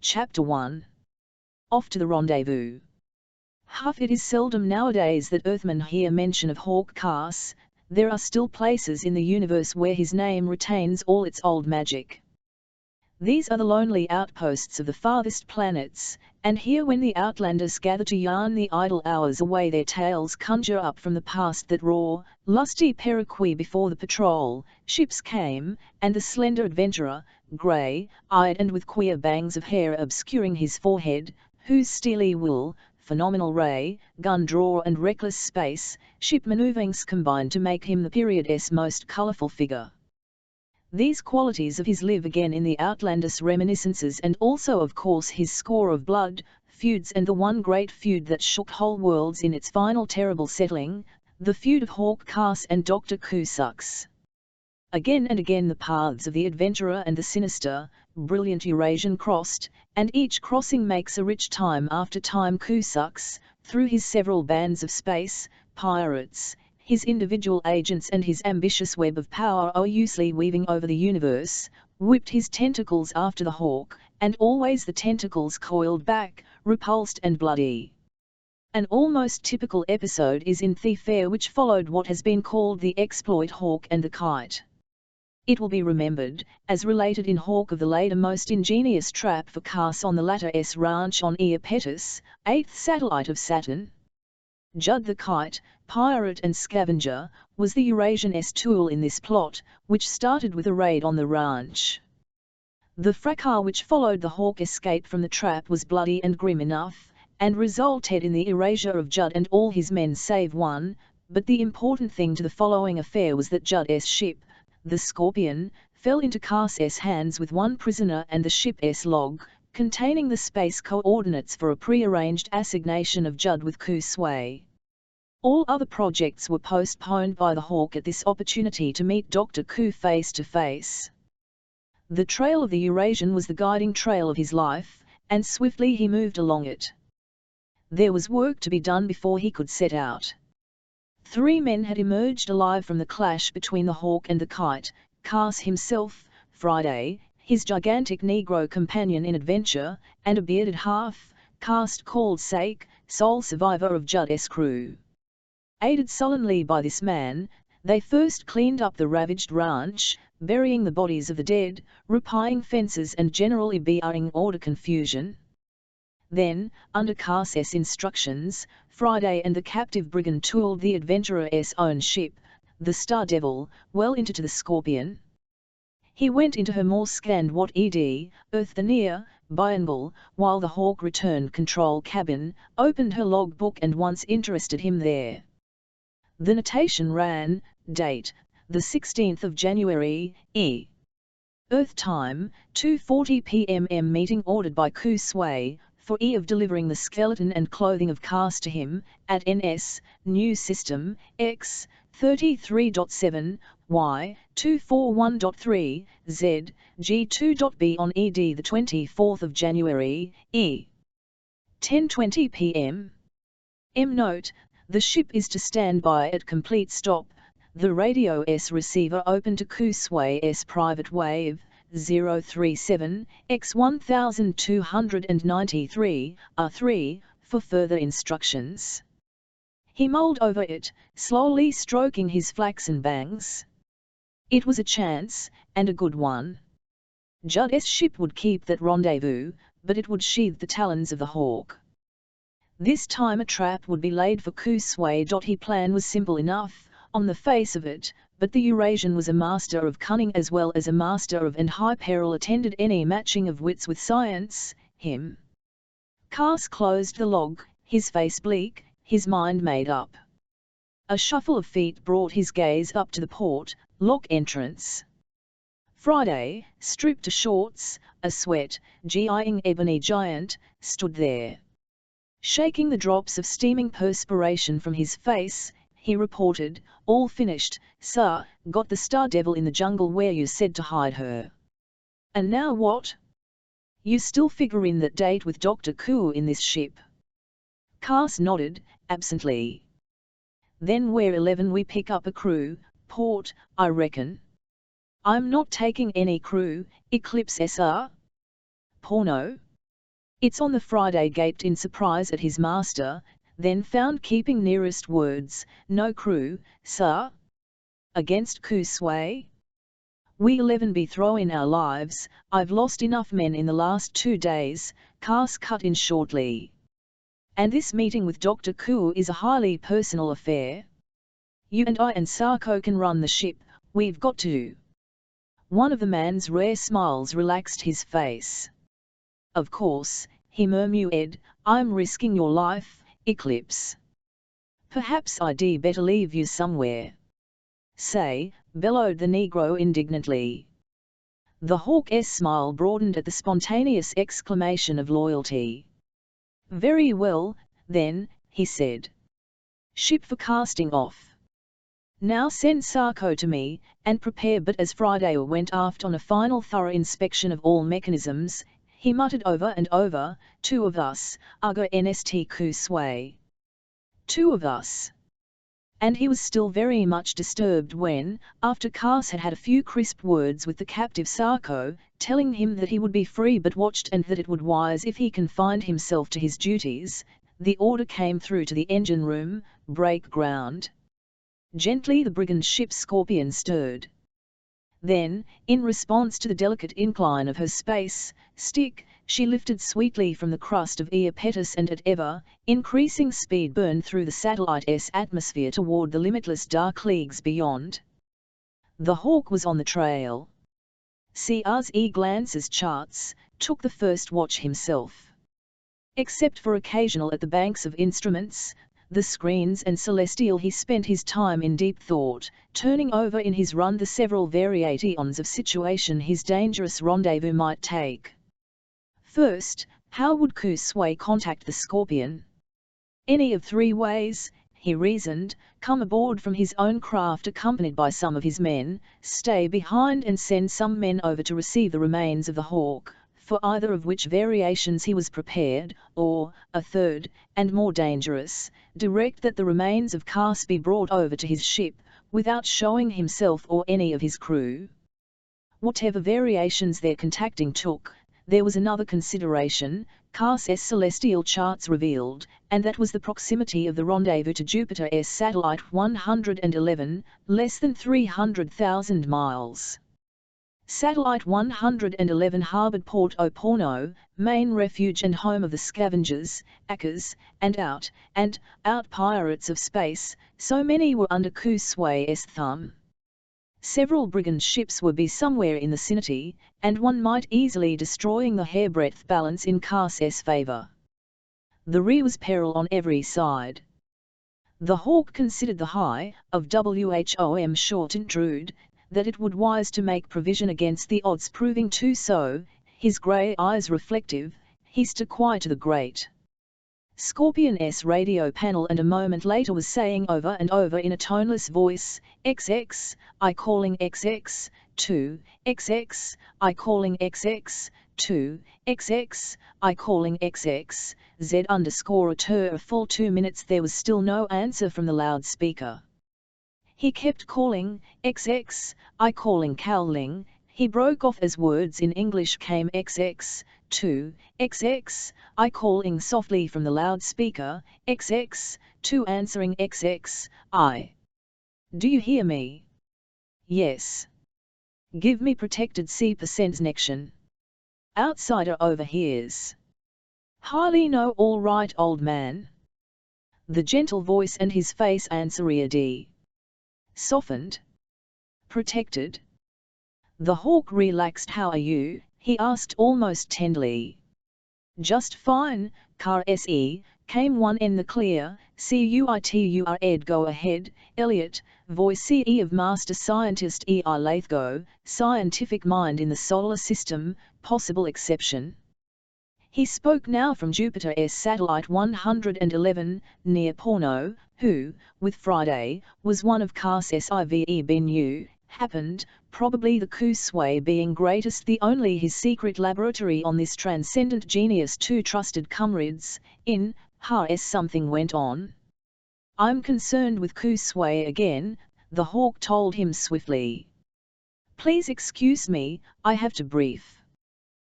Chapter 1. Off to the rendezvous. It is seldom nowadays that Earthmen hear mention of Hawk Carse. There are still places in the universe where his name retains all its old magic. These are the lonely outposts of the farthest planets, and here when the outlanders gather to yarn the idle hours away their tales conjure up from the past that raw, lusty periquet before the patrol ships came, and the slender adventurer, grey-eyed and with queer bangs of hair obscuring his forehead, whose steely will, phenomenal ray, gun draw and reckless space, ship manoeuvrings combined to make him the period's most colourful figure. These qualities of his live again in the outlandish reminiscences and also of course his score of blood feuds and the one great feud that shook whole worlds in its final terrible settling, the feud of Hawk Carse and Dr. Ku Sui. Again and again the paths of the adventurer and the sinister, brilliant Eurasian crossed, and each crossing makes a rich time after time Ku Sui, through his several bands of space pirates, his individual agents and his ambitious web of power uselessly weaving over the universe, whipped his tentacles after the hawk, and always the tentacles coiled back, repulsed and bloody. An almost typical episode is in the affair which followed what has been called the exploit Hawk and the Kite. It will be remembered, as related in Hawk of the later most ingenious trap for Carse on the latter's ranch on Iapetus, 8th satellite of Saturn. Judd the Kite, pirate and scavenger, was the Eurasian's tool in this plot, which started with a raid on the ranch. The fracas which followed the Hawk escape from the trap was bloody and grim enough, and resulted in the erasure of Judd and all his men save one, but the important thing to the following affair was that Judd's ship, the Scorpion, fell into Carse's hands with one prisoner and the ship's log, containing the space coordinates for a pre-arranged assignation of Judd with Ku Sui. All other projects were postponed by the Hawk at this opportunity to meet Dr. Ku face to face. The trail of the Eurasian was the guiding trail of his life, and swiftly he moved along it. There was work to be done before he could set out. 3 men had emerged alive from the clash between the Hawk and the Kite: Carse himself, Friday, his gigantic Negro companion in adventure, and a bearded half-caste called Sake, sole survivor of Judd's crew. Aided sullenly by this man, they first cleaned up the ravaged ranch, burying the bodies of the dead, repairing fences and generally bringing order confusion. Then, under Carse's instructions, Friday and the captive brigand tooled the adventurer's own ship, the Star Devil, well into the Scorpion. He went into her more scanned Earth the near, biangle, while the Hawk returned control cabin, opened her log book and once interested him there. The notation ran, date, the 16th of January, E. Earth time, 2:40 p.m. meeting ordered by Ku Sui, for E of delivering the skeleton and clothing of Carse to him, at NS, New System, X, 33.7, Y, 241.3, Z, G2.B on ED the 24th of January, E. 10:20 p.m. M note, the ship is to stand by at complete stop. The radio's receiver open to Ku Sui's private wave, 037, x 1293, R3, for further instructions. He mulled over it, slowly stroking his flaxen bangs. It was a chance, and a good one. Judd's ship would keep that rendezvous, but it would sheathe the talons of the Hawk. This time a trap would be laid for Ku Sui. His plan was simple enough, on the face of it, but the Eurasian was a master of cunning as well as a master of and high peril attended any matching of wits with science, him. Carse closed the log, his face bleak, his mind made up. A shuffle of feet brought his gaze up to the port lock entrance. Friday, stripped to shorts, a sweat-gying ebony giant, stood there. Shaking the drops of steaming perspiration from his face, he reported, "All finished, sir, got the Star Devil in the jungle where you said to hide her." "And now what?" "You still figure in that date with Dr. Ku in this ship?" Carse nodded, absently. "Then where 11 we pick up a crew, port, I reckon." "I'm not taking any crew, Eclipse SR." "Porno?" It's on the Friday gaped in surprise at his master, then found keeping nearest words, no crew, sir? Against Ku Sui? We 11 be throw in our lives, I've lost enough men in the last 2 days, Carse cut in shortly. And this meeting with Dr. Ku is a highly personal affair. You and I and Sarko can run the ship, we've got to. One of the man's rare smiles relaxed his face. Of course, he murmured, I'm risking your life, Eclipse. Perhaps I'd better leave you somewhere. Say, bellowed the Negro indignantly. The Hawk's smile broadened at the spontaneous exclamation of loyalty. Very well, then, he said. Ship for casting off. Now send Sarko to me, and prepare. But as Friday went aft on a final thorough inspection of all mechanisms, he muttered over and over, 2 of us, Argo Nst Ku Sui. 2 of us. And he was still very much disturbed when, after Carse had had a few crisp words with the captive Sarko, telling him that he would be free but watched and that it would wise if he confined himself to his duties, the order came through to the engine room, break ground. Gently the brigand ship Scorpion stirred. Then, in response to the delicate incline of her space stick, she lifted sweetly from the crust of Iapetus and at ever-increasing speed burned through the satellite's atmosphere toward the limitless dark leagues beyond. The Hawk was on the trail. CR's glances charts, took the first watch himself. Except for occasional at the banks of instruments, the screens and celestial, he spent his time in deep thought, turning over in his run the several variations of situation his dangerous rendezvous might take. First, how would Ku Sui contact the Scorpion? Any of 3 ways, he reasoned: come aboard from his own craft accompanied by some of his men, stay behind and send some men over to receive the remains of the Hawk, for either of which variations he was prepared, or, a third, and more dangerous, direct that the remains of Carse be brought over to his ship, without showing himself or any of his crew. Whatever variations their contacting took, there was another consideration, Carse's celestial charts revealed, and that was the proximity of the rendezvous to Jupiter's satellite 111, less than 300,000 miles. Satellite 111 harbored Port Oporno, main refuge and home of the scavengers, hackers, and out pirates of space, so many were under Ku Sui's thumb. Several brigand ships would be somewhere in the vicinity, and one might easily destroying the hairbreadth balance in Carse's favor. There was peril on every side. The Hawk considered the high of Whom short intrude, that it would wise to make provision against the odds proving too so, his grey eyes reflective, he stood quiet to the great Scorpion's radio panel, and a moment later was saying over and over in a toneless voice, XX, I calling XX, 2, XX, I calling XX, 2, XX, I calling XX, Z underscore a full 2 minutes. There was still no answer from the loudspeaker. He kept calling, XX, I calling Cowling. He broke off as words in English came XX, 2, XX, I calling softly from the loudspeaker, XX, 2 answering XX, I. Do you hear me? Yes. Give me protected C% connection. Outsider overhears. Highly no all right old man. The gentle voice and his face answered. Softened. Protected. The Hawk relaxed. How are you? He asked almost tenderly. Just fine, Carse, came one in the clear, CUITUR Ed go ahead, Elliot, voice CE of Master Scientist EI Lathgo, scientific mind in the solar system, possible exception. He spoke now from Jupiter's satellite 111, near Porno, who, with Friday, was one of Carse's IVE Benu, happened, probably the Ku Sui being greatest the only his secret laboratory on this transcendent genius. 2 trusted comrades, in, Has something went on. I'm concerned with Ku Sui again, the Hawk told him swiftly. Please excuse me, I have to brief.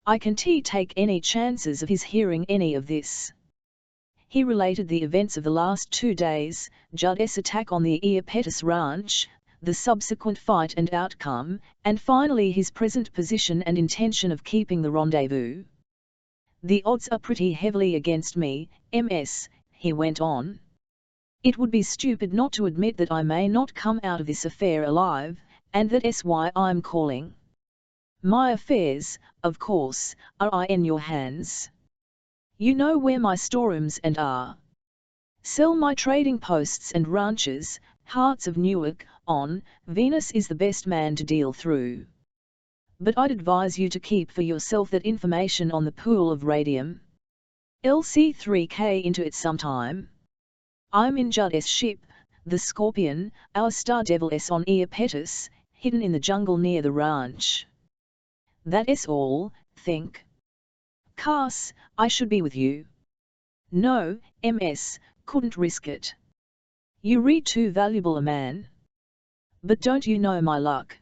I can't take any chances of his hearing any of this. He related the events of the last 2 days, Judd's attack on the Iapetus ranch, the subsequent fight and outcome, and finally his present position and intention of keeping the rendezvous. The odds are pretty heavily against me, Ms., he went on. It would be stupid not to admit that I may not come out of this affair alive, and that's why I'm calling. My affairs, of course, are in your hands. You know where my storerooms and are. Sell my trading posts and ranches. Hearts of Newark, on Venus is the best man to deal through. But I'd advise you to keep for yourself that information on the pool of radium. LC3K into it sometime. I'm in Judd's ship, the Scorpion, our star devil S on Iapetus, hidden in the jungle near the ranch. That's all, think. Carse, I should be with you. No, Ms., couldn't risk it. You read too valuable a man. But don't you know my luck?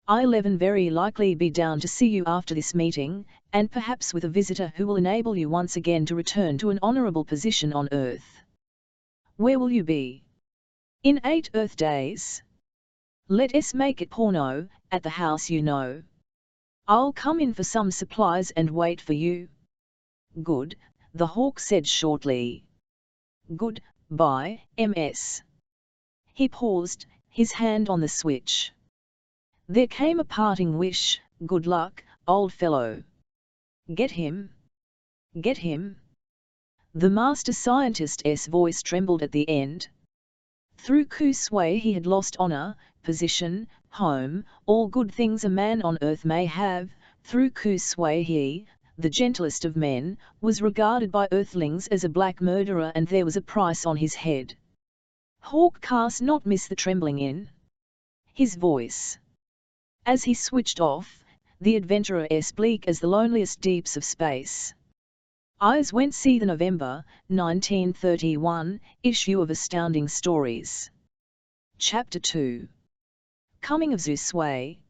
I'll very likely be down to see you after this meeting, and perhaps with a visitor who will enable you once again to return to an honorable position on Earth. Where will you be? In 8 Earth days? Let's make it porno, at the house you know. I'll come in for some supplies and wait for you. Good, the Hawk said shortly. Good, bye, Ms. He paused, his hand on the switch. There came a parting wish, good luck, old fellow. Get him? Get him? The master scientist's voice trembled at the end. Through Ku Sui he had lost honor, position, home, all good things a man on earth may have. Through Ku Sui he, the gentlest of men, was regarded by earthlings as a black murderer, and there was a price on his head. Hawk Carse not miss the trembling in his voice. As he switched off, the adventurer bleak as the loneliest deeps of space. Eyes went see the November, 1931, issue of Astounding Stories. Chapter 2. Coming of Ku Sui.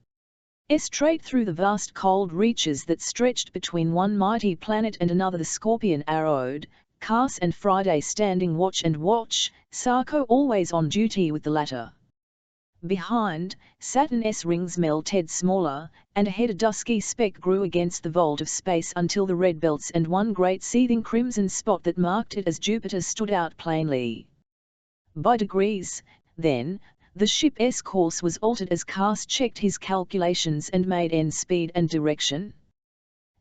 Straight through the vast cold reaches that stretched between one mighty planet and another the Scorpion arrowed, Carse and Friday standing watch and watch, Sarko always on duty with the latter. Behind, Saturn's rings melted smaller, and ahead a dusky speck grew against the vault of space until the red belts and one great seething crimson spot that marked it as Jupiter stood out plainly. By degrees, then, the ship's course was altered as Carse checked his calculations and made end speed and direction.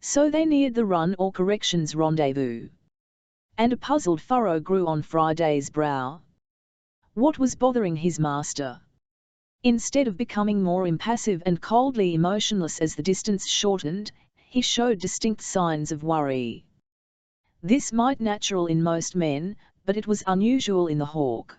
So they neared the run or corrections rendezvous. And a puzzled furrow grew on Friday's brow. What was bothering his master? Instead of becoming more impassive and coldly emotionless as the distance shortened, he showed distinct signs of worry. This might natural in most men, but it was unusual in the Hawk.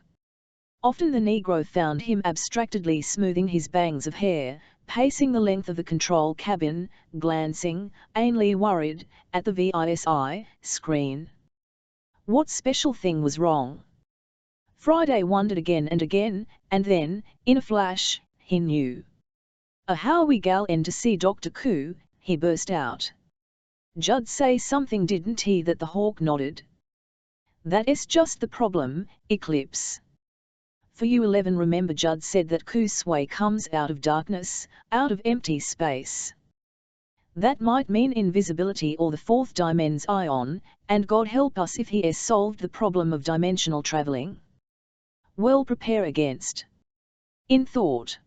Often the Negro found him abstractedly smoothing his bangs of hair, pacing the length of the control cabin, glancing, ainly worried, at the VISI screen. What special thing was wrong? Friday wondered again, and then, in a flash, he knew. How we gal in to see Dr. Ku, he burst out. Judd say something didn't he? That the Hawk nodded. That's just the problem, Eclipse. For you 11 remember Judd said that Ku Sui comes out of darkness, out of empty space. That might mean invisibility or the fourth dimension, and God help us if he has solved the problem of dimensional traveling. Well, prepare against. In thought.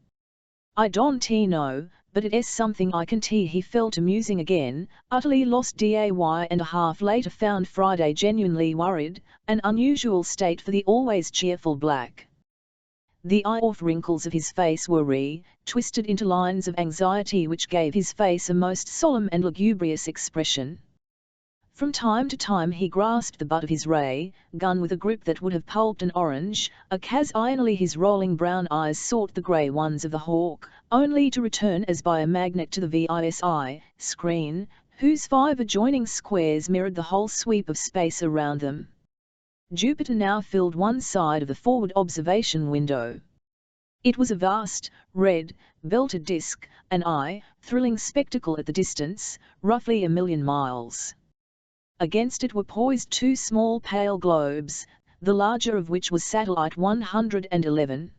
I don't know, but it is something I can tell. He fell to musing again, utterly lost day and a half later found Friday genuinely worried, an unusual state for the always cheerful black. The eye-off wrinkles of his face were twisted into lines of anxiety which gave his face a most solemn and lugubrious expression. From time to time he grasped the butt of his ray gun with a grip that would have pulped an orange, occasionally his rolling brown eyes sought the grey ones of the Hawk, only to return as by a magnet to the VISI screen, whose 5 adjoining squares mirrored the whole sweep of space around them. Jupiter now filled one side of the forward observation window. It was a vast, red, belted disc, an eye-thrilling spectacle at the distance, roughly 1,000,000 miles. Against it were poised two small pale globes, the larger of which was satellite 111.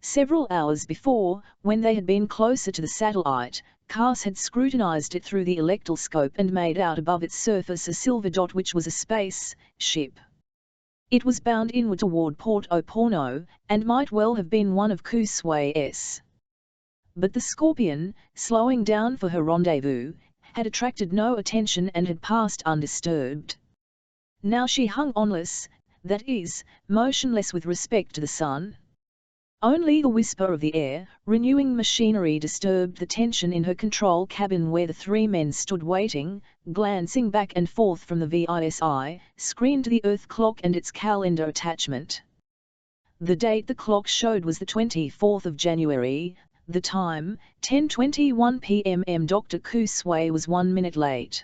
Several hours before, when they had been closer to the satellite, Carse had scrutinized it through the electroscope and made out above its surface a silver dot which was a space ship. It was bound inward toward Port Oporto, and might well have been one of Ku Sui's. But the Scorpion, slowing down for her rendezvous, had attracted no attention and had passed undisturbed. Now she hung onless, that is, motionless with respect to the sun. Only the whisper of the air-renewing machinery disturbed the tension in her control cabin where the three men stood waiting, glancing back and forth from the VISI screen to the Earth clock and its calendar attachment. The date the clock showed was the 24th of January, the time, 10:21 p.m. Dr. Ku Sui was 1 minute late.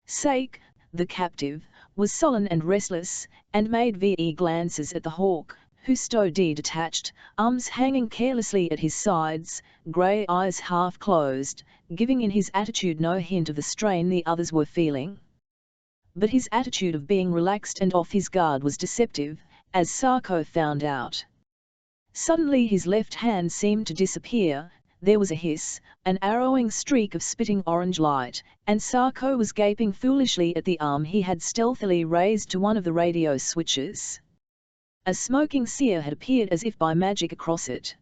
Sake, the captive, was sullen and restless, and made VE glances at the Hawk, who stood detached, arms hanging carelessly at his sides, grey eyes half closed, giving in his attitude no hint of the strain the others were feeling. But his attitude of being relaxed and off his guard was deceptive, as Sarko found out. Suddenly his left hand seemed to disappear, there was a hiss, an arrowing streak of spitting orange light, and Sarko was gaping foolishly at the arm he had stealthily raised to one of the radio switches. A smoking sear had appeared as if by magic across it.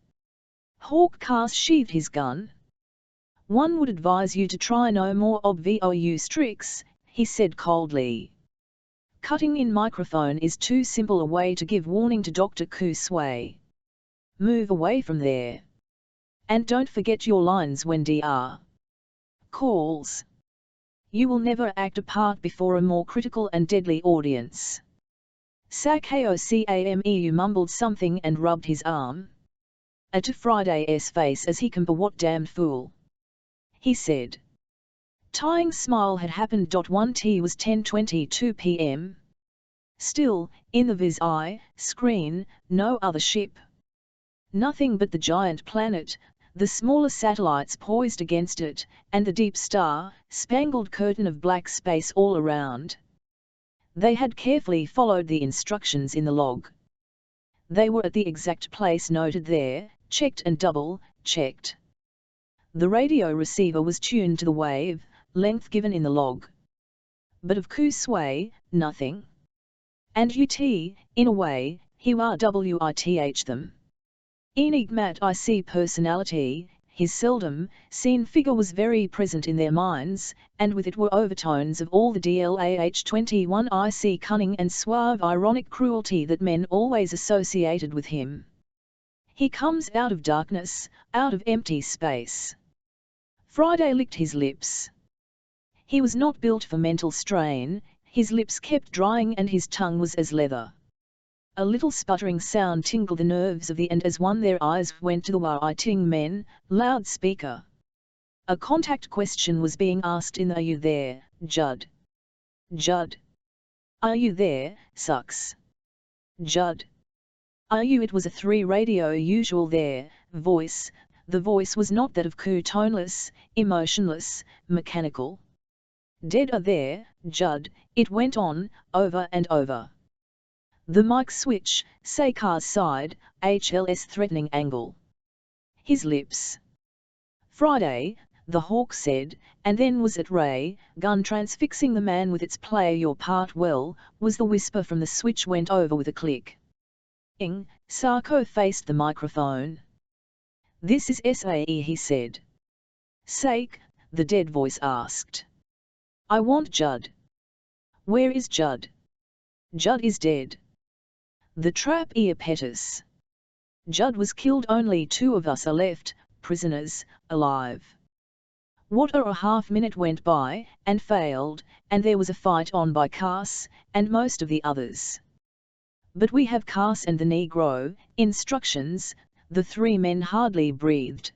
Hawk Carse sheathed his gun. "One would advise you to try no more obvious tricks," he said coldly. "Cutting in microphone is too simple a way to give warning to Dr. Ku Sui. Move away from there. And don't forget your lines when DR calls. You will never act a part before a more critical and deadly audience." Sakeo mumbled something and rubbed his arm. "To Friday's face as he can be what damned fool," he said. Tying smile had happened. 1T was 10:22 p.m. Still, in the VISI screen, no other ship. Nothing but the giant planet, the smaller satellites poised against it, and the deep star-spangled curtain of black space all around. They had carefully followed the instructions in the log. They were at the exact place noted there, checked and double-checked. The radio receiver was tuned to the wave length given in the log. But of Ku Sui, nothing. And in a way, he were with them. Enigmatic personality, his seldom-seen figure was very present in their minds, and with it were overtones of all the DLAH-21 cunning and suave ironic cruelty that men always associated with him. He comes out of darkness, out of empty space. Friday licked his lips. He was not built for mental strain, his lips kept drying and his tongue was as leather. A little sputtering sound tingled the nerves of the and as one their eyes went to the waiting men, loudspeaker. A contact question was being asked in the "Are you there, Judd? Judd? Are you there, Sucks? Judd? Are you?" It was a three-radio usual there, voice. The voice was not that of Ku, toneless, emotionless, mechanical. "Dead are there, Judd," it went on, over and over. The mic switch, Sakar's side, HLS threatening angle. His lips. "Friday," the Hawk said, and then was at Ray, gun transfixing the man with its "play your part well," was the whisper from the switch went over with a click. Sarko faced the microphone. "This is SAE," he said. "Sake," the dead voice asked. "I want Judd." "Where is Judd?" "Judd is dead." The trap ear petus. "Judd was killed, only two of us are left, prisoners, alive." What a half-minute went by, and failed, and there was a fight on by Carse, and most of the others. "But we have Carse and the Negro, instructions," the three men hardly breathed.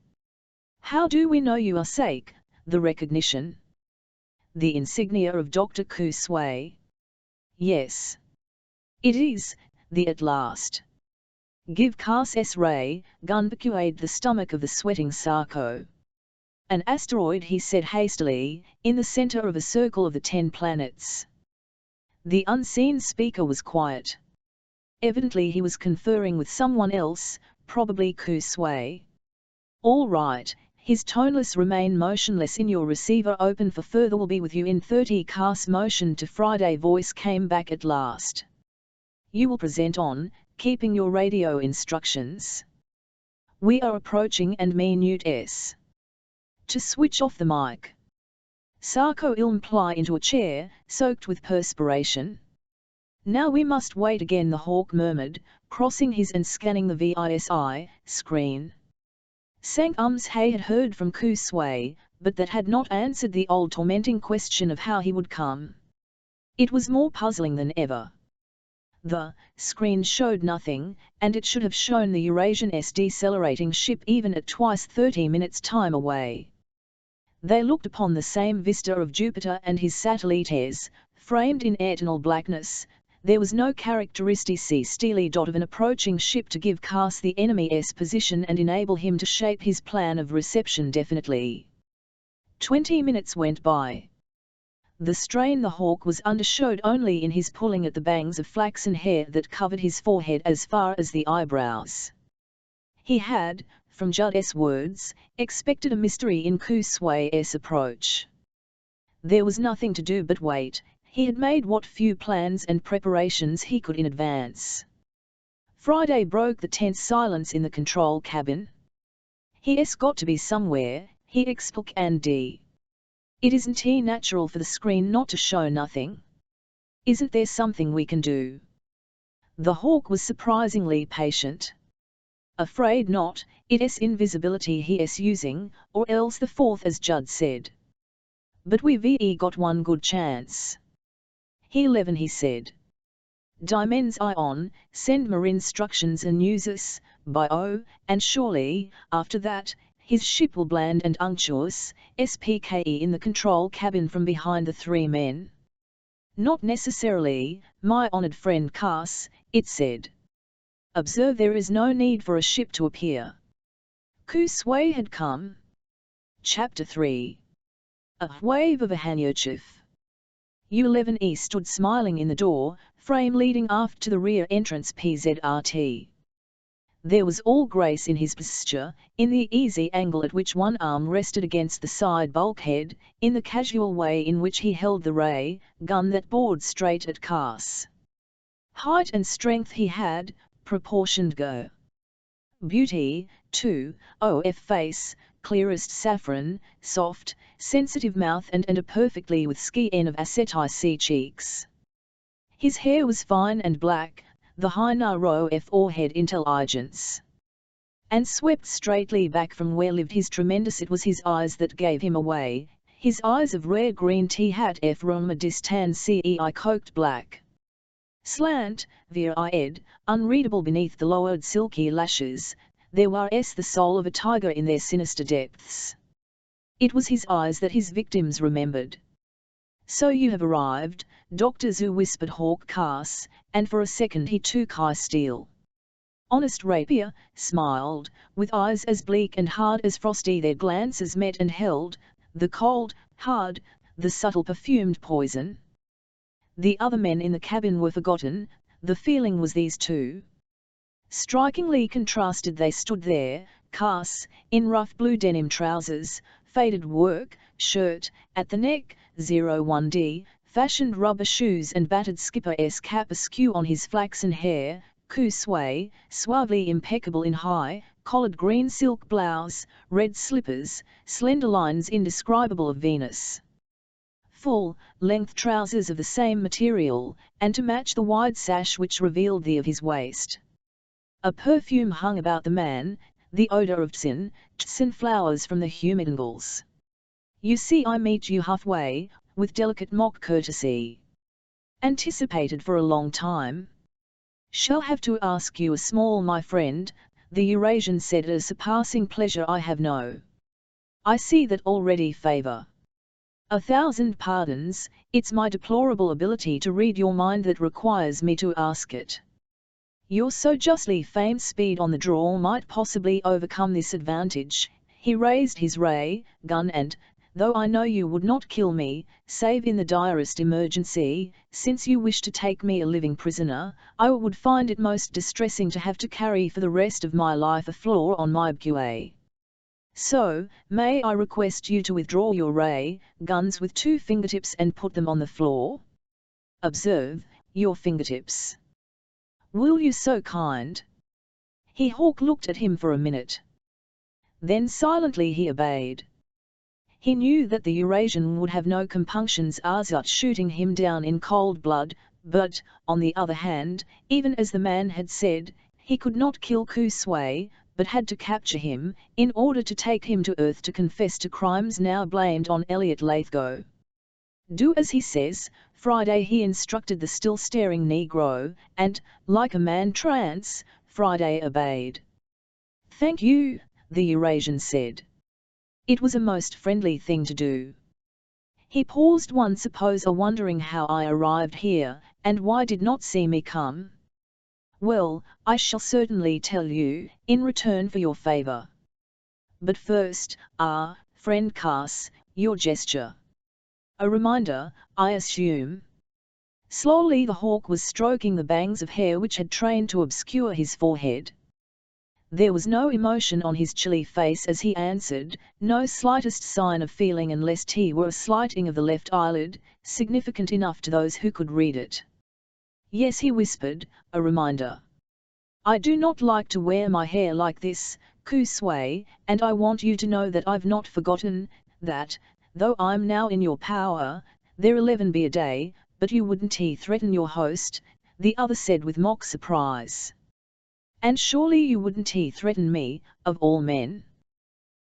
"How do we know you are Sake?" "The recognition. The insignia of Dr. Ku Sui." "Yes. It is, the at last." Give Carse ray, gun percuade the stomach of the sweating Sarko. An asteroid, he said hastily, in the center of a circle of the 10 planets. The unseen speaker was quiet. Evidently he was conferring with someone else, probably Ku Sui. All right, his toneless remain motionless in your receiver open for further will be with you in 30. Carse motion to Friday voice came back at last. You will present on, keeping your radio instructions. We are approaching and minute S. To switch off the mic. Sarko ilm ply into a chair, soaked with perspiration. Now we must wait again, the Hawk murmured, crossing his and scanning the VISI screen. Sang Hay had heard from Ku Sui, but that had not answered the old tormenting question of how he would come. It was more puzzling than ever. The screen showed nothing, and it should have shown the Eurasian's decelerating ship even at twice 30 minutes time away. They looked upon the same vista of Jupiter and his satellites, framed in eternal blackness. There was no characteristic steely dot of an approaching ship to give Carse the enemy's position and enable him to shape his plan of reception definitely. 20 minutes went by. The strain the Hawk was under showed only in his pulling at the bangs of flaxen hair that covered his forehead as far as the eyebrows. He had, from Judd's words, expected a mystery in Ku Sui's approach. There was nothing to do but wait. He had made what few plans and preparations he could in advance. Friday broke the tense silence in the control cabin. He's got to be somewhere, he explained, and D. It isn't natural for the screen not to show nothing. Isn't there something we can do? The Hawk was surprisingly patient. Afraid not, it's invisibility he's using, or else the fourth as Judd said. But we've got one good chance. He 11 he said. Dimen's ion, send more instructions and use us, by and surely, after that, his ship will land and unctuous, SPKE in the control cabin from behind the 3 men. Not necessarily, my honored friend Carse, it said. Observe there is no need for a ship to appear. Ku Sui had come. Chapter 3. A wave of a handkerchief. U11E stood smiling in the door, frame leading aft to the rear entrance PZRT. There was all grace in his posture, in the easy angle at which one arm rested against the side bulkhead, in the casual way in which he held the ray gun that bored straight at Carse. Height and strength he had, proportioned go. Beauty, too, face, clearest saffron, soft, sensitive mouth and a perfectly with skin of acetic cheeks. His hair was fine and black, the high narrow forehead intelligence. And swept straightly back from where lived his tremendous. It was his eyes that gave him away, his eyes of rare green tea hat from a distant cei coked black. Slant, veer-eyed, unreadable beneath the lowered silky lashes, there was the soul of a tiger in their sinister depths. It was his eyes that his victims remembered. So you have arrived, Dr. Zhu whispered Hawk Carse, and for a second he too Steel. Honest rapier, smiled, with eyes as bleak and hard as frosty their glances met and held, the cold, hard, the subtle perfumed poison. The other men in the cabin were forgotten, the feeling was these two. Strikingly contrasted they stood there, Carse, in rough blue denim trousers, faded work shirt, at the neck, 01D, fashioned rubber shoes and battered skipper's cap askew on his flaxen hair, Ku Sui, suavely impeccable in high, collared green silk blouse, red slippers, slender lines indescribable of Venus. Full-length trousers of the same material, and to match the wide sash which revealed the of his waist. A perfume hung about the man, the odor of tsin flowers from the humidangles. You see I meet you halfway, with delicate mock courtesy. Anticipated for a long time. Shall have to ask you a small, my friend, the Eurasian said, a surpassing pleasure I have no. I see that already favor. 1,000 pardons, it's my deplorable ability to read your mind that requires me to ask it. Your so justly famed speed on the draw might possibly overcome this advantage. He raised his ray gun and, though I know you would not kill me, save in the direst emergency, since you wish to take me a living prisoner, I would find it most distressing to have to carry for the rest of my life a flaw on my buay. So, may I request you to withdraw your ray guns with 2 fingertips and put them on the floor? Observe, your fingertips. Will you so kind? Hawk looked at him for a minute. Then silently he obeyed. He knew that the Eurasian would have no compunctions at shooting him down in cold blood, but, on the other hand, even as the man had said, he could not kill Ku Sui, but had to capture him, in order to take him to Earth to confess to crimes now blamed on Elliot Lithgow. Do as he says, Friday, he instructed the still staring Negro, and, like a man trance, Friday obeyed. Thank you, the Eurasian said. It was a most friendly thing to do. He paused one suppose wondering how I arrived here, and why did not see me come. Well, I shall certainly tell you, in return for your favor. But first, friend Carse, your gesture. A reminder, I assume. Slowly the hawk was stroking the bangs of hair which had trained to obscure his forehead. There was no emotion on his chilly face as he answered, no slightest sign of feeling unless he were a slighting of the left eyelid, significant enough to those who could read it. Yes, he whispered, a reminder. I do not like to wear my hair like this, Ku Sui, and I want you to know that I've not forgotten, that, though I'm now in your power, there 11 be a day, but you wouldn't threaten your host, the other said with mock surprise. And surely you wouldn't threaten me, of all men?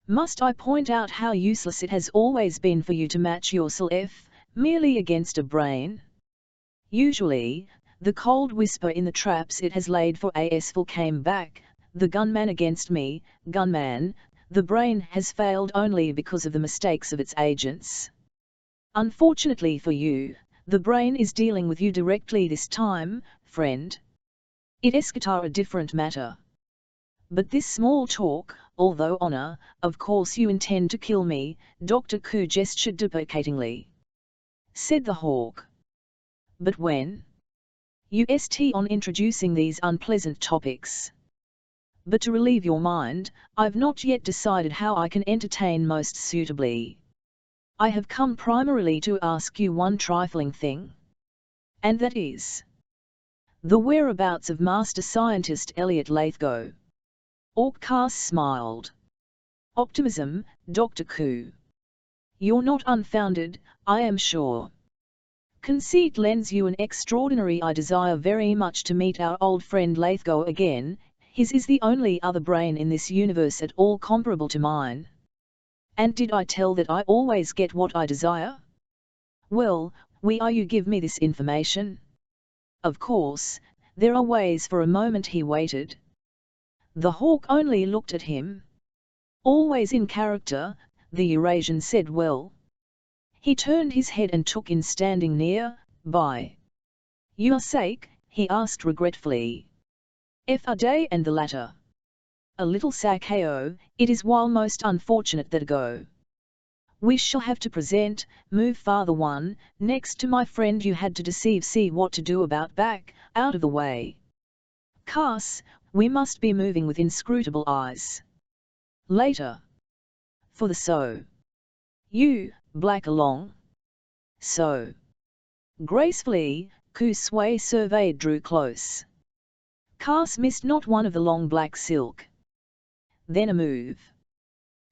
Must I point out how useless it has always been for you to match yourself, merely against a brain? Usually, the cold whisper in the traps it has laid for asful came back, the gunman against me, gunman, the brain has failed only because of the mistakes of its agents. Unfortunately for you, the brain is dealing with you directly this time, friend. It is a different matter. But this small talk, although honor, of course you intend to kill me, Dr. Ku gestured deprecatingly. Said the hawk. But when? You st on introducing these unpleasant topics. But to relieve your mind, I've not yet decided how I can entertain most suitably. I have come primarily to ask you one trifling thing. And that is the whereabouts of Master Scientist Elliot Lithgow. Hawk Carse smiled. Optimism, Dr. Ku. You're not unfounded, I am sure. Conceit lends you an extraordinary I desire very much to meet our old friend Lithgow again, his is the only other brain in this universe at all comparable to mine. And did I tell that I always get what I desire? Well, you give me this information? Of course, there are ways. For a moment he waited. The hawk only looked at him. Always in character, the Eurasian said well. He turned his head and took in standing near, by your sake, he asked regretfully. A day and the latter. A little Sakeo, it is while most unfortunate that go. We shall have to present, move farther one, next to my friend you had to deceive see what to do about back, out of the way. Carse, we must be moving with inscrutable eyes. Later. For the so. You, black along. So. Gracefully, Ku Sui surveyed drew close. Carse missed not one of the long black silk. Then a move.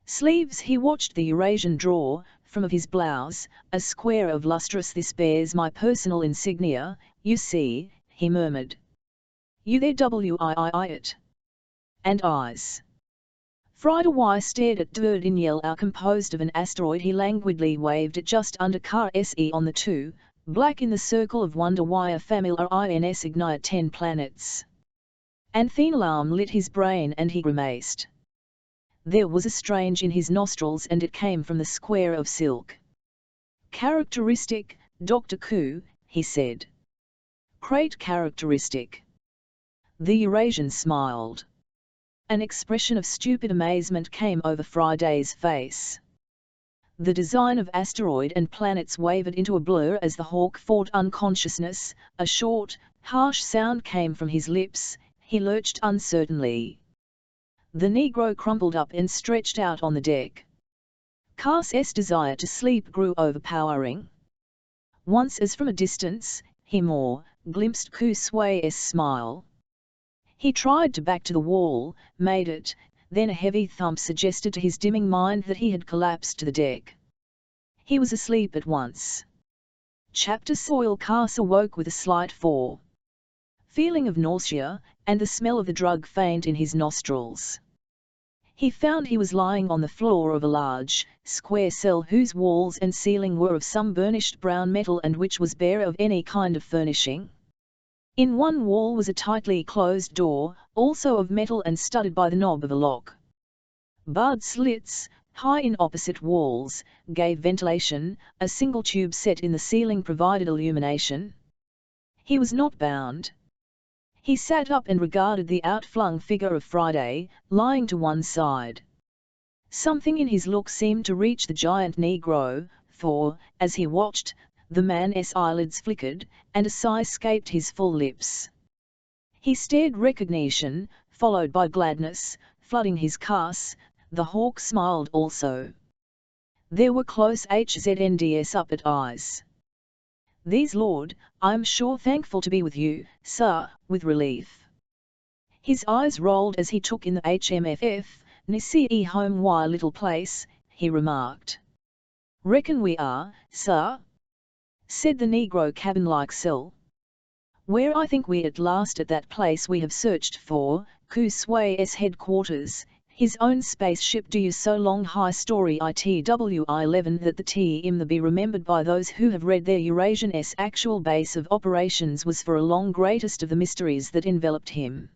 Sleeves he watched the Eurasian draw, from of his blouse, a square of lustrous this bears my personal insignia, you see, he murmured. You there wii it. And eyes. Friday stared at Durdiniel composed of an asteroid he languidly waved at just under car se on the 2, black in the circle of wonder wire family ins ignite 10 planets. Anthenalarm lit his brain and he grimaced. There was a strange in his nostrils and it came from the square of silk. Characteristic, Dr. Ku, he said. Great characteristic. The Eurasian smiled. An expression of stupid amazement came over Friday's face. The design of asteroid and planets wavered into a blur as the Hawk fought unconsciousness. A short, harsh sound came from his lips. He lurched uncertainly. The Negro crumpled up and stretched out on the deck. Carse's desire to sleep grew overpowering. Once, as from a distance, he glimpsed Ku Sui's smile. He tried to back to the wall, made it, then a heavy thump suggested to his dimming mind that he had collapsed to the deck. He was asleep at once. Chapter Soil Carse awoke with a slight feeling of nausea, and the smell of the drug faint in his nostrils. He found he was lying on the floor of a large, square cell whose walls and ceiling were of some burnished brown metal and which was bare of any kind of furnishing. In one wall was a tightly closed door, also of metal and studded by the knob of a lock. Barred slits, high in opposite walls, gave ventilation. A single tube set in the ceiling provided illumination. He was not bound. He sat up and regarded the outflung figure of Friday, lying to one side. Something in his look seemed to reach the giant Negro, for, as he watched, the man's eyelids flickered, and a sigh escaped his full lips. He stared recognition, followed by gladness, flooding his Carse. The Hawk smiled also. There were close HZNDS up at eyes. "These, Lord, I'm sure thankful to be with you, sir," with relief. His eyes rolled as he took in the HMFF, "Nisee home why little place," he remarked. "Reckon we are, sir," said the Negro cabin-like cell. "Where I think we at last at that place we have searched for, Ku Sui's headquarters, his own spaceship. Do you so long high story ITWI-11 that the TM be remembered by those who have read their Eurasian's actual base of operations was for a long greatest of the mysteries that enveloped him.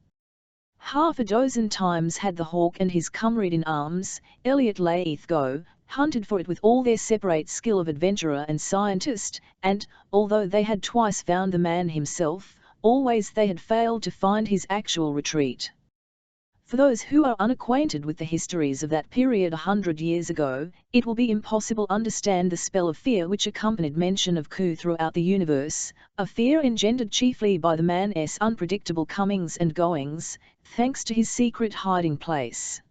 Half a dozen times had the Hawk and his comrade in arms, Elliot Lathgo, hunted for it with all their separate skill of adventurer and scientist, and, although they had twice found the man himself, always they had failed to find his actual retreat. For those who are unacquainted with the histories of that period 100 years ago, it will be impossible to understand the spell of fear which accompanied mention of Ku throughout the universe, a fear engendered chiefly by the man's unpredictable comings and goings, thanks to his secret hiding place.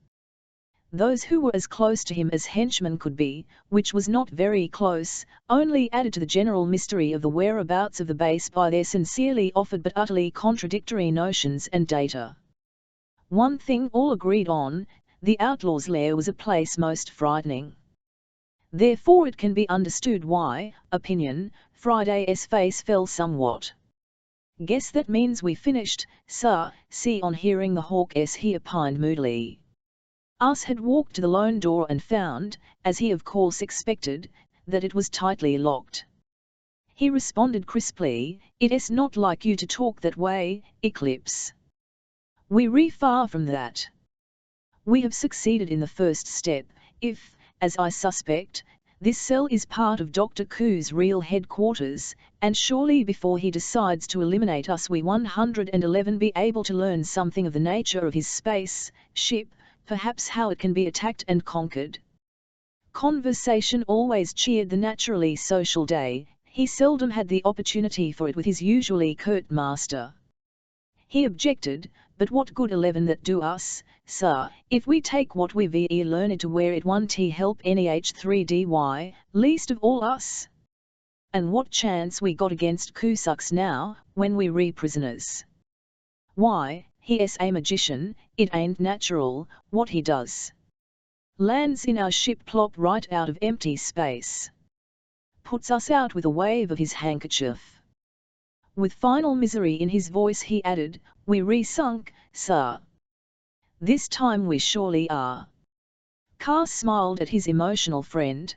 Those who were as close to him as henchmen could be, which was not very close, only added to the general mystery of the whereabouts of the base by their sincerely offered but utterly contradictory notions and data. One thing all agreed on, the outlaw's lair was a place most frightening. Therefore it can be understood why, Friday's face fell somewhat. "Guess that means we finished, sir," see on hearing the Hawk's he opined moodily. Us had walked to the lone door and found, as he of course expected, that it was tightly locked. He responded crisply, "It's not like you to talk that way, Eclipse. We're far from that. We have succeeded in the first step, if, as I suspect, this cell is part of Dr. Ku's real headquarters, and surely before he decides to eliminate us we 111 be able to learn something of the nature of his space ship, perhaps how it can be attacked and conquered." Conversation always cheered the naturally social day. He seldom had the opportunity for it with his usually curt master. He objected, "But what good 11 that do us, sir, if we take what we've learned to where it won't help NH3DY, least of all us? And what chance we got against Kusux now, when we prisoners? Why, he's a magician, it ain't natural, what he does. Lands in our ship plop right out of empty space. Puts us out with a wave of his handkerchief." With final misery in his voice he added, "We sunk, sir. This time we surely are." Carse smiled at his emotional friend.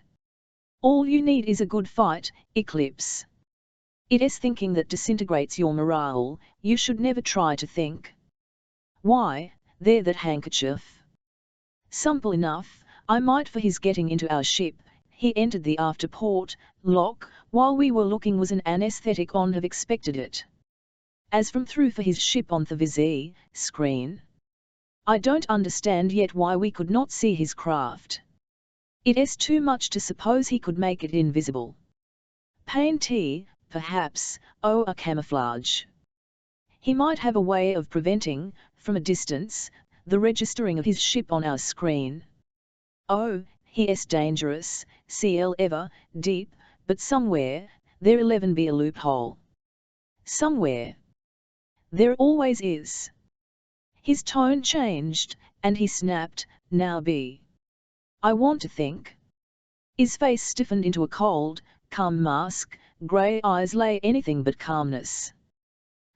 "All you need is a good fight, Eclipse. It's thinking that disintegrates your morale, you should never try to think. Why, there that handkerchief. Simple enough, I might for his getting into our ship." He entered the afterport lock. "While we were looking was an anesthetic on have expected it. as from through for his ship on the VZ screen. I don't understand yet why we could not see his craft. It is too much to suppose he could make it invisible. Paint, perhaps, a camouflage. He might have a way of preventing, from a distance, the registering of his ship on our screen. Oh, he is dangerous, CL ever, deep, but somewhere, there 11 be a loophole. Somewhere. There always is. His tone changed, and he snapped, now be. I want to think. His face stiffened into a cold, calm mask, grey eyes lay anything but calmness.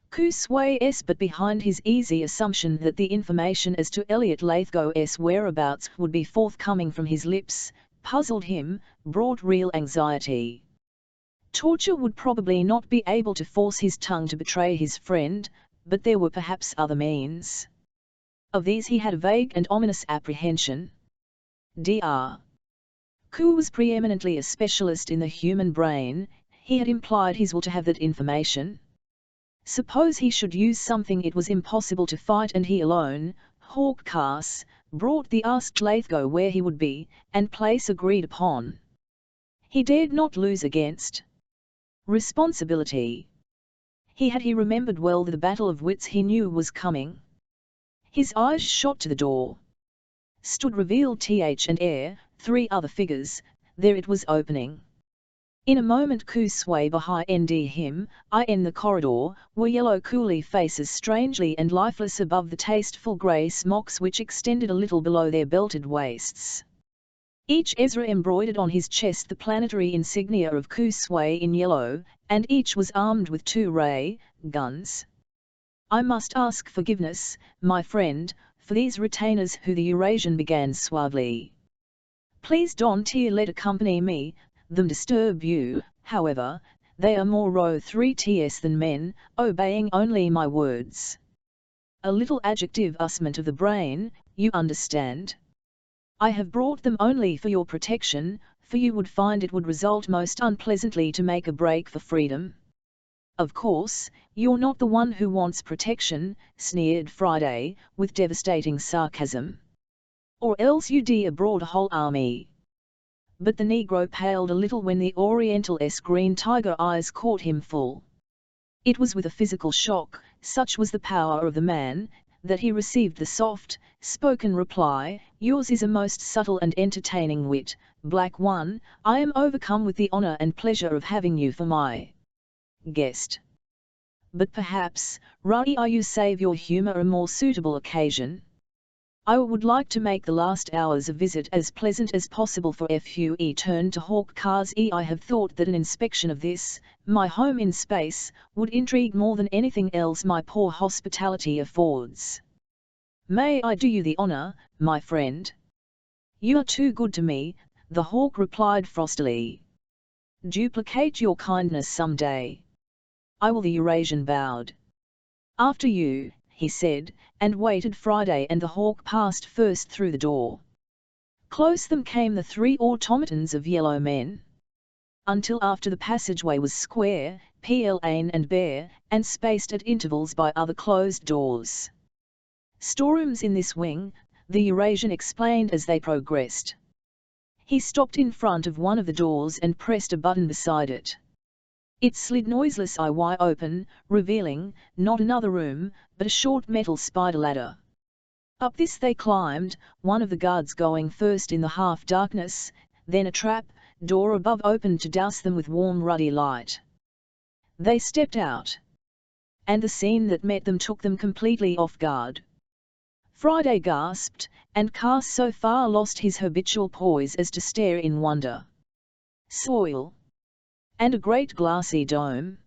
Ku Sui's but behind his easy assumption that the information as to Elliot Lathgo's whereabouts would be forthcoming from his lips, puzzled him, brought real anxiety. Torture would probably not be able to force his tongue to betray his friend, but there were perhaps other means. Of these he had a vague and ominous apprehension. Dr. Ku was preeminently a specialist in the human brain, he had implied his will to have that information. Suppose he should use something it was impossible to fight and he alone, Hawk Carse, brought the asked Lathgo where he would be, and place agreed upon. He dared not lose against responsibility. He remembered well the battle of wits he knew was coming. His eyes shot to the door. Stood revealed th and air, 3 other figures, there it was opening. In a moment Ku Sui behind him, in the corridor, were yellow coolie faces strangely and lifeless above the tasteful grey smocks which extended a little below their belted waists. Each Ezra embroidered on his chest the planetary insignia of Ku Sui in yellow, and each was armed with 2 ray guns. I must ask forgiveness, my friend, for these retainers who the Eurasian began suavely. Please don't let accompany me, them disturb you, however, they are more row 3ts than men, obeying only my words. A little adjective usment of the brain, you understand. I have brought them only for your protection, for you would find it would result most unpleasantly to make a break for freedom. Of course, you're not the one who wants protection, sneered Friday, with devastating sarcasm. Or else you'd abroad a whole army. But the Negro paled a little when the Oriental's green tiger eyes caught him full. It was with a physical shock, such was the power of the man, that he received the soft, spoken reply, yours is a most subtle and entertaining wit, Black One, I am overcome with the honor and pleasure of having you for my guest. But perhaps, you save your humor a more suitable occasion. I would like to make the last hours of visit as pleasant as possible for FUE turned to Hawk Carse. I have thought that an inspection of this, my home in space, would intrigue more than anything else my poor hospitality affords. May I do you the honor, my friend? You are too good to me, the Hawk replied frostily. Duplicate your kindness some day. I will. The Eurasian bowed. After you, he said, and waited. Friday and the Hawk passed first through the door. Close them came the 3 automatons of yellow men. Until after the passageway was square, plain and bare, and spaced at intervals by other closed doors. Storerooms in this wing, the Eurasian explained as they progressed. He stopped in front of one of the doors and pressed a button beside it. It slid noiselessly open, revealing, not another room, but a short metal spider ladder. Up this they climbed, one of the guards going first in the half-darkness, then a trap door above opened to douse them with warm ruddy light. They stepped out. And the scene that met them took them completely off guard. Friday gasped, and Carse so far lost his habitual poise as to stare in wonder. Soil. And a great glassy dome.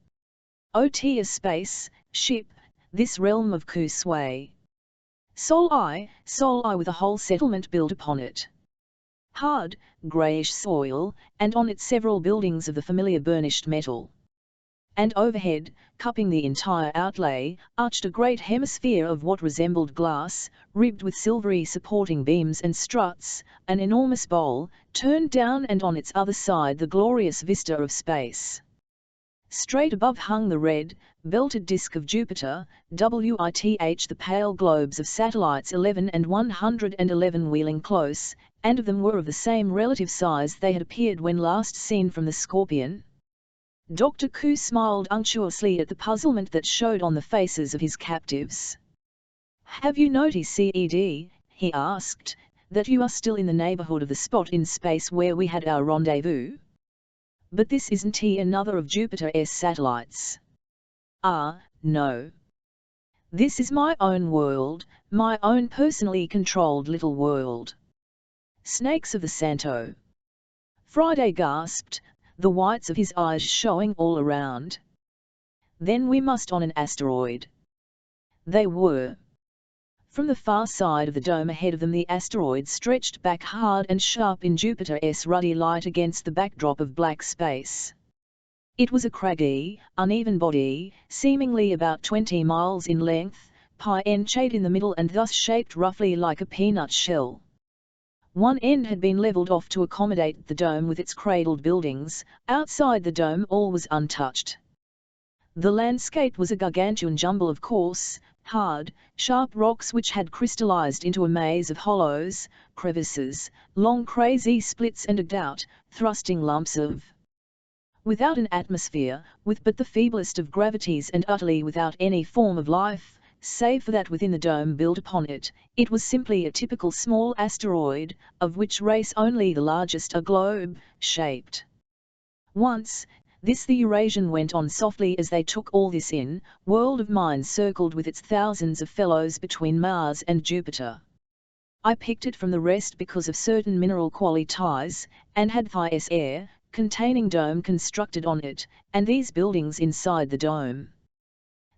A space, ship, this realm of Ku Sui. Sol I with a whole settlement built upon it. Hard, greyish soil, and on it several buildings of the familiar burnished metal. And overhead, cupping the entire outlay, arched a great hemisphere of what resembled glass, ribbed with silvery supporting beams and struts, an enormous bowl, turned down, and on its other side the glorious vista of space. Straight above hung the red, belted disk of Jupiter, WITH the pale globes of satellites 11 and 111 wheeling close, and of them were of the same relative size they had appeared when last seen from the Scorpion. Dr. Ku smiled unctuously at the puzzlement that showed on the faces of his captives. "Have you noticed, Ced," he asked, "that you are still in the neighborhood of the spot in space where we had our rendezvous? But this isn't another of Jupiter's satellites. Ah, no. This is my own world, my own personally controlled little world. Snakes of the Santo." Friday gasped, the whites of his eyes showing all around. "Then we must on an asteroid." They were. From the far side of the dome ahead of them the asteroid stretched back hard and sharp in Jupiter's ruddy light against the backdrop of black space. It was a craggy, uneven body, seemingly about 20 miles in length, pie-shaped in the middle and thus shaped roughly like a peanut shell. One end had been leveled off to accommodate the dome with its cradled buildings. Outside the dome all was untouched. The landscape was a gargantuan jumble of coarse, hard, sharp rocks which had crystallized into a maze of hollows, crevices, long crazy splits and digged out, thrusting lumps of. Without an atmosphere, with but the feeblest of gravities and utterly without any form of life, save for that within the dome built upon it, it was simply a typical small asteroid, of which race only the largest a globe-shaped. "Once, this," the Eurasian went on softly as they took all this in, "world of mine circled with its thousands of fellows between Mars and Jupiter. I picked it from the rest because of certain mineral qualities, and had this air, containing dome constructed on it, and these buildings inside the dome.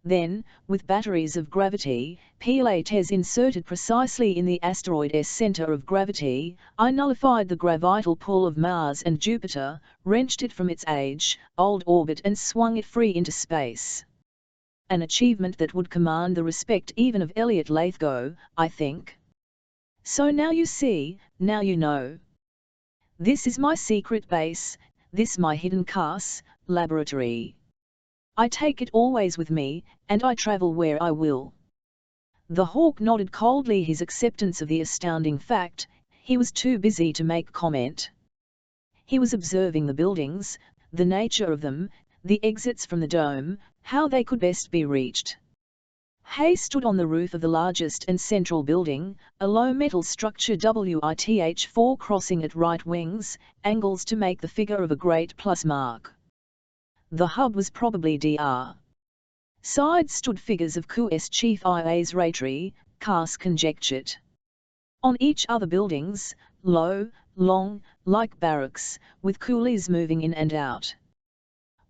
Then, with batteries of gravity, plates inserted precisely in the asteroid's center of gravity, I nullified the gravital pull of Mars and Jupiter, wrenched it from its age-old orbit and swung it free into space. An achievement that would command the respect even of Elliot Lathgo, I think. So now you see, now you know. This is my secret base, this my hidden Carse laboratory. I take it always with me, and I travel where I will." The Hawk nodded coldly his acceptance of the astounding fact. He was too busy to make comment. He was observing the buildings, the nature of them, the exits from the dome, how they could best be reached. Hay stood on the roof of the largest and central building, a low metal structure WITH 4 crossing at right wings, angles to make the figure of a great plus mark. The hub was probably Dr. Side stood figures of Ku's chief IA's ratry, Carse conjectured. On each other buildings, low, long, like barracks, with coolies moving in and out.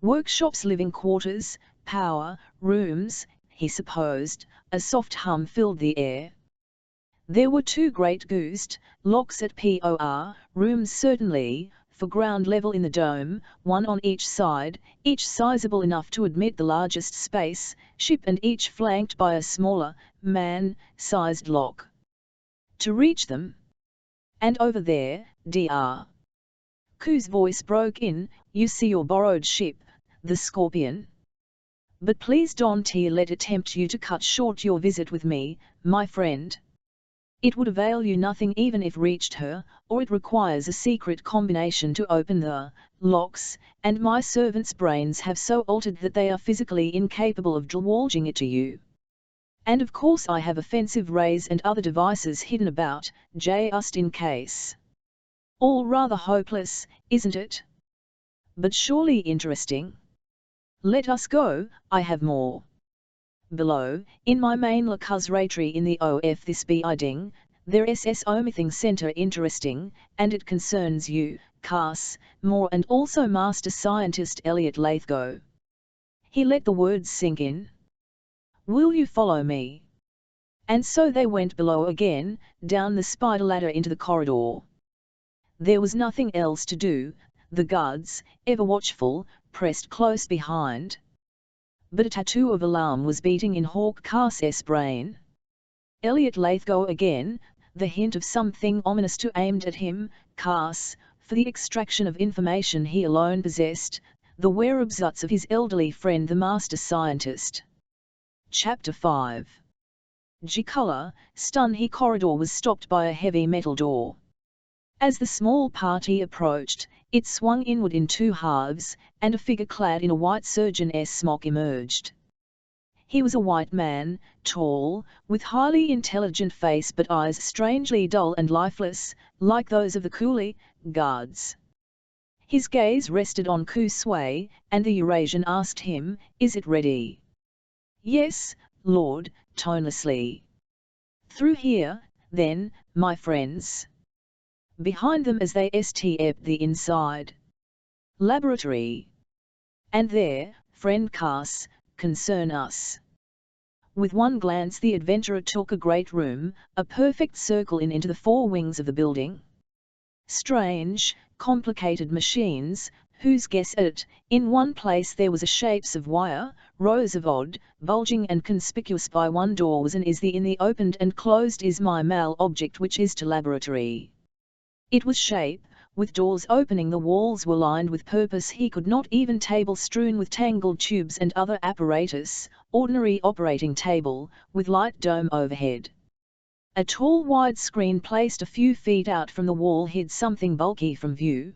Workshops, living quarters, power rooms, he supposed. A soft hum filled the air. There were 2 great goosed locks at POR rooms certainly, for ground level in the dome, one on each side, each sizable enough to admit the largest space ship and each flanked by a smaller, man-sized lock. To reach them. And over there, Dr. Ku's voice broke in, "You see your borrowed ship, the Scorpion? But please don't let it tempt you to cut short your visit with me, my friend. It would avail you nothing even if reached her, or it requires a secret combination to open the locks, and my servants' brains have so altered that they are physically incapable of divulging it to you. And of course I have offensive rays and other devices hidden about, just in case. All rather hopeless, isn't it? But surely interesting. Let us go, I have more. Below, in my main laboratory in the OF this building, there is something center interesting, and it concerns you, Carse, more and also Master Scientist Elliot Lathgo." He let the words sink in. "Will you follow me?" And so they went below again, down the spider ladder into the corridor. There was nothing else to do, the guards, ever watchful, pressed close behind. But a tattoo of alarm was beating in Hawk Carse's brain. Elliot Lathgo again, the hint of something ominous aimed at him, Carse, for the extraction of information he alone possessed, the whereabouts of his elderly friend the master scientist. Chapter 5. G-color, stunned, he corridor was stopped by a heavy metal door. As the small party approached, it swung inward in two halves, and a figure clad in a white surgeon's smock emerged. He was a white man, tall, with highly intelligent face but eyes strangely dull and lifeless, like those of the Ku guards. His gaze rested on Ku Sui, and the Eurasian asked him, "Is it ready?" "Yes, Lord," tonelessly. "Through here, then, my friends." Behind them as they stepped the inside laboratory. "And there, friend Carse, concern us." With one glance the adventurer took a great room, a perfect circle into the four wings of the building. Strange, complicated machines, whose guess it, in one place there was a shapes of wire, rows of odd, bulging and conspicuous by one door was and is the in the opened and closed is my mal object which is to laboratory. It was shape, with doors opening, the walls were lined with purpose, he could not even table strewn with tangled tubes and other apparatus, ordinary operating table, with light dome overhead. A tall wide screen placed a few feet out from the wall hid something bulky from view.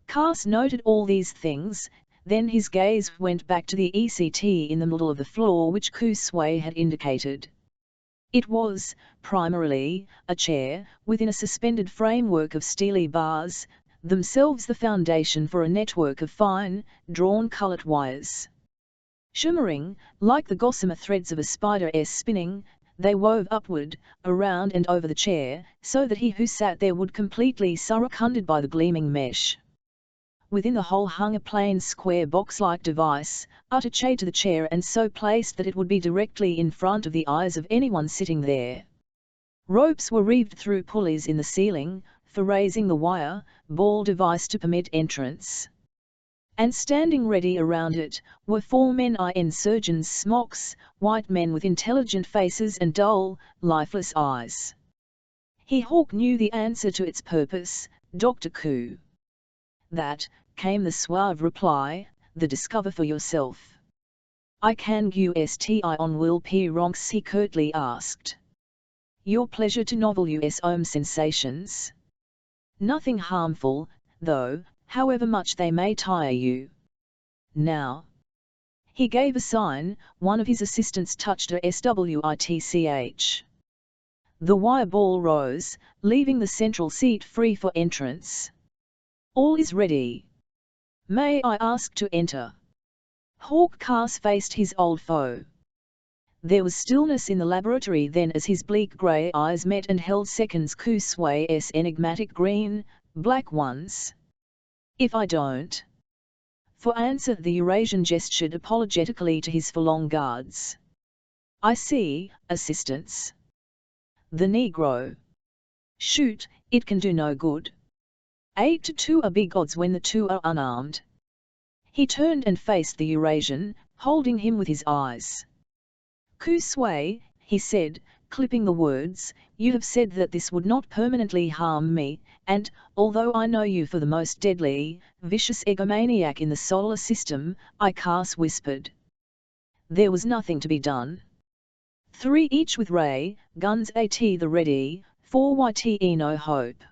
Carse noted all these things, then his gaze went back to the ECT in the middle of the floor which Ku Sui had indicated. It was, primarily, a chair, within a suspended framework of steely bars, themselves the foundation for a network of fine, drawn colored wires. Shimmering, like the gossamer threads of a spider's spinning, they wove upward, around and over the chair, so that he who sat there would completely circumded by the gleaming mesh. Within the whole hung a plain square box-like device, attached to the chair and so placed that it would be directly in front of the eyes of anyone sitting there. Ropes were reeved through pulleys in the ceiling, for raising the wire, ball device to permit entrance. And standing ready around it, were four men in surgeons' smocks, white men with intelligent faces and dull, lifeless eyes. Hawk knew the answer to its purpose, "Dr. Ku." "That," came the suave reply, "the discover for yourself." "I can gusti on will p ronks," he curtly asked. "Your pleasure to novel us sensations. Nothing harmful, though, however much they may tire you. Now." He gave a sign, one of his assistants touched a switch. The wire ball rose, leaving the central seat free for entrance. "All is ready. May I ask to enter?" Hawk Carse faced his old foe. There was stillness in the laboratory then as his bleak grey eyes met and held seconds Ku Sui's enigmatic green, black ones. "If I don't?" For answer the Eurasian gestured apologetically to his furlong guards. "I see, assistants." The Negro. "Shoot, it can do no good. 8 to 2 are big odds when the two are unarmed." He turned and faced the Eurasian, holding him with his eyes. "Ku Sui," he said, clipping the words, "you have said that this would not permanently harm me, and, although I know you for the most deadly, vicious egomaniac in the solar system," Carse whispered. There was nothing to be done. 3 each with ray guns at the ready, 4 yte no hope.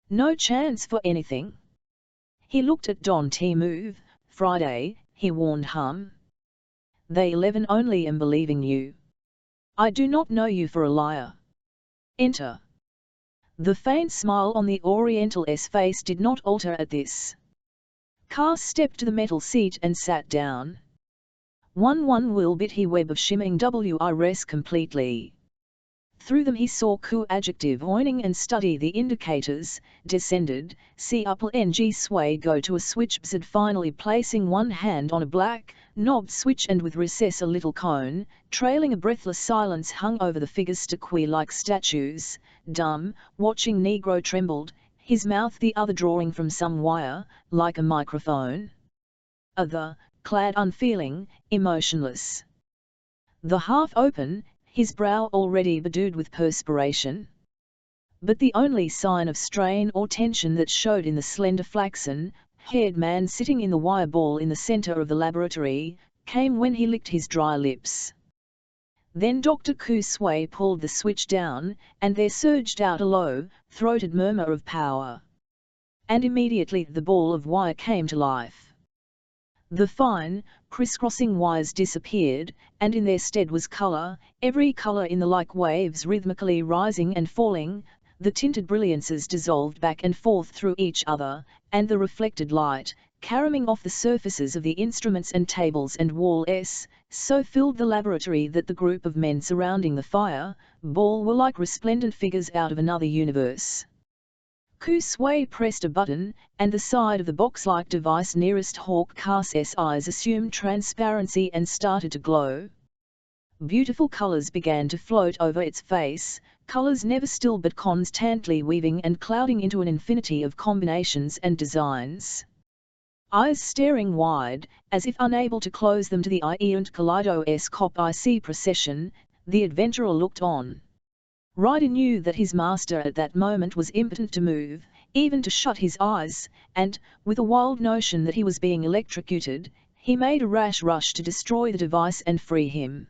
No chance for anything. He looked at Don T. "Move, Friday," he warned him. "They 11 only am believing you. I do not know you for a liar. Enter." The faint smile on the Oriental's face did not alter at this. Carse stepped to the metal seat and sat down. One will bit he web of shimmering wires completely. Through them he saw Ku adjective oining and study the indicators, descended, see Ku Sui go to a switch bzd finally placing one hand on a black, knobbed switch and with recess a little cone, trailing a breathless silence hung over the figures staqui like statues, dumb, watching Negro trembled, his mouth the other drawing from some wire, like a microphone. Other, clad unfeeling, emotionless. The half open, his brow already bedewed with perspiration. But the only sign of strain or tension that showed in the slender flaxen, haired man sitting in the wire ball in the center of the laboratory, came when he licked his dry lips. Then Dr. Ku Sui pulled the switch down, and there surged out a low, throated murmur of power. And immediately the ball of wire came to life. The fine, crisscrossing wires disappeared, and in their stead was color, every color in the like waves rhythmically rising and falling. The tinted brilliances dissolved back and forth through each other, and the reflected light, caroming off the surfaces of the instruments and tables and walls, so filled the laboratory that the group of men surrounding the fire ball were like resplendent figures out of another universe. Ku Sui pressed a button, and the side of the box-like device nearest Hawk Carse's eyes assumed transparency and started to glow. Beautiful colors began to float over its face, colors never still but constantly weaving and clouding into an infinity of combinations and designs. Eyes staring wide, as if unable to close them to the and kaleidoscopic procession, the adventurer looked on. Ryder knew that his master at that moment was impotent to move, even to shut his eyes, and, with a wild notion that he was being electrocuted, he made a rash rush to destroy the device and free him.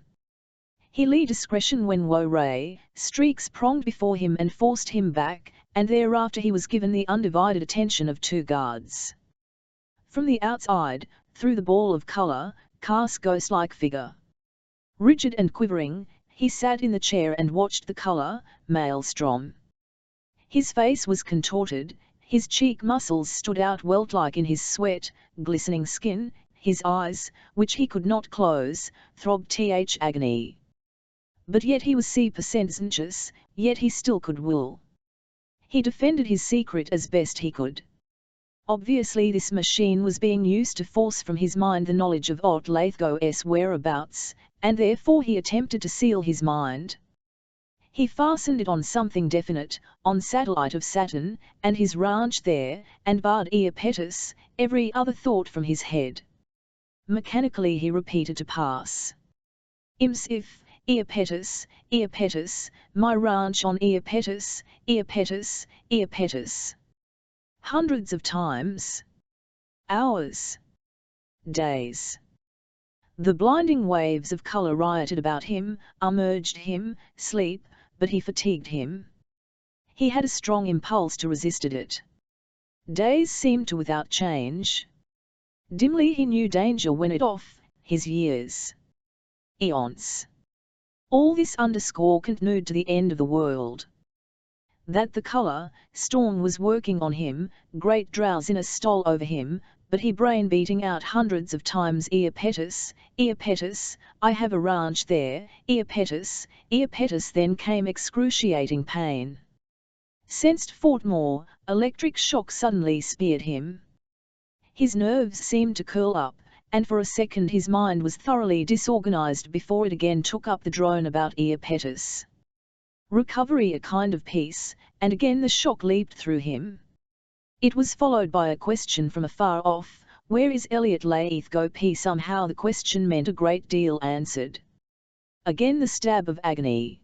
He lee discretion when Wo-Ray streaks pronged before him and forced him back, and thereafter he was given the undivided attention of 2 guards. From the outside, through the ball of color, Carse ghost-like figure. Rigid and quivering, he sat in the chair and watched the color maelstrom. His face was contorted, his cheek muscles stood out welt-like in his sweat, glistening skin, his eyes, which he could not close, throbbed th agony. But yet he was conscious, yet he still could will. He defended his secret as best he could. Obviously this machine was being used to force from his mind the knowledge of Lathgo's whereabouts, and therefore he attempted to seal his mind. He fastened it on something definite, on satellite of Saturn, and his ranch there, and barred Iapetus, every other thought from his head. Mechanically he repeated to pass. Imsif, Iapetus, Iapetus, my ranch on Iapetus, Iapetus, Iapetus. Hundreds of times. Hours. Days. The blinding waves of color rioted about him, urged him, sleep, but he fatigued him. He had a strong impulse to resist it. Days seemed to without change. Dimly he knew danger when it off, his years. Eons. All this continued to the end of the world. That the color storm was working on him, great drowsiness stole over him, but he brain beating out hundreds of times Iapetus, Iapetus, I have a ranch there, Iapetus, Iapetus. Then came excruciating pain. Sensed fought more, electric shock suddenly speared him. His nerves seemed to curl up, and for a second his mind was thoroughly disorganized before it again took up the drone about Iapetus. Recovery a kind of peace, and again the shock leaped through him. It was followed by a question from afar off, where is Elliot Lathgo? Somehow the question meant a great deal answered. Again the stab of agony.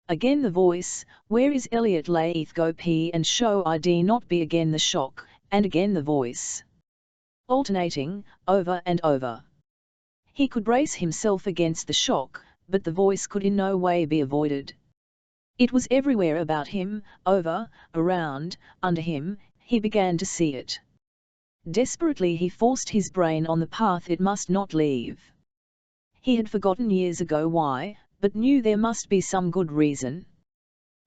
Again the voice, where is Elliot Lathgo? And show ID not be again the shock, and again the voice. Alternating, over and over. He could brace himself against the shock, but the voice could in no way be avoided. It was everywhere about him, over, around, under him. He began to see it. Desperately he forced his brain on the path it must not leave. He had forgotten years ago why, but knew there must be some good reason.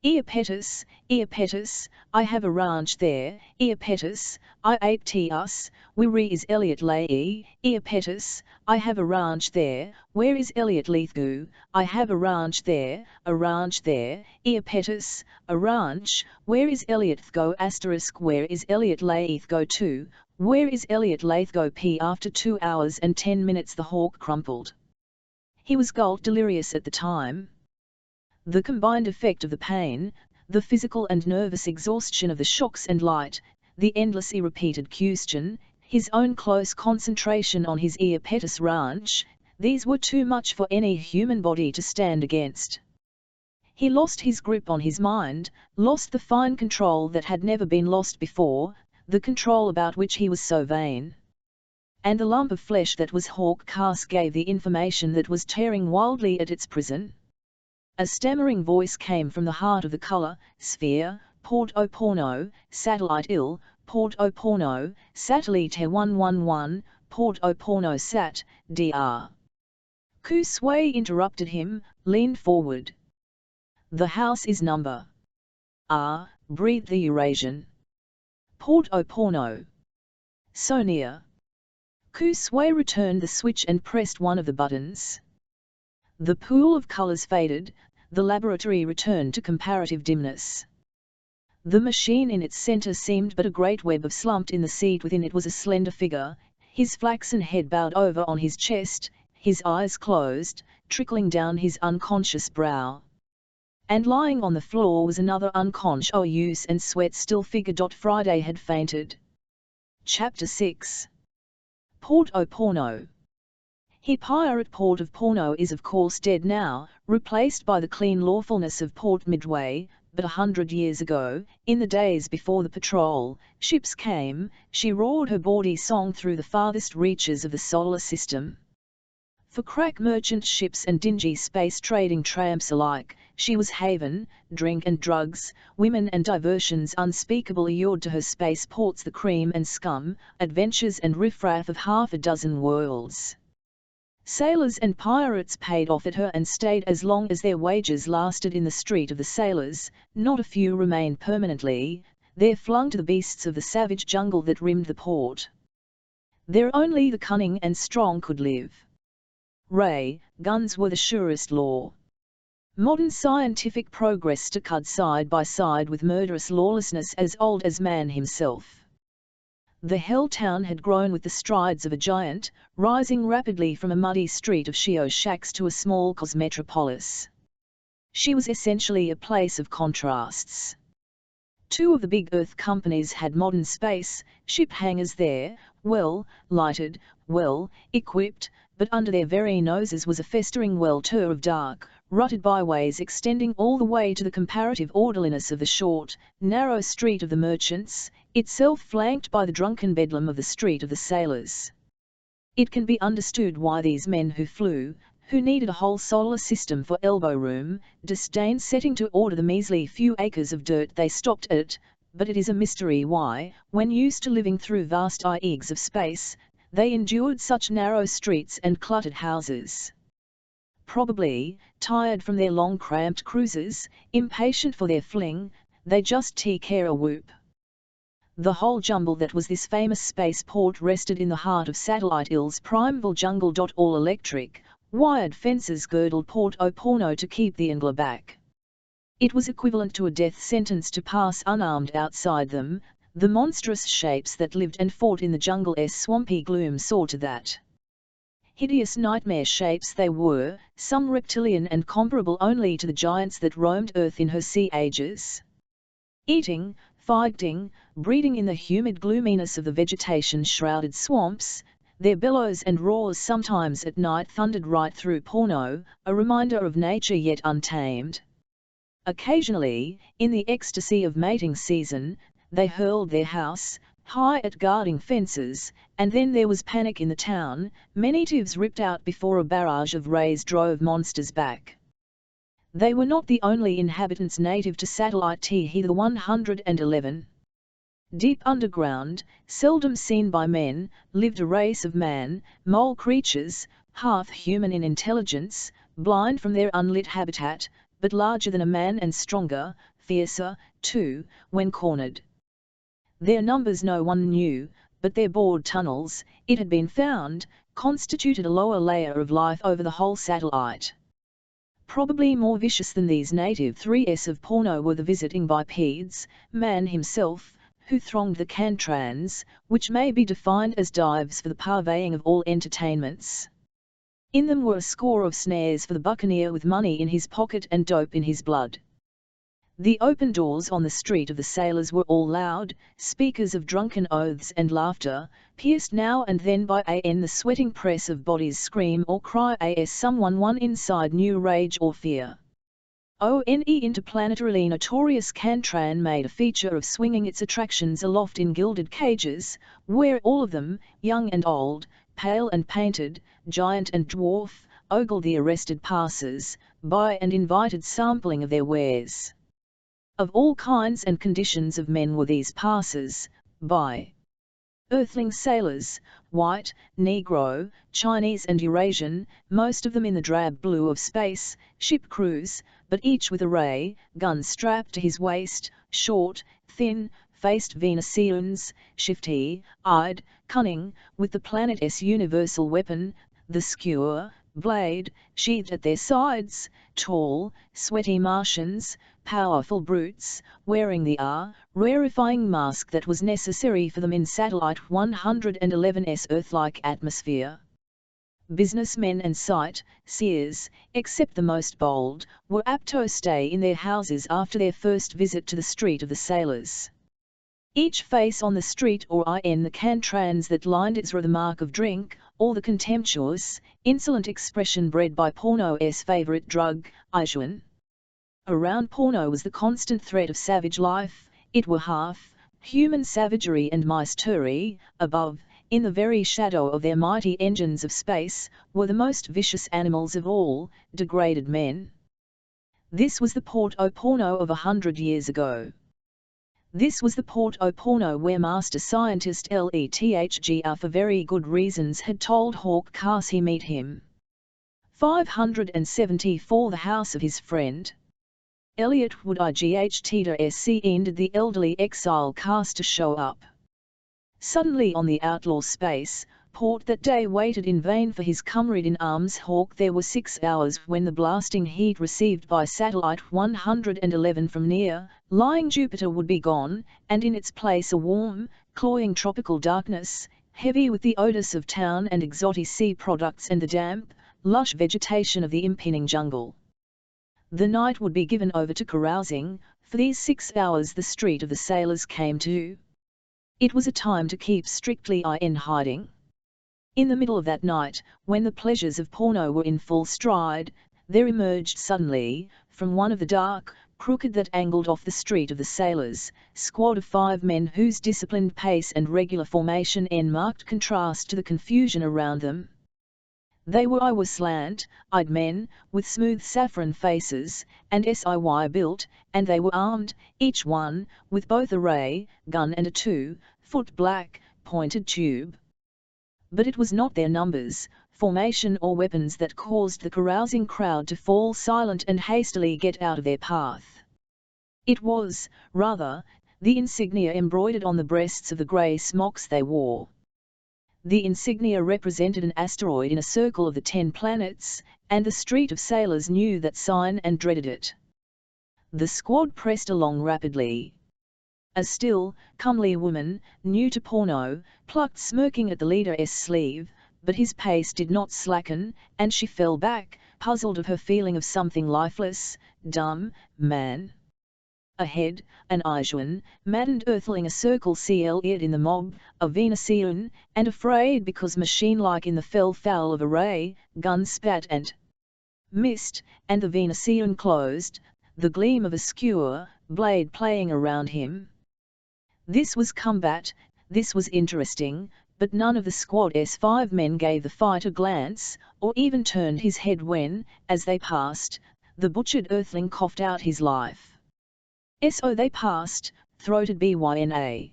Iapetus, Iapetus, I have a ranch there, Iapetus, Iapetus, where is Elliot Lathgo? Iapetus, I have a ranch there, where is Elliot Lathgo? I have a ranch there, Iapetus, a ranch, where is Elliot Lathgo? Where is Elliot Lathgo too? Where is Elliot Lathgo? After 2 hours and 10 minutes the hawk crumpled. He was gulped delirious at the time. The combined effect of the pain, the physical and nervous exhaustion of the shocks and light, the endlessly repeated question, his own close concentration on his Iapetus ranch, these were too much for any human body to stand against. He lost his grip on his mind, lost the fine control that had never been lost before, the control about which he was so vain. And the lump of flesh that was Hawk Carse gave the information that was tearing wildly at its prison. A stammering voice came from the heart of the color sphere, Port au Porno, satellite ill, Port au Porno, satellite 111, Port au Porno sat, dr. Ku Sui interrupted him, leaned forward. The house is number. Ah, breathed the Eurasian. Port au Porno. So near. Ku Sui returned the switch and pressed one of the buttons. The pool of colors faded, the laboratory returned to comparative dimness. The machine in its center seemed but a great web of slumped in the seat within it was a slender figure, his flaxen head bowed over on his chest, his eyes closed, trickling down his unconscious brow. And lying on the floor was another unconscious use and sweat-still figure. Friday had fainted. Chapter 6. Port au Porno. He pirate Port of Porno is of course dead now, replaced by the clean lawfulness of Port Midway, but 100 years ago, in the days before the patrol ships came, she roared her bawdy song through the farthest reaches of the solar system. For crack merchant ships and dingy space trading tramps alike, she was haven, drink and drugs, women and diversions unspeakable allured to her space ports the cream and scum, adventures and riffraff of half a dozen worlds. Sailors and pirates paid off at her and stayed as long as their wages lasted in the street of the sailors, not a few remained permanently, there flung to the beasts of the savage jungle that rimmed the port. There only the cunning and strong could live. Ray guns were the surest law. Modern scientific progress stood side by side with murderous lawlessness as old as man himself. The hell town had grown with the strides of a giant, rising rapidly from a muddy street of shio shacks to a small cosmetropolis. She was essentially a place of contrasts. Two of the big Earth companies had modern space ship hangars there, well lighted, well equipped, but under their very noses was a festering welter of dark, rutted byways extending all the way to the comparative orderliness of the short, narrow street of the merchants, itself flanked by the drunken bedlam of the street of the sailors. It can be understood why these men who flew, who needed a whole solar system for elbow room, disdained setting to order the measly few acres of dirt they stopped at, but it is a mystery why, when used to living through vast eagues of space, they endured such narrow streets and cluttered houses. Probably, tired from their long cramped cruises, impatient for their fling, they just care a whoop. The whole jumble that was this famous spaceport rested in the heart of Satellite Ill's primeval jungle. All electric, wired fences girdled Port au Porno to keep the angler back. It was equivalent to a death sentence to pass unarmed outside them. The monstrous shapes that lived and fought in the jungle's swampy gloom saw to that. Hideous nightmare shapes they were, some reptilian and comparable only to the giants that roamed Earth in her sea ages. Eating, fighting, breeding in the humid gloominess of the vegetation-shrouded swamps, their bellows and roars sometimes at night thundered right through Porno, a reminder of nature yet untamed. Occasionally, in the ecstasy of mating season, they hurled their house high at guarding fences, and then there was panic in the town, many natives ripped out before a barrage of rays drove monsters back. They were not the only inhabitants native to Satellite T. The 111. Deep underground, seldom seen by men, lived a race of man-mole creatures, half human in intelligence, blind from their unlit habitat, but larger than a man and stronger, fiercer, too, when cornered. Their numbers no one knew, but their bored tunnels, it had been found, constituted a lower layer of life over the whole satellite. Probably more vicious than these native 3s of Porno were the visiting bipeds, man himself, who thronged the cantrans, which may be defined as dives for the purveying of all entertainments. In them were a score of snares for the buccaneer with money in his pocket and dope in his blood. The open doors on the street of the sailors were all loud, speakers of drunken oaths and laughter, pierced now and then by the sweating press of bodies scream or cry as someone inside knew rage or fear. Interplanetarily notorious Cantran made a feature of swinging its attractions aloft in gilded cages, where all of them, young and old, pale and painted, giant and dwarf, ogled the arrested passers by and invited sampling of their wares. Of all kinds and conditions of men were these passers by. Earthling sailors, white, Negro, Chinese and Eurasian, most of them in the drab blue of space, ship crews, but each with a ray gun strapped to his waist, short, thin-faced Venusians, shifty-eyed, cunning, with the planet's universal weapon, the skewer blade, sheathed at their sides, tall, sweaty Martians, powerful brutes, wearing the rarefying mask that was necessary for them in Satellite 111's Earth-like atmosphere. Businessmen and sight-seers, except the most bold, were apt to stay in their houses after their first visit to the Street of the Sailors. Each face on the street or in the Cantrans that lined its were the mark of drink, or the contemptuous, insolent expression bred by porno's favourite drug, Ijuan. Around porno was the constant threat of savage life, it were half human savagery and mystery. Above, in the very shadow of their mighty engines of space, were the most vicious animals of all, degraded men. This was the porno of 100 years ago. This was the porno where master scientist Lethgr for very good reasons had told Hawk Carse he meet him. 574 The house of his friend. Elliot would ended the elderly exile Carse to show up. Suddenly on the outlaw space port that day waited in vain for his comrade in arms Hawk. There were 6 hours when the blasting heat received by Satellite 111 from near-lying Jupiter would be gone, and in its place a warm, cloying tropical darkness, heavy with the odors of town and exotic sea products and the damp, lush vegetation of the impending jungle. The night would be given over to carousing. For these 6 hours the Street of the Sailors came to. It was a time to keep strictly in hiding. In the middle of that night, when the pleasures of porno were in full stride, there emerged suddenly, from one of the dark, crooked that angled off the Street of the Sailors, squad of 5 men whose disciplined pace and regular formation in marked contrast to the confusion around them. They were slant-eyed men, with smooth saffron faces, and siy built, and they were armed, each one, with both a ray gun and a 2-foot black, pointed tube. But it was not their numbers, formation or weapons that caused the carousing crowd to fall silent and hastily get out of their path. It was, rather, the insignia embroidered on the breasts of the grey smocks they wore. The insignia represented an asteroid in a circle of the 10 planets, and the Street of Sailors knew that sign and dreaded it. The squad pressed along rapidly. A still, comely woman, new to porno, plucked smirking at the leader's sleeve, but his pace did not slacken, and she fell back, puzzled of her feeling of something lifeless, dumb, man. Ahead, an Ijuan, maddened earthling a circle Elliot in the mob, a Venusian, and afraid because machine-like in the fell foul of a ray gun spat and missed, and the Venusian closed, the gleam of a skewer blade playing around him. This was combat, this was interesting, but none of the squad's 5 men gave the fight a glance, or even turned his head when, as they passed, the butchered earthling coughed out his life. So they passed, throated Byna.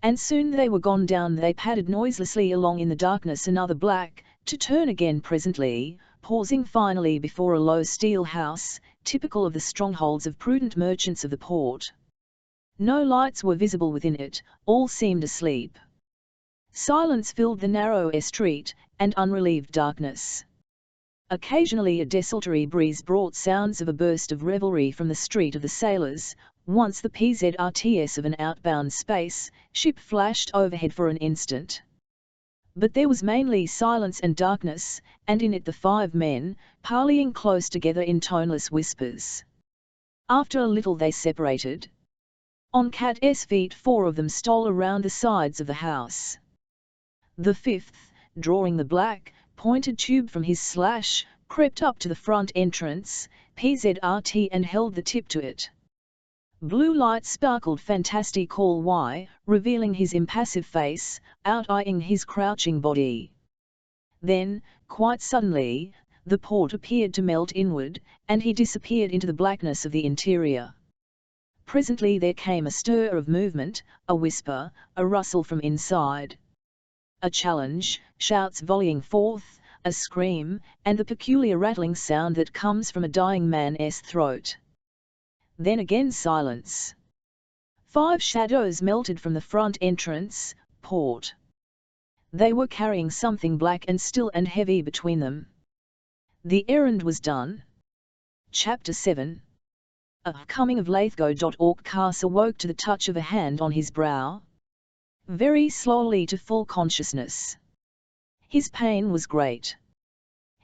And soon they were gone down. They padded noiselessly along in the darkness, another black, to turn again presently, pausing finally before a low steel house, typical of the strongholds of prudent merchants of the port. No lights were visible within it, all seemed asleep. Silence filled the narrow street, and unrelieved darkness. Occasionally a desultory breeze brought sounds of a burst of revelry from the Street of the Sailors. Once the PZRTS of an outbound space ship flashed overhead for an instant. But there was mainly silence and darkness, and in it the 5 men, parleying close together in toneless whispers. After a little they separated. On Cat's feet 4 of them stole around the sides of the house. The 5th, drawing the black, pointed tube from his crept up to the front entrance, PZRT, and held the tip to it. Blue light sparkled fantastic Y, revealing his impassive face, out-eyeing his crouching body. Then, quite suddenly, the port appeared to melt inward, and he disappeared into the blackness of the interior. Presently there came a stir of movement, a whisper, a rustle from inside. A challenge, shouts volleying forth, a scream, and the peculiar rattling sound that comes from a dying man's throat. Then again silence. 5 shadows melted from the front entrance, port. They were carrying something black and still and heavy between them. The errand was done. Chapter 7. Coming of Lithgow. Hawk Carse awoke to the touch of a hand on his brow. Very slowly to full consciousness. His pain was great.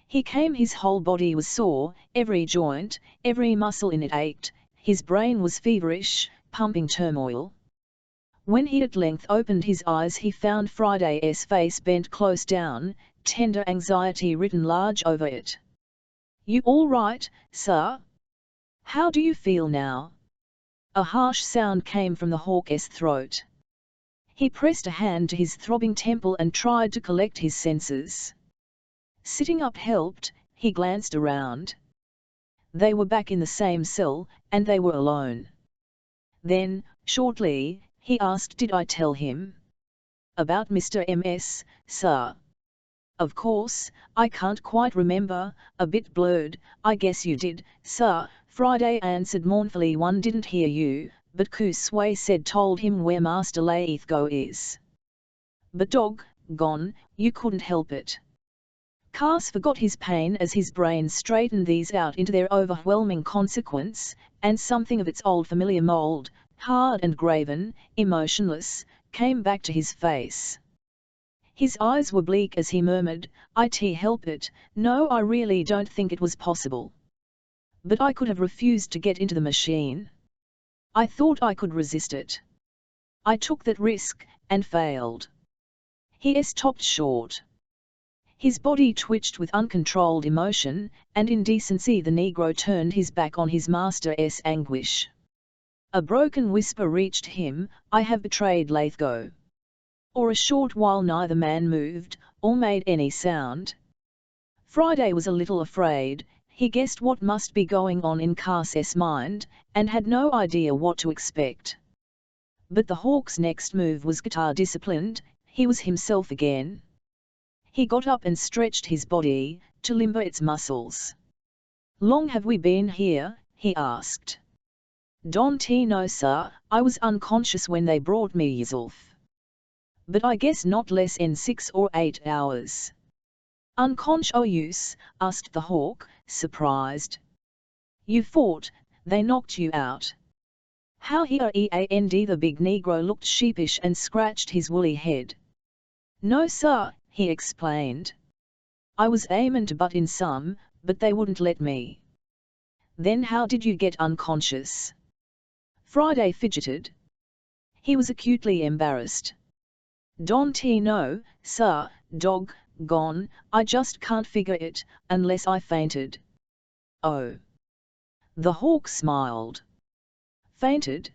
He came, his whole body was sore, every joint, every muscle in it ached, his brain was feverish, pumping turmoil. When he at length opened his eyes he found Friday's face bent close down, tender anxiety written large over it. "You all right, sir? How do you feel now?" A harsh sound came from the Hawk's throat. He pressed a hand to his throbbing temple and tried to collect his senses. Sitting up helped, he glanced around. They were back in the same cell, and they were alone. Then, shortly, he asked, "Did I tell him?" "About Mr. M.S., sir?" "Of course, I can't quite remember, a bit blurred, I guess you did, sir," Friday answered mournfully. "One didn't hear you, but Ku Sui said told him where Master Lithgow is." "But gone, you couldn't help it." Carse forgot his pain as his brain straightened these out into their overwhelming consequence, and something of its old familiar mould, hard and graven, emotionless, came back to his face. His eyes were bleak as he murmured, "It help it, no, I really don't think it was possible. But I could have refused to get into the machine. I thought I could resist it. I took that risk, and failed." He stopped short. His body twitched with uncontrolled emotion, and indecency. The Negro turned his back on his master's anguish. A broken whisper reached him, "I have betrayed Lithgow." For a short while neither man moved, or made any sound. Friday was a little afraid. He guessed what must be going on in Carse's mind, and had no idea what to expect. But the Hawk's next move was guitar disciplined. He was himself again. He got up and stretched his body, to limber its muscles. "Long have we been here?" he asked. "Don't know, sir, I was unconscious when they brought me yourself. But I guess not less than 6 or 8 hours. "Unconscious?" asked the Hawk, surprised. "You fought, they knocked you out?" "How here and?" The big Negro looked sheepish and scratched his woolly head. "No, sir," he explained. "I was aimin' to butt in some, but they wouldn't let me." "Then how did you get unconscious?" Friday fidgeted. He was acutely embarrassed. "Don't know, sir, gone, I just can't figure it, unless I fainted." "Oh." The Hawk smiled. "Fainted?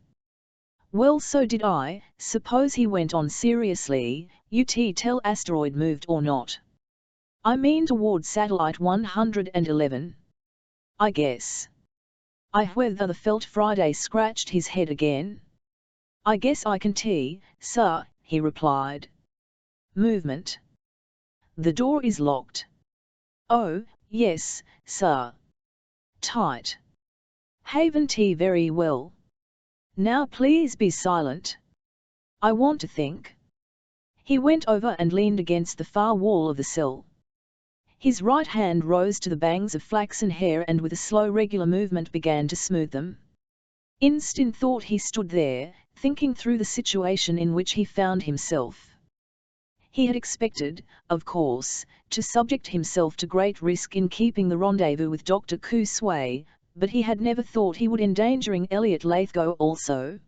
Well, so did I." "Suppose," he went on seriously, "you tell asteroid moved or not?" "I mean toward satellite 111. "I guess. I whether the felt." Friday scratched his head again. "I guess I can sir," he replied. "Movement?" "The door is locked." "Oh, yes, sir." "Tight." "Haven't very well. Now please be silent. I want to think." He went over and leaned against the far wall of the cell. His right hand rose to the bangs of flaxen hair and with a slow regular movement began to smooth them. In thought he stood there, thinking through the situation in which he found himself. He had expected, of course, to subject himself to great risk in keeping the rendezvous with Dr. Ku Sui, but he had never thought he would endangering Elliot Lithgow also.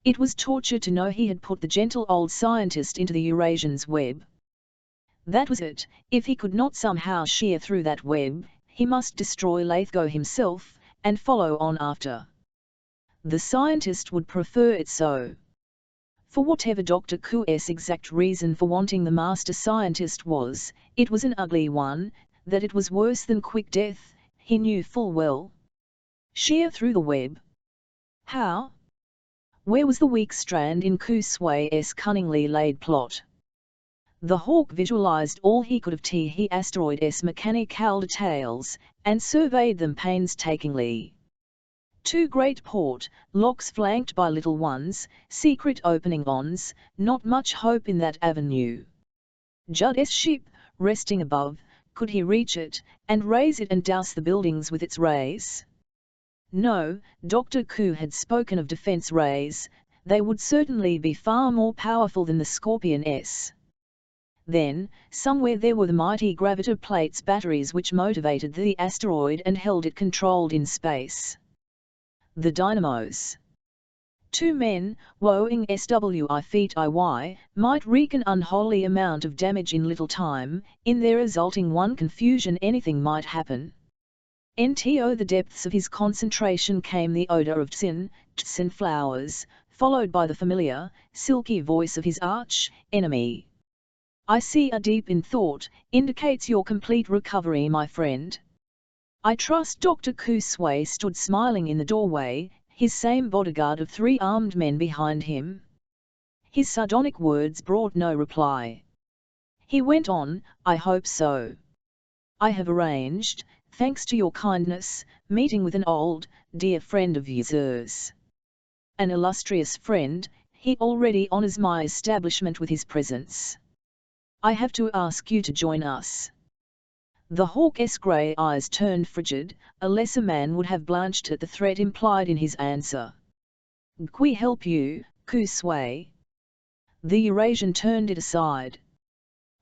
It was torture to know he had put the gentle old scientist into the Eurasian's web. That was it. If he could not somehow shear through that web, he must destroy Lithgow himself, and follow on after. The scientist would prefer it so. For whatever Dr. Ku's exact reason for wanting the master scientist was, it was an ugly one, that it was worse than quick death, he knew full well. Shear through the web. How? Where was the weak strand in Ku Sui's cunningly laid plot? The Hawk visualized all he could of the asteroid's mechanical details, and surveyed them painstakingly. Two great port locks flanked by little ones, secret opening-ons, not much hope in that avenue. Judd's ship, resting above, could he reach it, and raise it and douse the buildings with its rays? No, Dr. Ku had spoken of defense rays, they would certainly be far more powerful than the Scorpion-S. Then, somewhere there were the mighty gravitor plates batteries which motivated the asteroid and held it controlled in space. The dynamos. Two men, woeing SWI feet IY, might wreak an unholy amount of damage in little time, in their resulting one confusion anything might happen. Into the depths of his concentration came the odor of tsin flowers, followed by the familiar, silky voice of his arch-enemy. I see a deep in thought, indicates your complete recovery, my friend. I trust Dr. Ku Sui stood smiling in the doorway, his same bodyguard of 3 armed men behind him. His sardonic words brought no reply. He went on, I hope so. I have arranged, thanks to your kindness, meeting with an old, dear friend of yours. An illustrious friend, he already honors my establishment with his presence. I have to ask you to join us. The Hawk's grey eyes turned frigid, a lesser man would have blanched at the threat implied in his answer. We help you, Ku Sui. The Eurasian turned it aside.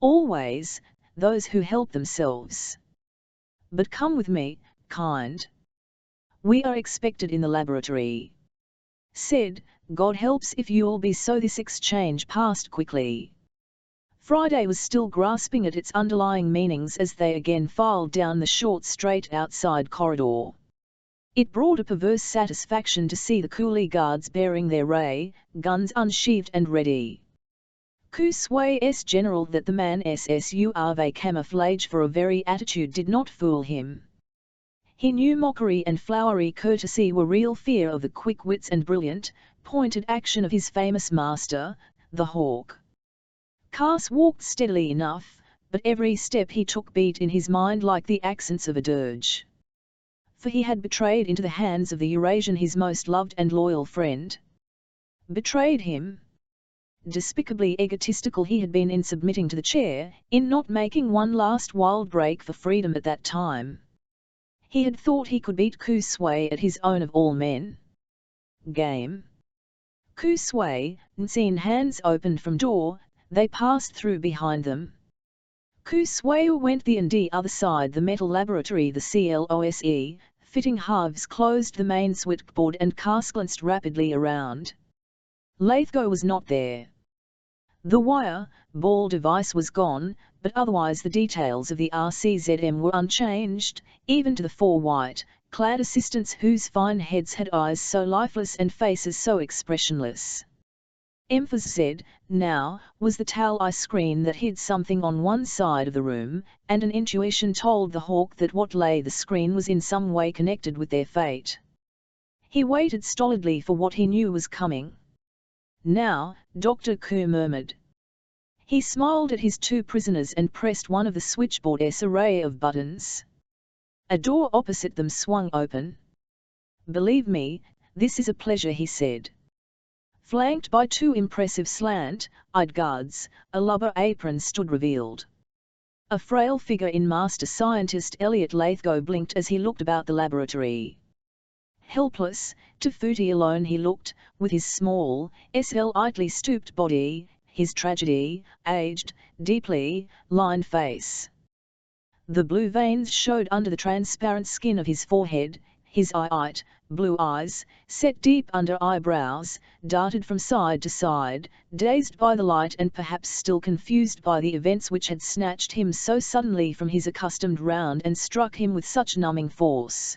Always, those who help themselves. But come with me, kind. We are expected in the laboratory. Said, God helps if you'll be so. This exchange passed quickly. Friday was still grasping at its underlying meanings as they again filed down the short straight outside corridor. It brought a perverse satisfaction to see the coolie guards bearing their ray guns unsheathed and ready. Ku Sui's general that the man SSURV camouflage for a very attitude did not fool him. He knew mockery and flowery courtesy were real fear of the quick wits and brilliant, pointed action of his famous master, the Hawk. Carse walked steadily enough, but every step he took beat in his mind like the accents of a dirge. For he had betrayed into the hands of the Eurasian his most loved and loyal friend. Betrayed him? Despicably egotistical he had been in submitting to the chair, in not making one last wild break for freedom at that time. He had thought he could beat Ku Sui at his own of all men. Game. Ku Sui, seen hands opened from door, they passed through behind them. Ku Sui went the other side the metal laboratory the CLOSE, fitting halves closed the main switchboard and Carse glanced rapidly around. Lithgow was not there. The wire, ball device was gone, but otherwise the details of the RCZM were unchanged, even to the 4 white-clad assistants whose fine heads had eyes so lifeless and faces so expressionless. Emphasis now, was the towel eye screen that hid something on one side of the room, and an intuition told the Hawk that what lay the screen was in some way connected with their fate. He waited stolidly for what he knew was coming. Now, Dr. Ku murmured. He smiled at his 2 prisoners and pressed one of the switchboard's array of buttons. A door opposite them swung open. Believe me, this is a pleasure, he said. Flanked by 2 impressive slant-eyed guards, a lubber apron stood revealed. A frail figure in Master Scientist Elliot Lithgow blinked as he looked about the laboratory. Helpless, tafuti alone he looked, with his small, slightly stooped body, his tragedy-aged, deeply lined face. The blue veins showed under the transparent skin of his forehead, his eye-eyed, blue eyes, set deep under eyebrows, darted from side to side, dazed by the light and perhaps still confused by the events which had snatched him so suddenly from his accustomed round and struck him with such numbing force.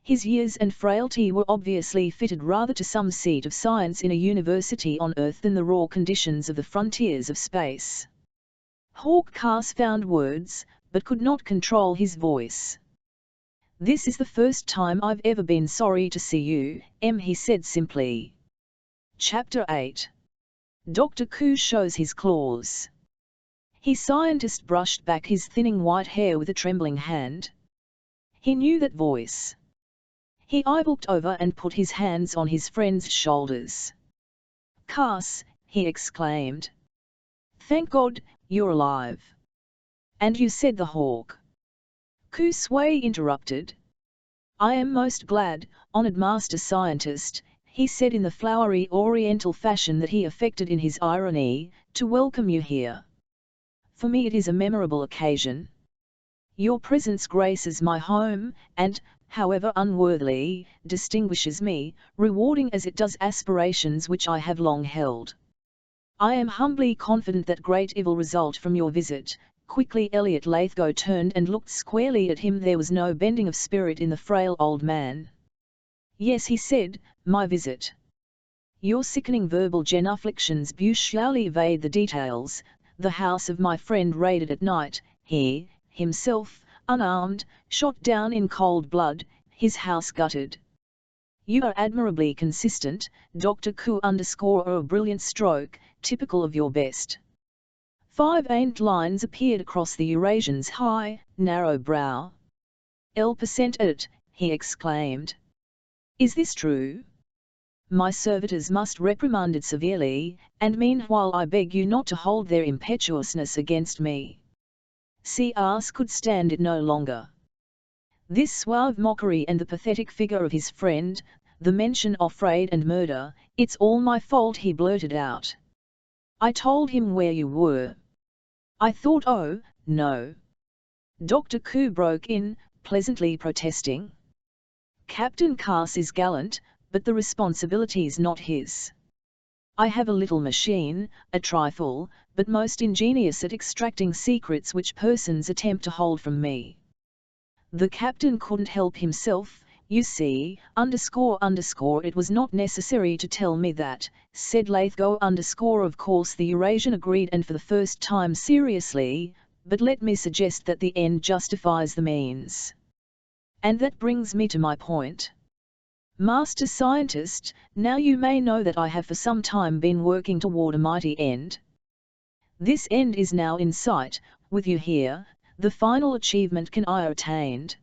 His years and frailty were obviously fitted rather to some seat of science in a university on Earth than the raw conditions of the frontiers of space. Hawk Carse found words, but could not control his voice. "This is the first time I've ever been sorry to see you, he said simply. Chapter 8. Dr. Ku shows his claws. His scientist brushed back his thinning white hair with a trembling hand. He knew that voice. He looked over and put his hands on his friend's shoulders. "Carse," he exclaimed. "Thank God, you're alive." "And you," said the hawk. Ku Sui interrupted. "I am most glad, honored master scientist," he said in the flowery oriental fashion that he affected in his irony, "to welcome you here. For me it is a memorable occasion. Your presence graces my home, and, however unworthily, distinguishes me, rewarding as it does aspirations which I have long held. I am humbly confident that great evil result from your visit." Quickly Elliot Lathgo turned and looked squarely at him. There was no bending of spirit in the frail old man. "Yes," he said, "my visit. Your sickening verbal genuflections surely evade the details. The house of my friend raided at night, he, himself, unarmed, shot down in cold blood, his house gutted. You are admirably consistent, Dr. Ku _ a brilliant stroke, typical of your best." 5 faint lines appeared across the Eurasian's high, narrow brow. "L% it," he exclaimed. "Is this true? My servitors must reprimand it severely, and meanwhile I beg you not to hold their impetuousness against me." Carse could stand it no longer. This suave mockery and the pathetic figure of his friend, the mention of fraud and murder, "It's all my fault," he blurted out. "I told him where you were. I thought, oh, no." Dr. Ku broke in, pleasantly protesting. "Captain Carse is gallant, but the responsibility's not his. I have a little machine, a trifle, but most ingenious at extracting secrets which persons attempt to hold from me. The captain couldn't help himself, you see, _ it was not necessary to tell me that," said Lathgo _ Of course the Eurasian agreed, and for the first time seriously, "but let me suggest that the end justifies the means. And that brings me to my point. Master scientist, now you may know that I have for some time been working toward a mighty end. This end is now in sight, with you here, the final achievement can I attained.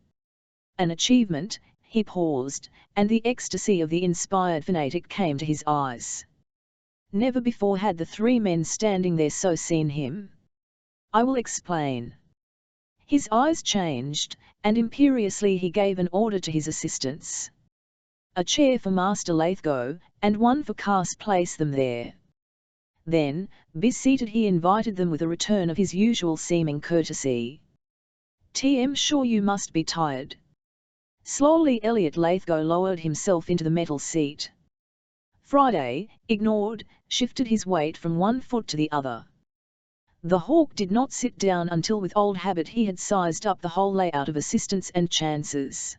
An achievement." He paused, and the ecstasy of the inspired fanatic came to his eyes. Never before had the 3 men standing there so seen him. "I will explain." His eyes changed, and imperiously he gave an order to his assistants. "A chair for Master Lathgo, and one for Carse, place them there." Then, be seated, he invited them with a return of his usual seeming courtesy. "TM sure you must be tired." Slowly Elliot Lathgo lowered himself into the metal seat. Friday, ignored, shifted his weight from one foot to the other. The hawk did not sit down until with old habit he had sized up the whole layout of assistants and chances.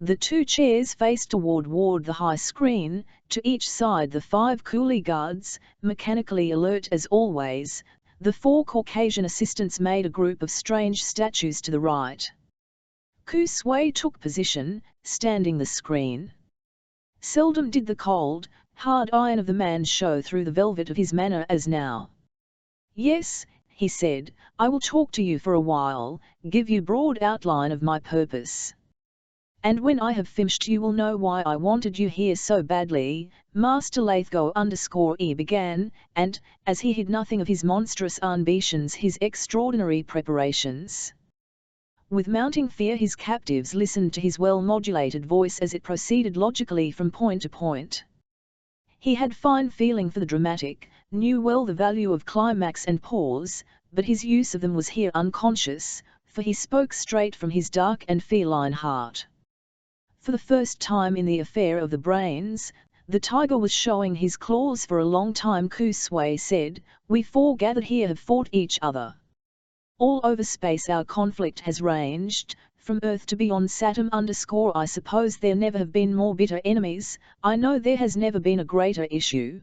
The 2 chairs faced toward the high screen, to each side the 5 coolie guards, mechanically alert as always. The 4 Caucasian assistants made a group of strange statues to the right. Ku Sui took position, standing the screen. Seldom did the cold, hard iron of the man show through the velvet of his manner as now. "Yes," he said, "I will talk to you for a while, give you broad outline of my purpose. And when I have finished you will know why I wanted you here so badly." Master Lathgo _ began, and, as he hid nothing of his monstrous ambitions, his extraordinary preparations. With mounting fear his captives listened to his well-modulated voice as it proceeded logically from point to point. He had fine feeling for the dramatic, knew well the value of climax and pause, but his use of them was here unconscious, for he spoke straight from his dark and feline heart. For the first time in the affair of the brains, the tiger was showing his claws. For a long time, Ku Sui said, we four gathered here have fought each other. All over space our conflict has ranged, from Earth to beyond Saturn _ I suppose there never have been more bitter enemies, I know there has never been a greater issue.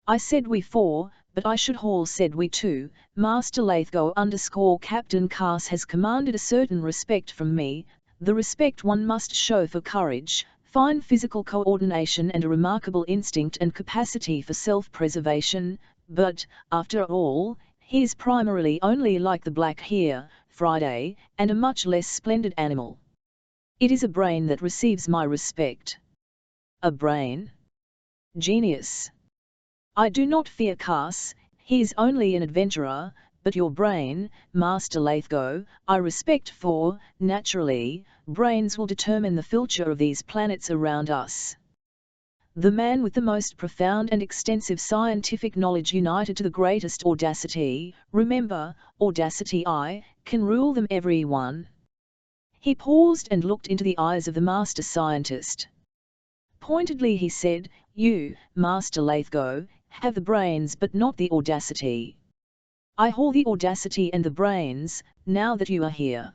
I said we four, but I should have said we two. Master Lethgo _ Captain Carse has commanded a certain respect from me, the respect one must show for courage, fine physical coordination and a remarkable instinct and capacity for self-preservation, but, after all, he is primarily only like the black hare, Friday, and a much less splendid animal. It is a brain that receives my respect. A brain? Genius. I do not fear Carse, he is only an adventurer, but your brain, Master Lethgo, I respect, for, naturally, brains will determine the future of these planets around us. The man with the most profound and extensive scientific knowledge united to the greatest audacity, remember, audacity, can rule them every one. He paused and looked into the eyes of the master scientist. Pointedly he said, you, Master Lethgo, have the brains but not the audacity. I hold the audacity and the brains, now that you are here.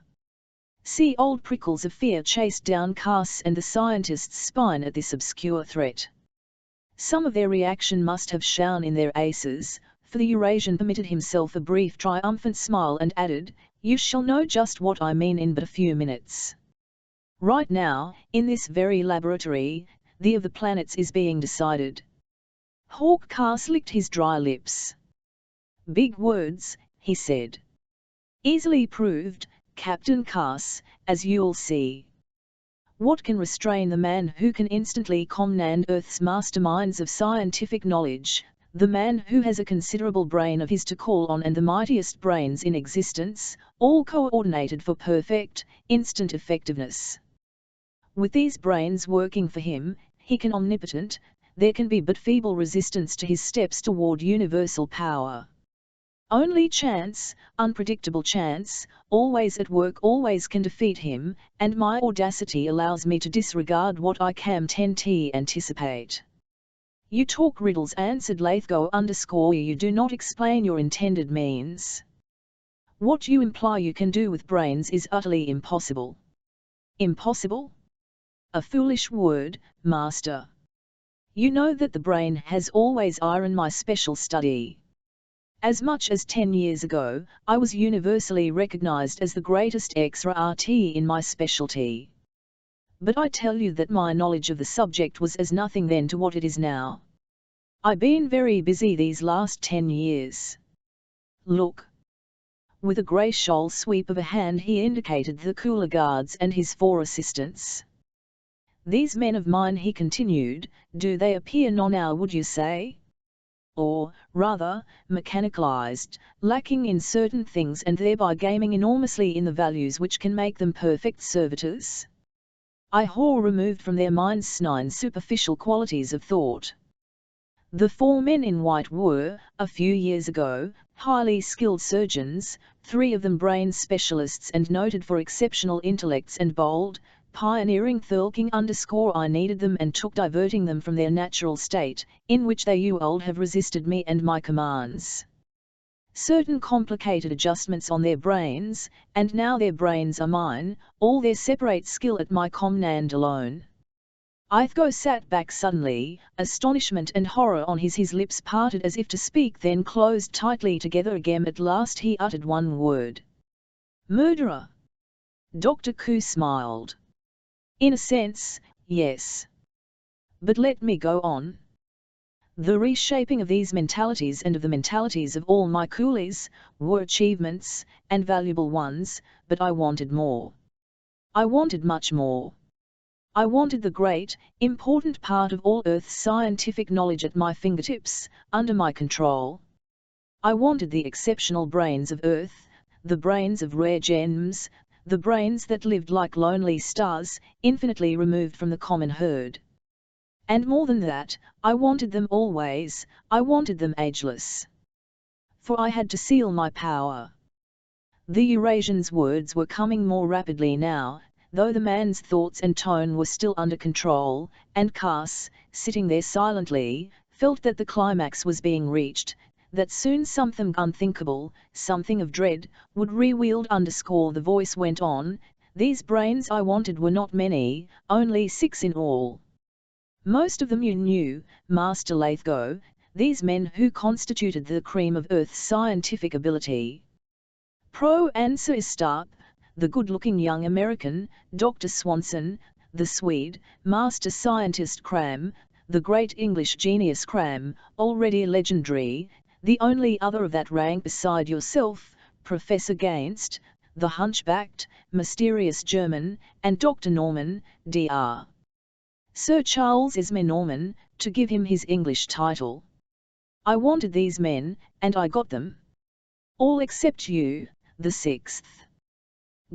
See, old prickles of fear chased down Carse and the scientist's spine at this obscure threat. Some of their reaction must have shone in their aces, for the Eurasian permitted himself a brief triumphant smile and added, you shall know just what I mean in but a few minutes. Right now, in this very laboratory, the of the planets is being decided. Hawk Carse licked his dry lips. Big words, he said. Easily proved, Captain Carse, as you'll see. What can restrain the man who can instantly command Earth's masterminds of scientific knowledge, the man who has a considerable brain of his to call on and the mightiest brains in existence, all coordinated for perfect, instant effectiveness? With these brains working for him, he can omnipotent, there can be but feeble resistance to his steps toward universal power. Only chance, unpredictable chance, always at work always can defeat him, and my audacity allows me to disregard what I can anticipate. You talk riddles, answered Lethgo _ you do not explain your intended means. What you imply you can do with brains is utterly impossible. Impossible? A foolish word, Master. You know that the brain has always been my special study. As much as 10 years ago, I was universally recognized as the greatest expert in my specialty. But I tell you that my knowledge of the subject was as nothing then to what it is now. I've been very busy these last 10 years. Look. With a graceful sweep of a hand he indicated the cooler guards and his 4 assistants. These men of mine, he continued, do they appear non-hour, would you say? Or, rather, mechanicalized, lacking in certain things and thereby gaming enormously in the values which can make them perfect servitors? I have removed from their minds 9 superficial qualities of thought. The 4 men in white were, a few years ago, highly skilled surgeons, 3 of them brain specialists and noted for exceptional intellects and bold, pioneering thinking _ I needed them and took diverting them from their natural state, in which they have resisted me and my commands. Certain complicated adjustments on their brains, and now their brains are mine, all their separate skill at my command alone. Lethgo sat back suddenly, astonishment and horror on his lips parted as if to speak, then closed tightly together again. At last he uttered one word. Murderer. Dr. Ku smiled. In a sense, yes. But let me go on. The reshaping of these mentalities and of the mentalities of all my coolies, were achievements, and valuable ones, but I wanted more. I wanted much more. I wanted the great, important part of all Earth's scientific knowledge at my fingertips, under my control. I wanted the exceptional brains of Earth, the brains of rare gems, the brains that lived like lonely stars, infinitely removed from the common herd. And more than that, I wanted them always, I wanted them ageless. For I had to seal my power. The Eurasian's words were coming more rapidly now, though the man's thoughts and tone were still under control, and Carse, sitting there silently, felt that the climax was being reached, that soon something unthinkable, something of dread, would re-wield. The voice went on, "These brains I wanted were not many, only 6 in all. Most of them you knew, Master Lathgo, these men who constituted the cream of Earth's scientific ability. Pro-answer is Starp, the good-looking young American, Dr. Swanson, the Swede, Master Scientist Cram, the great English genius Cram, already legendary, the only other of that rank beside yourself, Professor Gainst, the hunchbacked, mysterious German, and Dr. Norman, Dr. Sir Charles Esme Norman, to give him his English title. I wanted these men, and I got them. All except you, the 6th.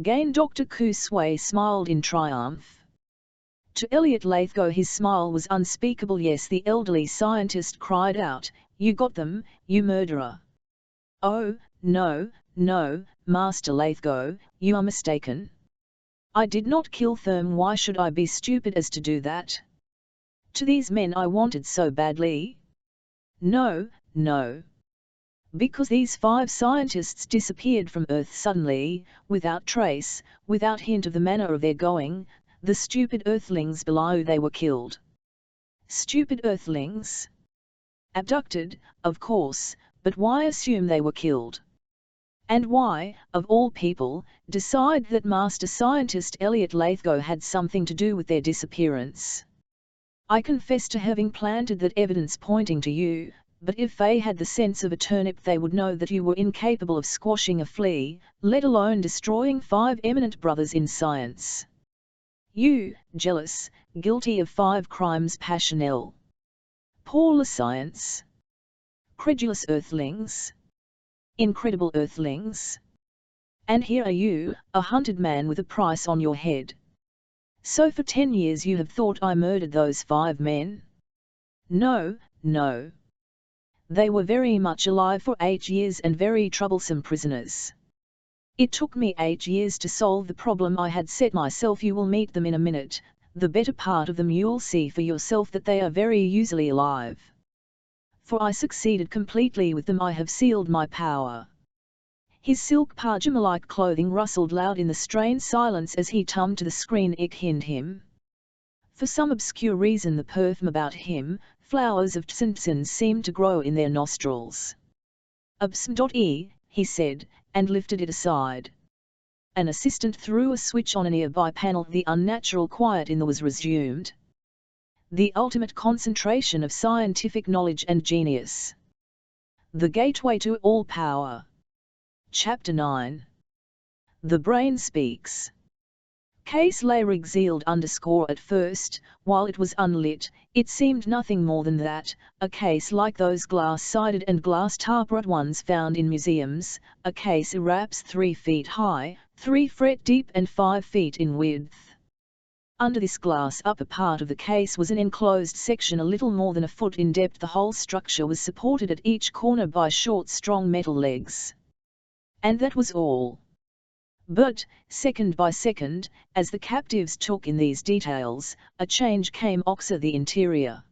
Gain." Dr. Ku Sui smiled in triumph. To Elliot Lathgo his smile was unspeakable. "Yes," the elderly scientist cried out, "you got them, you murderer." "Oh, no, no, Master Lathgo, you are mistaken. I did not kill them. Why should I be stupid as to do that? To these men I wanted so badly. No, no. Because these 5 scientists disappeared from Earth suddenly, without trace, without hint of the manner of their going. The stupid Earthlings below, they were killed." Stupid Earthlings? Abducted, of course, but why assume they were killed? And why, of all people, decide that Master Scientist Elliot Lathgo had something to do with their disappearance? I confess to having planted that evidence pointing to you, but if they had the sense of a turnip they would know that you were incapable of squashing a flea, let alone destroying 5 eminent brothers in science. You, jealous, guilty of 5 crimes passionnel. Poor science. Credulous Earthlings. Incredible Earthlings. And here are you, a hunted man with a price on your head. So for 10 years you have thought I murdered those 5 men? No, no. They were very much alive for 8 years and very troublesome prisoners. It took me 8 years to solve the problem I had set myself. You will meet them in a minute, the better part of them. You'll see for yourself that they are very usually alive. For I succeeded completely with them. I have sealed my power." His silk pajama-like clothing rustled loud in the strained silence as he tummed to the screen. It hind him. For some obscure reason the perfume about him, flowers of Tsintsins, seemed to grow in their nostrils. "Absm.e," he said, and lifted it aside. An assistant threw a switch on a nearby panel. The unnatural quiet in the was resumed. The ultimate concentration of scientific knowledge and genius. The gateway to all power. Chapter 9. The Brain Speaks. Case Layrig Zeald _ at first, while it was unlit, it seemed nothing more than that, a case like those glass-sided and glass-tarped ones found in museums, a case perhaps 3 feet high, 3 feet deep and 5 feet in width. Under this glass upper part of the case was an enclosed section a little more than a foot in depth. The whole structure was supported at each corner by short strong metal legs. And that was all. But, second by second, as the captives took in these details, a change came over the interior.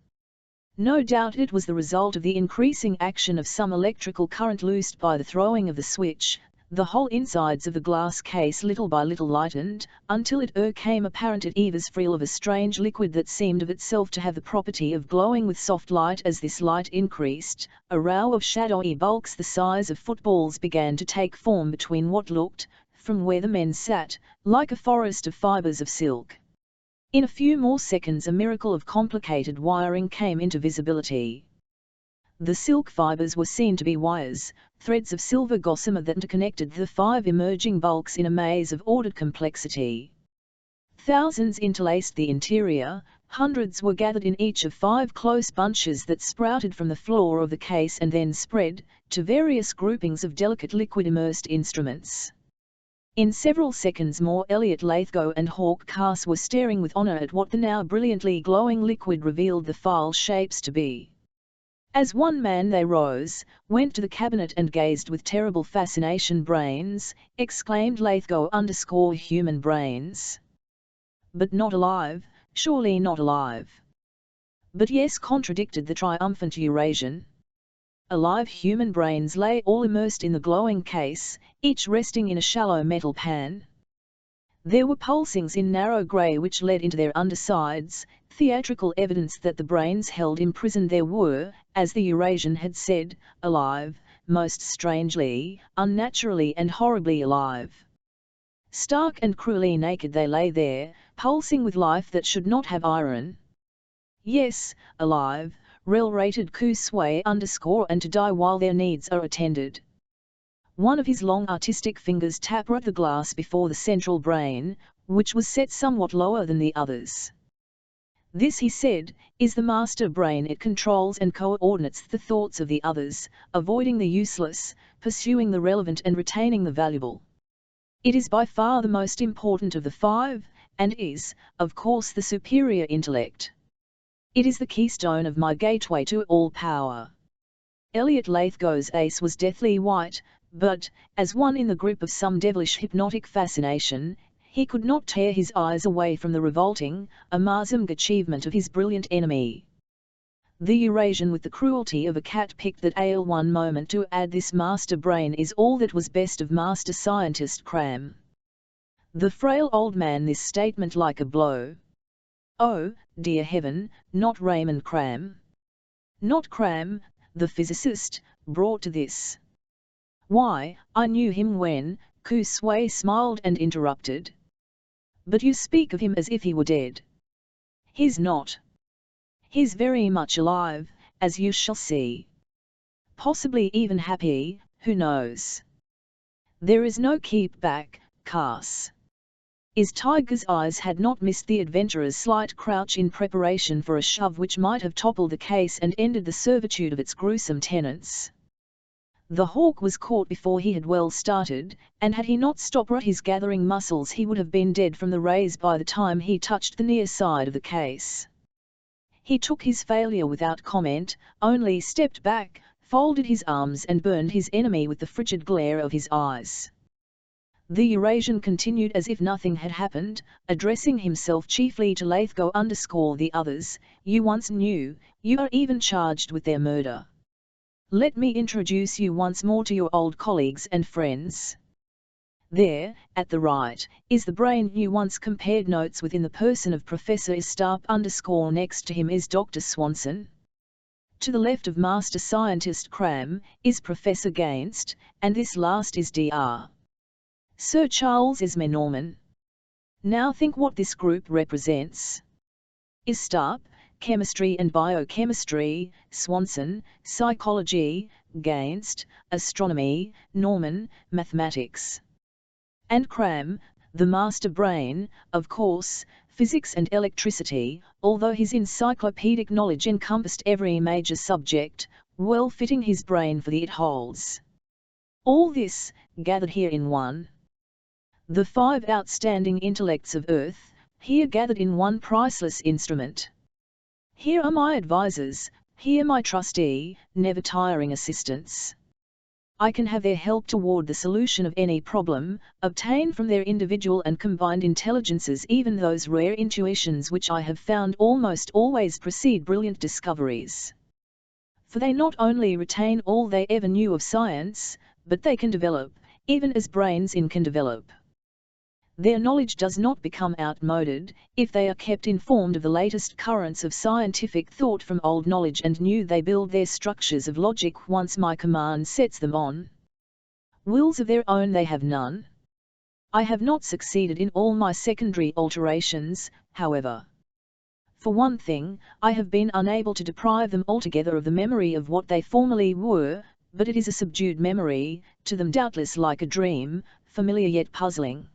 No doubt it was the result of the increasing action of some electrical current loosed by the throwing of the switch. The whole insides of the glass case little by little lightened, until it came apparent it was full of a strange liquid that seemed of itself to have the property of glowing with soft light. As this light increased, a row of shadowy bulks the size of footballs began to take form between what looked, from where the men sat, like a forest of fibers of silk. In a few more seconds a miracle of complicated wiring came into visibility. The silk fibers were seen to be wires, threads of silver gossamer that interconnected the 5 emerging bulks in a maze of ordered complexity. Thousands interlaced the interior, hundreds were gathered in each of 5 close bunches that sprouted from the floor of the case and then spread, to various groupings of delicate liquid-immersed instruments. In several seconds more Elliot Lathgo and Hawk Carse were staring with honor at what the now brilliantly glowing liquid revealed the file shapes to be. As one man they rose, went to the cabinet and gazed with terrible fascination. "Brains," exclaimed Lathgo _ "human brains. But not alive, surely not alive. But yes, contradicted the triumphant Eurasian. Alive human brains lay all immersed in the glowing case, each resting in a shallow metal pan. There were pulsings in narrow grey which led into their undersides, theatrical evidence that the brains held imprisoned there were, as the Eurasian had said, alive, most strangely, unnaturally and horribly alive. Stark and cruelly naked they lay there, pulsing with life that should not have iron. Yes, alive, rel-rated Ku Sui _ and to die while their needs are attended. One of his long artistic fingers tapped at the glass before the central brain, which was set somewhat lower than the others. This, he said, is the master brain. It controls and coordinates the thoughts of the others, avoiding the useless, pursuing the relevant and retaining the valuable. It is by far the most important of the five, and is, of course, the superior intellect. It is the keystone of my gateway to all power. Elliot Lathgo's ace was deathly white, but, as one in the grip of some devilish hypnotic fascination, he could not tear his eyes away from the revolting, amazing achievement of his brilliant enemy. The Eurasian, with the cruelty of a cat picked that ale one moment to add this master brain, is all that was best of master scientist Cram. The frail old man, this statement like a blow. Oh, dear heaven, not Raymond Cram. Not Cram, the physicist, brought to this. Why, I knew him when, Ku Sui smiled and interrupted. But you speak of him as if he were dead. He's not. He's very much alive, as you shall see. Possibly even happy, who knows? There is no keep back, Carse. His tiger's eyes had not missed the adventurer's slight crouch in preparation for a shove which might have toppled the case and ended the servitude of its gruesome tenants. The hawk was caught before he had well started, and had he not stopped his gathering muscles he would have been dead from the rays by the time he touched the near side of the case. He took his failure without comment, only stepped back, folded his arms and burned his enemy with the frigid glare of his eyes. The Eurasian continued as if nothing had happened, addressing himself chiefly to Lathgo _ the others. You once knew, you are even charged with their murder. Let me introduce you once more to your old colleagues and friends. There, at the right, is the brain you once compared notes with in the person of Professor Starp _ next to him is Dr. Swanson. To the left of Master Scientist Cram, is Professor Gainst, and this last is Dr. Sir Charles Esme Norman. Now think what this group represents. Is Starp, chemistry and biochemistry, Swanson, psychology, Gainst, astronomy, Norman, mathematics. And Cram, the master brain, of course, physics and electricity, although his encyclopedic knowledge encompassed every major subject, well fitting his brain for the it holds. All this, gathered here in one. The five outstanding intellects of Earth, here gathered in one priceless instrument. Here are my advisors, here my trustee, never-tiring assistants. I can have their help toward the solution of any problem, obtain from their individual and combined intelligences even those rare intuitions which I have found almost always precede brilliant discoveries. For they not only retain all they ever knew of science, but they can develop, even as brains can develop. Their knowledge does not become outmoded, if they are kept informed of the latest currents of scientific thought from old knowledge and new. They build their structures of logic once my command sets them on. Wills of their own they have none. I have not succeeded in all my secondary alterations, however. For one thing, I have been unable to deprive them altogether of the memory of what they formerly were, but it is a subdued memory, to them doubtless like a dream, familiar yet puzzling.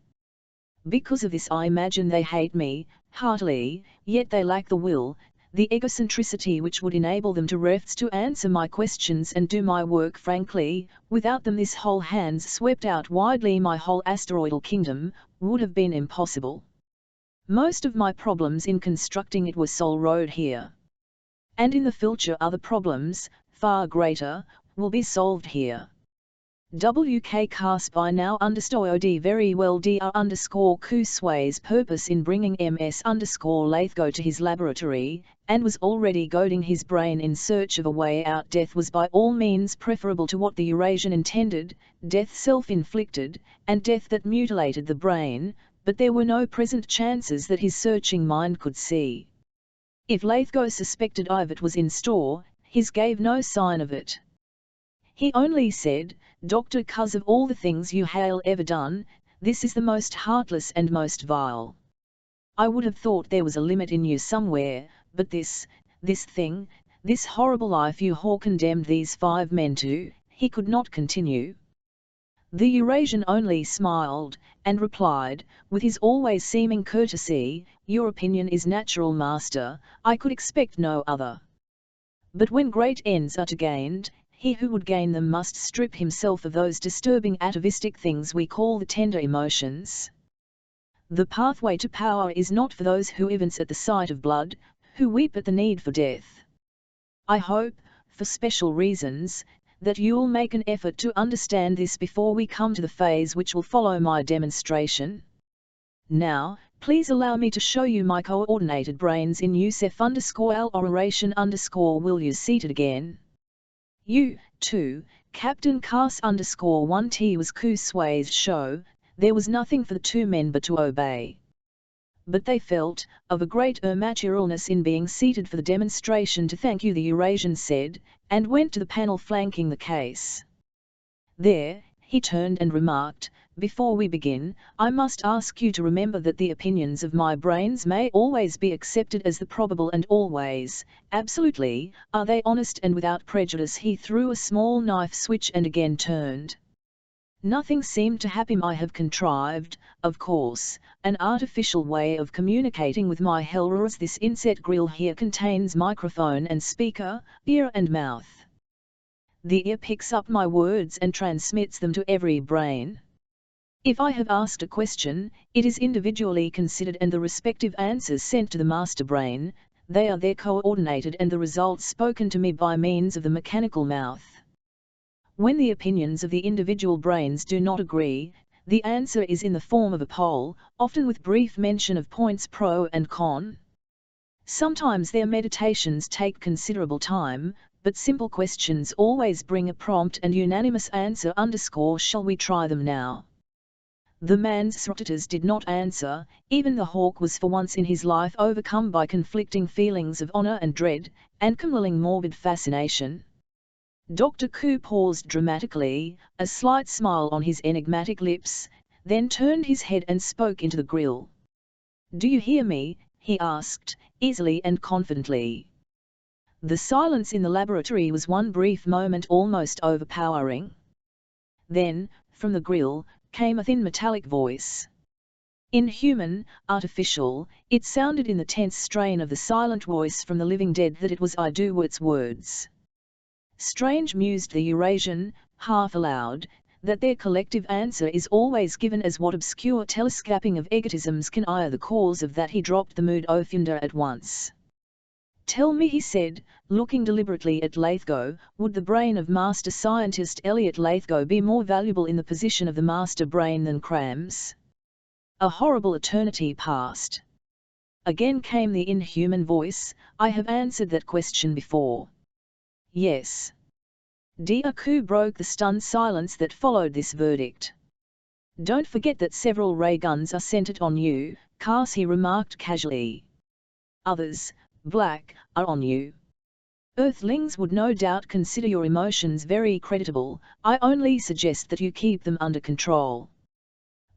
Because of this I imagine they hate me, heartily, yet they lack the will, the egocentricity which would enable them to answer my questions and do my work frankly. Without them this whole hands swept out widely my whole asteroidal kingdom, would have been impossible. Most of my problems in constructing it were soul road here. And in the future other problems, far greater, will be solved here. WK Carse by now understood very well Dr. Ku Sui's purpose in bringing Ms. Lathgo to his laboratory, and was already goading his brain in search of a way out. Death was by all means preferable to what the Eurasian intended, death self-inflicted, and death that mutilated the brain, but there were no present chances that his searching mind could see. If Lathgo suspected what was in store, his gave no sign of it. He only said, "Doctor, 'cause of all the things you have ever done, this is the most heartless and most vile. I would have thought there was a limit in you somewhere, but this thing, this horrible life you have condemned these 5 men to," he could not continue. The Eurasian only smiled, and replied, with his always seeming courtesy, "Your opinion is natural, master, I could expect no other. But when great ends are to gained, he who would gain them must strip himself of those disturbing atavistic things we call the tender emotions. The pathway to power is not for those who evince at the sight of blood, who weep at the need for death. I hope, for special reasons, that you'll make an effort to understand this before we come to the phase which will follow my demonstration. Now, please allow me to show you my coordinated brains in Yusef_L oration_. Will you seated again? You, too, Captain Carse_1T was Ku Sui's show. There was nothing for the 2 men but to obey. But they felt, of a great naturalness in being seated for the demonstration. "To thank you," the Eurasian said, and went to the panel flanking the case. There, he turned and remarked, "Before we begin, I must ask you to remember that the opinions of my brains may always be accepted as the probable, and always, absolutely, are they honest and without prejudice." He threw a small knife switch and again turned. "Nothing seemed to happen. I have contrived, of course, an artificial way of communicating with my hellers. This inset grill here contains microphone and speaker, ear and mouth. The ear picks up my words and transmits them to every brain. If I have asked a question, it is individually considered and the respective answers sent to the master brain. They are there coordinated and the results spoken to me by means of the mechanical mouth. When the opinions of the individual brains do not agree, the answer is in the form of a poll, often with brief mention of points pro and con. Sometimes their meditations take considerable time, but simple questions always bring a prompt and unanimous answer. Shall we try them now?" The Mansrotators did not answer. Even the Hawk was for once in his life overcome by conflicting feelings of honor and dread, and compelling morbid fascination. Dr. Ku paused dramatically, a slight smile on his enigmatic lips, then turned his head and spoke into the grill. "Do you hear me?" he asked, easily and confidently. The silence in the laboratory was one brief moment almost overpowering. Then, from the grill, came a thin metallic voice. Inhuman, artificial, it sounded in the tense strain of the silent voice from the living dead that it was I do wits words. Strange, mused the Eurasian, half aloud, that their collective answer is always given as what obscure telescoping of egotisms can I the cause of that. He dropped the mood offender at once. "Tell me," he said, looking deliberately at Lathgo, "would the brain of master scientist Elliot Lathgo be more valuable in the position of the master brain than Cram's?" A horrible eternity passed. Again came the inhuman voice, "I have answered that question before." "Yes." Dr. Ku broke the stunned silence that followed this verdict. "Don't forget that several ray guns are centered on you, Carse," he remarked casually. "Others, black, are on you. Earthlings would no doubt consider your emotions very creditable. I only suggest that you keep them under control."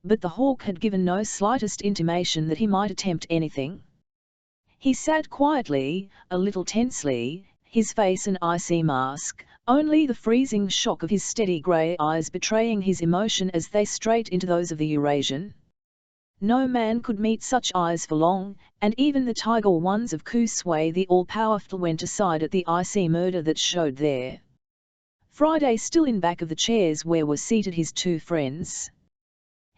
But the Hawk had given no slightest intimation that he might attempt anything. He sat quietly, a little tensely, his face an icy mask, only the freezing shock of his steady grey eyes betraying his emotion as they straight into those of the Eurasian. No man could meet such eyes for long, and even the tiger ones of Ku Sui the all-powerful went aside at the icy murder that showed there. Friday still in back of the chairs where were seated his 2 friends.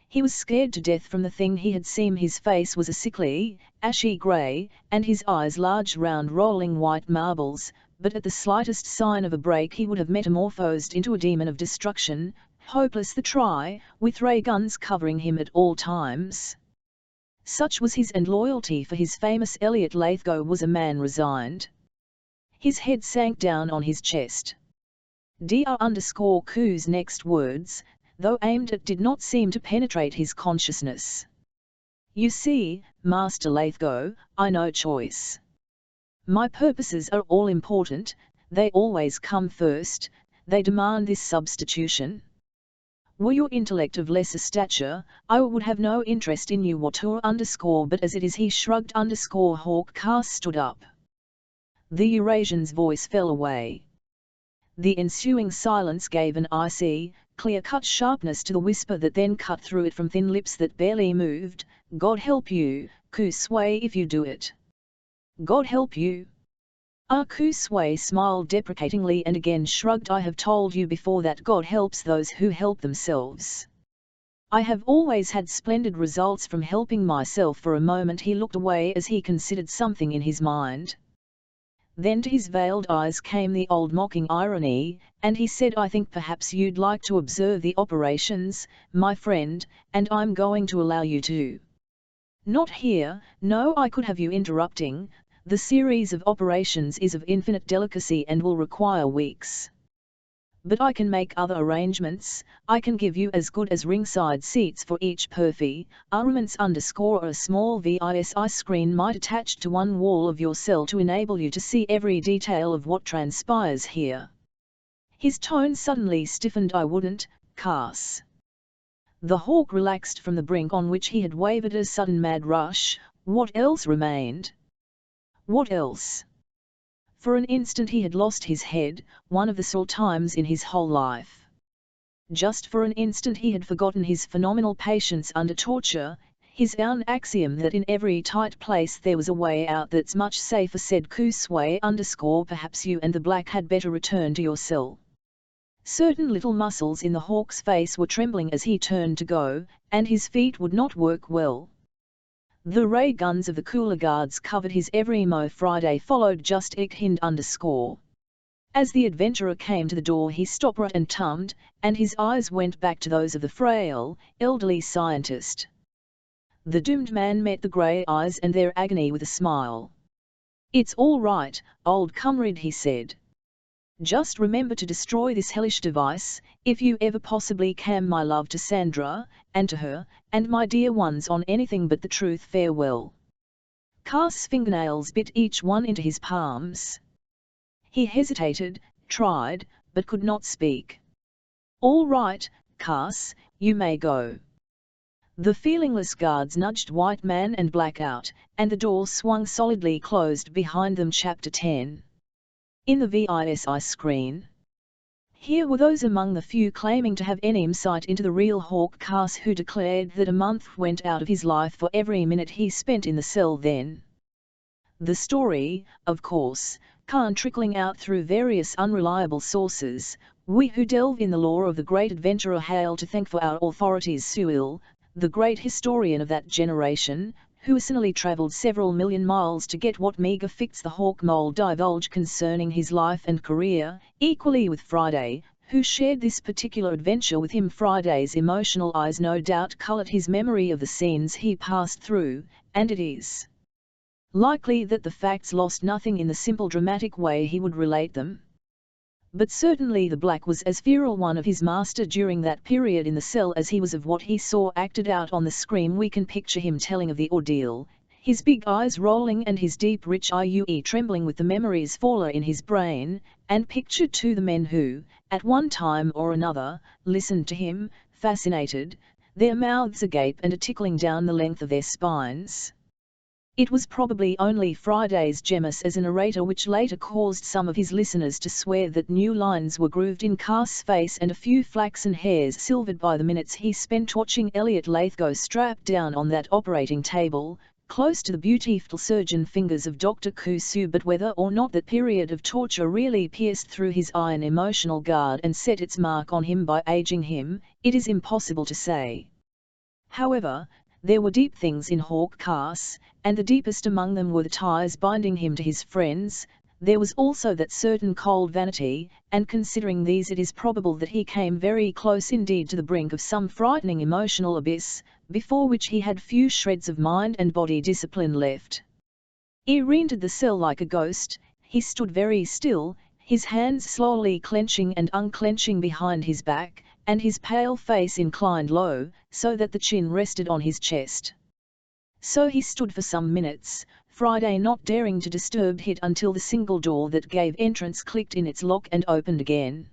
He was scared to death from the thing he had seen. His face was a sickly, ashy grey, and his eyes large round rolling white marbles, but at the slightest sign of a break he would have metamorphosed into a demon of destruction, hopeless the try, with ray guns covering him at all times. Such was his and loyalty for his famous Elliot Lathgo was a man resigned. His head sank down on his chest. Ku's next words, though aimed at, did not seem to penetrate his consciousness. You see, Master Lathgo, I no choice. My purposes are all important, they always come first, they demand this substitution. Were your intellect of lesser stature, I would have no interest in you whatever but as it is he shrugged Hawk Carse stood up. The Eurasian's voice fell away. The ensuing silence gave an icy, clear-cut sharpness to the whisper that then cut through it from thin lips that barely moved. God help you, Ku Sui, if you do it. God help you. Ku Sui smiled deprecatingly and again shrugged. I have told you before that God helps those who help themselves. I have always had splendid results from helping myself. For a moment he looked away as he considered something in his mind. Then to his veiled eyes came the old mocking irony, and he said, I think perhaps you'd like to observe the operations, my friend, and I'm going to allow you to. Not here, no, I could have you interrupting. The series of operations is of infinite delicacy and will require weeks. But I can make other arrangements. I can give you as good as ringside seats for each armaments or a small VISI screen might attach to one wall of your cell to enable you to see every detail of what transpires here. His tone suddenly stiffened. I wouldn't, Carse. The hawk relaxed from the brink on which he had wavered a sudden mad rush. What else remained? What else? For an instant he had lost his head, one of the sore times in his whole life. Just for an instant he had forgotten his phenomenal patience under torture, his own axiom that in every tight place there was a way out. That's much safer, said Ku Sui _ perhaps you and the black had better return to your cell. Certain little muscles in the hawk's face were trembling as he turned to go, and his feet would not work well. The ray guns of the cooler guards covered his every move. Friday followed just Hind _ As the adventurer came to the door he stopped and tummed, and his eyes went back to those of the frail, elderly scientist. The doomed man met the grey eyes and their agony with a smile. It's all right, old comrade, he said. Just remember to destroy this hellish device, if you ever possibly can. My love to Sandra, and to her, and my dear ones on anything but the truth. Farewell. Carse's fingernails bit each one into his palms. He hesitated, tried, but could not speak. All right, Carse, you may go. The feelingless guards nudged white man and black out, and the door swung solidly closed behind them. Chapter 10. In the VISI screen. Here were those among the few claiming to have any insight into the real Hawk Carse who declared that a month went out of his life for every minute he spent in the cell then. The story, of course, can't trickling out through various unreliable sources. We who delve in the lore of the great adventurer hail to thank for our authorities Sewell, the great historian of that generation, who personally travelled several million miles to get what meagre facts the hawk mole divulged concerning his life and career, equally with Friday, who shared this particular adventure with him. Friday's emotional eyes no doubt coloured his memory of the scenes he passed through, and it is likely that the facts lost nothing in the simple dramatic way he would relate them. But certainly the black was as feral one of his master during that period in the cell as he was of what he saw acted out on the screen. We can picture him telling of the ordeal, his big eyes rolling and his deep rich IUE trembling with the memories faller in his brain, and picture too the men who, at one time or another, listened to him, fascinated, their mouths agape and a tickling down the length of their spines. It was probably only Friday's genius as a narrator which later caused some of his listeners to swear that new lines were grooved in Carse's face and a few flaxen hairs silvered by the minutes he spent watching Elliot Lathgo strapped down on that operating table, close to the beautiful surgeon fingers of Dr. Ku Sui. But whether or not that period of torture really pierced through his iron emotional guard and set its mark on him by aging him, it is impossible to say. However, there were deep things in Hawk Carse, and the deepest among them were the ties binding him to his friends, There was also that certain cold vanity, and considering these it is probable that he came very close indeed to the brink of some frightening emotional abyss, before which he had few shreds of mind and body discipline left. He re-entered the cell like a ghost. He stood very still, his hands slowly clenching and unclenching behind his back, and his pale face inclined low, so that the chin rested on his chest. So he stood for some minutes, Friday not daring to disturb it until the single door that gave entrance clicked in its lock and opened again.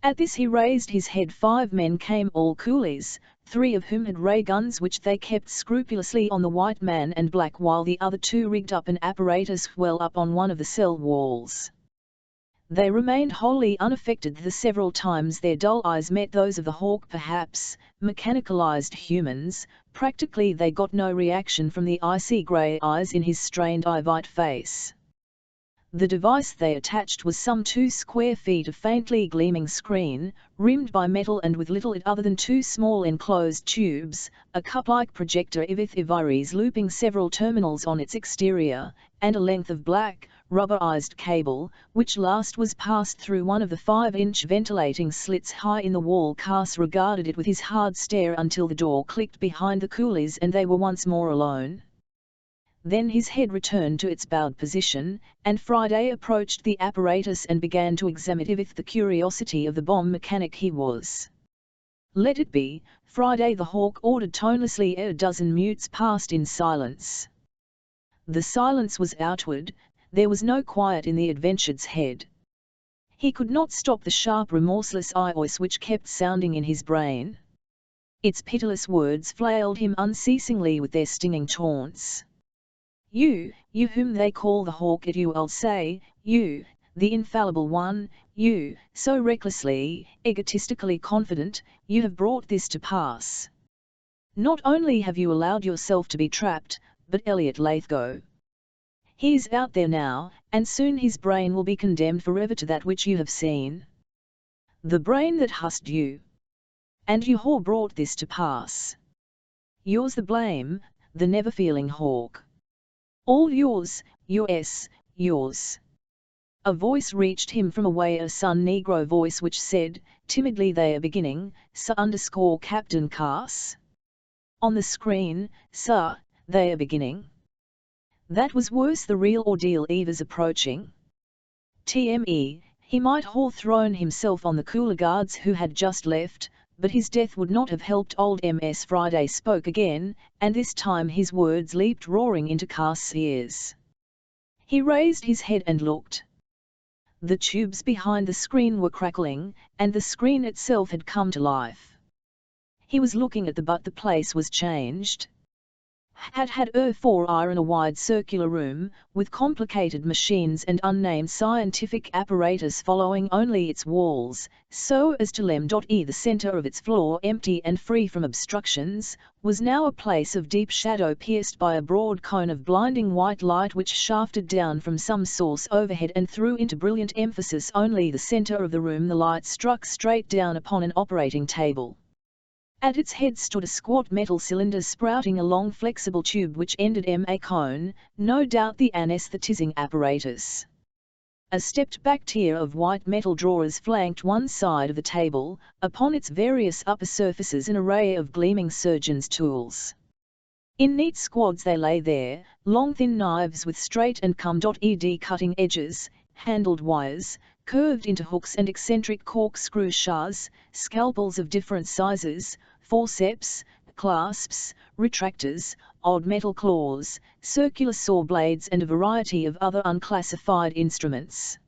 At this he raised his head. 5 men came, all coolies, 3 of whom had ray guns which they kept scrupulously on the white man and black, while the other 2 rigged up an apparatus well up on one of the cell walls. They remained wholly unaffected. The several times their dull eyes met those of the Hawk, perhaps mechanicalized humans, practically they got no reaction from the icy grey eyes in his strained eyevite face. The device they attached was some 2 square feet of faintly gleaming screen, rimmed by metal and with little other than 2 small enclosed tubes, a cup-like projector with ivories looping several terminals on its exterior, and a length of black, rubberized cable, which last was passed through one of the 5-inch ventilating slits high in the wall. Carse regarded it with his hard stare until the door clicked behind the coolies and they were once more alone. Then his head returned to its bowed position, and Friday approached the apparatus and began to examine it with the curiosity of the bomb mechanic he was. "Let it be," Friday the Hawk ordered tonelessly. A dozen minutes passed in silence. The silence was outward. There was no quiet in the adventured's head. He could not stop the sharp, remorseless voice which kept sounding in his brain. Its pitiless words flailed him unceasingly with their stinging taunts. You whom they call the Hawk, I'll say, you, the infallible one, you, so recklessly, egotistically confident, you have brought this to pass. Not only have you allowed yourself to be trapped, but Elliot Lathgo. He is out there now, and soon his brain will be condemned forever to that which you have seen. The brain that husked you. And you who brought this to pass. Yours the blame, the never-feeling Hawk. All yours, yours. A voice reached him from away, a Sun Negro voice which said, timidly, "They are beginning, Sir_Captain Carse." On the screen, "Sir, they are beginning." That was worse, the real ordeal was approaching. TME, he might have thrown himself on the cooler guards who had just left, but his death would not have helped old MS. Friday spoke again, and this time his words leaped roaring into Carse's ears. He raised his head and looked. The tubes behind the screen were crackling, and the screen itself had come to life. He was looking at but the place was changed. Had 4 iron, a wide circular room, with complicated machines and unnamed scientific apparatus following only its walls, so as to the center of its floor empty and free from obstructions, was now a place of deep shadow pierced by a broad cone of blinding white light which shafted down from some source overhead and threw into brilliant emphasis only the center of the room. The light struck straight down upon an operating table. At its head stood a squat metal cylinder sprouting a long flexible tube which ended in a cone, no doubt the anesthetizing apparatus. A stepped-back tier of white metal drawers flanked one side of the table, upon its various upper surfaces an array of gleaming surgeon's tools. In neat squads they lay there, long thin knives with straight and cutting edges, handled wires, curved into hooks and eccentric corkscrew shafts, scalpels of different sizes, forceps, clasps, retractors, odd metal claws, circular saw blades and a variety of other unclassified instruments.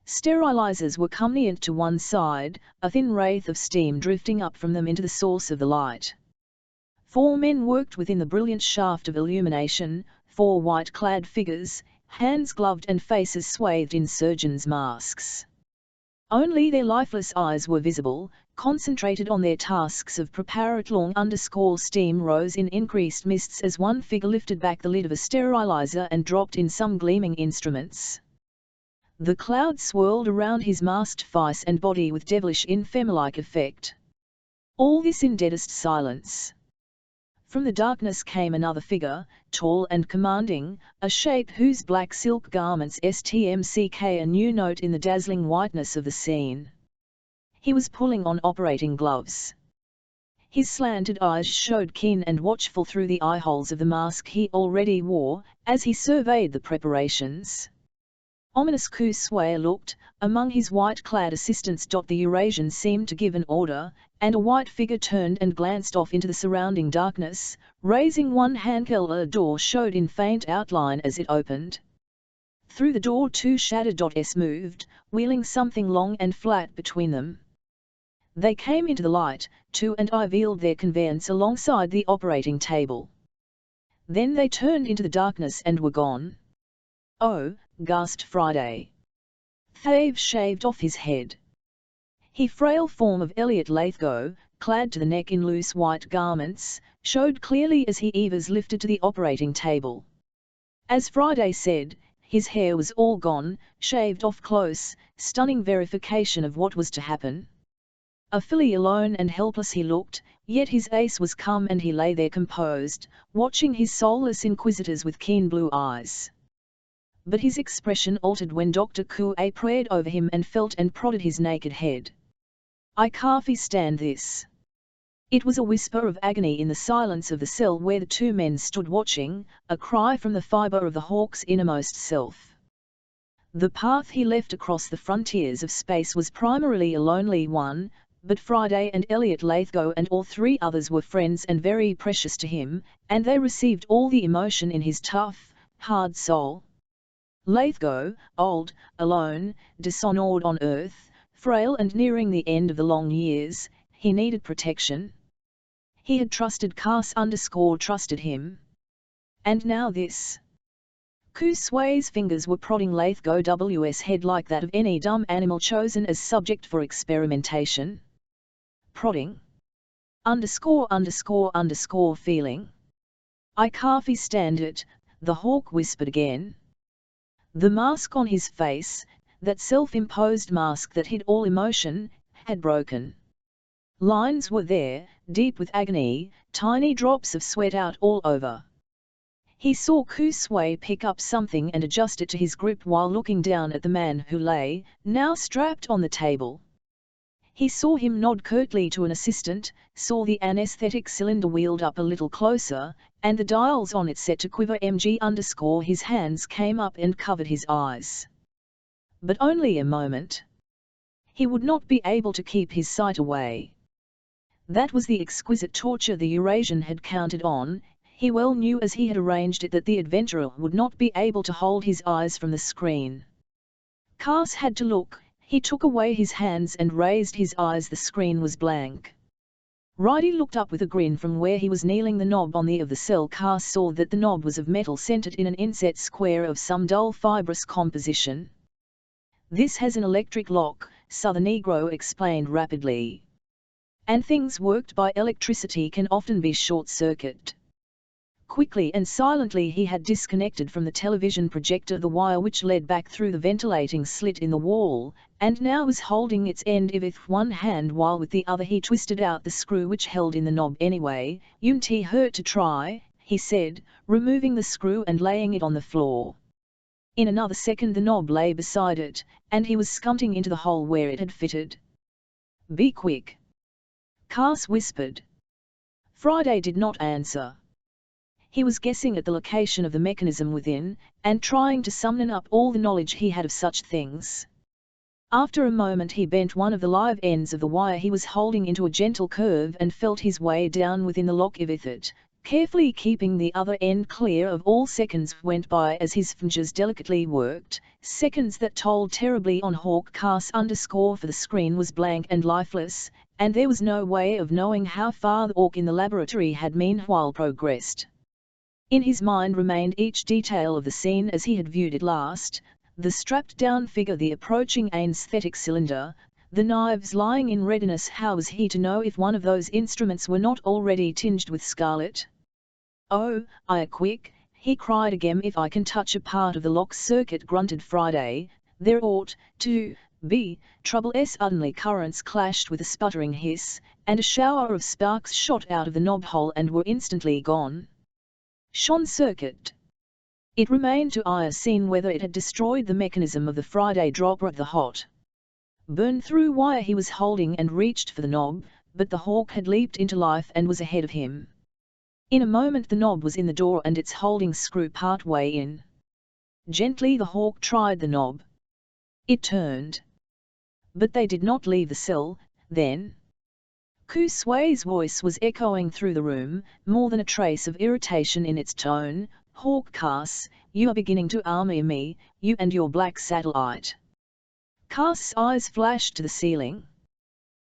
Sterilizers were convenient to one side, a thin wraith of steam drifting up from them into the source of the light. 4 men worked within the brilliant shaft of illumination, 4 white-clad figures, hands gloved and faces swathed in surgeons' masks. Only their lifeless eyes were visible, concentrated on their tasks of preparatory. Steam rose in increased mists as one figure lifted back the lid of a sterilizer and dropped in some gleaming instruments. The cloud swirled around his masked face and body with devilish infernal-like effect. All this in deadest silence. From the darkness came another figure, tall and commanding, a shape whose black silk garments struck a new note in the dazzling whiteness of the scene. He was pulling on operating gloves. His slanted eyes showed keen and watchful through the eyeholes of the mask he already wore, as he surveyed the preparations. Ominous Ku Sui looked. Among his white-clad assistants. The Eurasian seemed to give an order, and a white figure turned and glanced off into the surrounding darkness, raising one hand. A door showed in faint outline as it opened. Through the door two shadows moved, wheeling something long and flat between them. They came into the light, too, and I wheeled their conveyance alongside the operating table. Then they turned into the darkness and were gone. "Oh," gasped Friday. They've shaved off his head. The frail form of Elliot Lathgo, clad to the neck in loose white garments, showed clearly as he Evers lifted to the operating table. As Friday said, his hair was all gone, shaved off close, stunning verification of what was to happen. A filly alone and helpless he looked, yet his ace was come and he lay there composed, watching his soulless inquisitors with keen blue eyes. But his expression altered when Dr. Ku prayed over him and felt and prodded his naked head. "I can't stand this." It was a whisper of agony in the silence of the cell where the two men stood watching, a cry from the fibre of the Hawk's innermost self. The path he left across the frontiers of space was primarily a lonely one, but Friday and Elliot Lathgo and all three others were friends and very precious to him, and they received all the emotion in his tough, hard soul. Lathgo, old, alone, dishonoured on earth, frail and nearing the end of the long years, he needed protection. He had trusted Carse trusted him. And now this. Ku Sui's fingers were prodding Lathgo's head like that of any dumb animal chosen as subject for experimentation. Prodding. Feeling. "I can't stand it," the Hawk whispered again. The mask on his face, that self-imposed mask that hid all emotion, had broken. Lines were there, deep with agony, tiny drops of sweat out all over. He saw Ku Sui pick up something and adjust it to his grip while looking down at the man who lay, now strapped on the table. He saw him nod curtly to an assistant, saw the anesthetic cylinder wheeled up a little closer, and the dials on it set to quiver. His hands came up and covered his eyes. But only a moment. He would not be able to keep his sight away. That was the exquisite torture the Eurasian had counted on. He well knew as he had arranged it that the adventurer would not be able to hold his eyes from the screen. Carse had to look. He took away his hands and raised his eyes. The screen was blank. Friday looked up with a grin from where he was kneeling. The knob on the of the cell. Carse saw that the knob was of metal centered in an inset square of some dull fibrous composition. "This has an electric lock," the Negro explained rapidly. "And things worked by electricity can often be short-circuited." Quickly and silently he had disconnected from the television projector the wire which led back through the ventilating slit in the wall, and now was holding its end with one hand while with the other he twisted out the screw which held in the knob. "Anyway, you'nt hurt to try," he said, removing the screw and laying it on the floor. In another second the knob lay beside it, and he was squinting into the hole where it had fitted. "Be quick," Carse whispered. Friday did not answer. He was guessing at the location of the mechanism within, and trying to summon up all the knowledge he had of such things. After a moment he bent one of the live ends of the wire he was holding into a gentle curve and felt his way down within the lock with it, carefully keeping the other end clear of all. Seconds went by as his fingers delicately worked, seconds that told terribly on Hawk Carse for the screen was blank and lifeless, and there was no way of knowing how far the Hawk in the laboratory had meanwhile progressed. In his mind remained each detail of the scene as he had viewed it last, the strapped-down figure, the approaching anesthetic cylinder, the knives lying in readiness. How was he to know if one of those instruments were not already tinged with scarlet? "Oh, I quick," he cried again. "If I can touch a part of the lock circuit," grunted Friday, "there ought to be trouble." Suddenly currents clashed with a sputtering hiss, and a shower of sparks shot out of the knob hole and were instantly gone. Short-circuit. It remained to eye seen whether it had destroyed the mechanism of the Friday dropper of the hot burn-through wire he was holding and reached for the knob, but the Hawk had leaped into life and was ahead of him. In a moment the knob was in the door and its holding screw part way in. Gently the Hawk tried the knob. It turned. But they did not leave the cell, then. Ku Sui's voice was echoing through the room, more than a trace of irritation in its tone. Hawk Carse, you are beginning to army me, you and your black satellite. Carse's eyes flashed to the ceiling.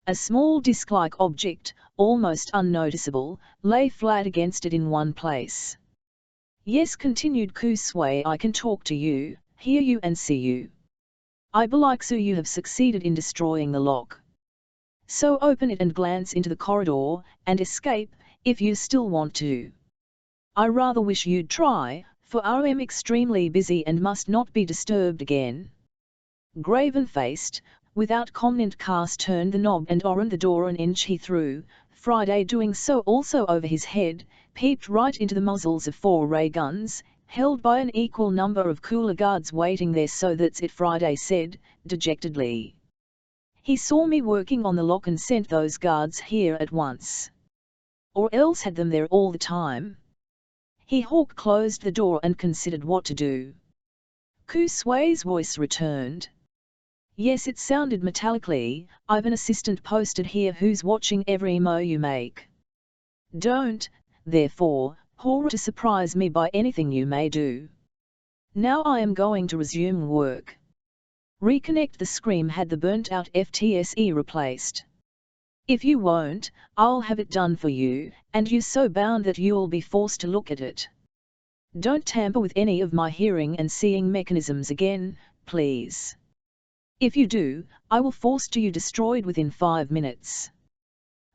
A small disc-like object, almost unnoticeable, lay flat against it in one place. Yes, continued Ku Sui, I can talk to you, hear you and see you. I belike so you have succeeded in destroying the lock. So open it and glance into the corridor, and escape, if you still want to. I rather wish you'd try, for I am extremely busy and must not be disturbed again. Graven-faced, without comment, Carse turned the knob and opened the door an inch he threw. Friday, doing so also over his head, peeped right into the muzzles of 4 ray guns, held by an equal number of cooler guards waiting there. So that's it, Friday said, dejectedly. He saw me working on the lock and sent those guards here at once. Or else had them there all the time. Hawk closed the door and considered what to do. Ku Sui's voice returned. Yes, it sounded metallically, I've an assistant posted here who's watching every move you make. Don't, therefore, horror to surprise me by anything you may do. Now I am going to resume work. Reconnect the screen, had the burnt-out FTSE replaced. If you won't, I'll have it done for you, and you're so bound that you'll be forced to look at it. Don't tamper with any of my hearing and seeing mechanisms again, please. If you do, I will force you destroyed within 5 minutes.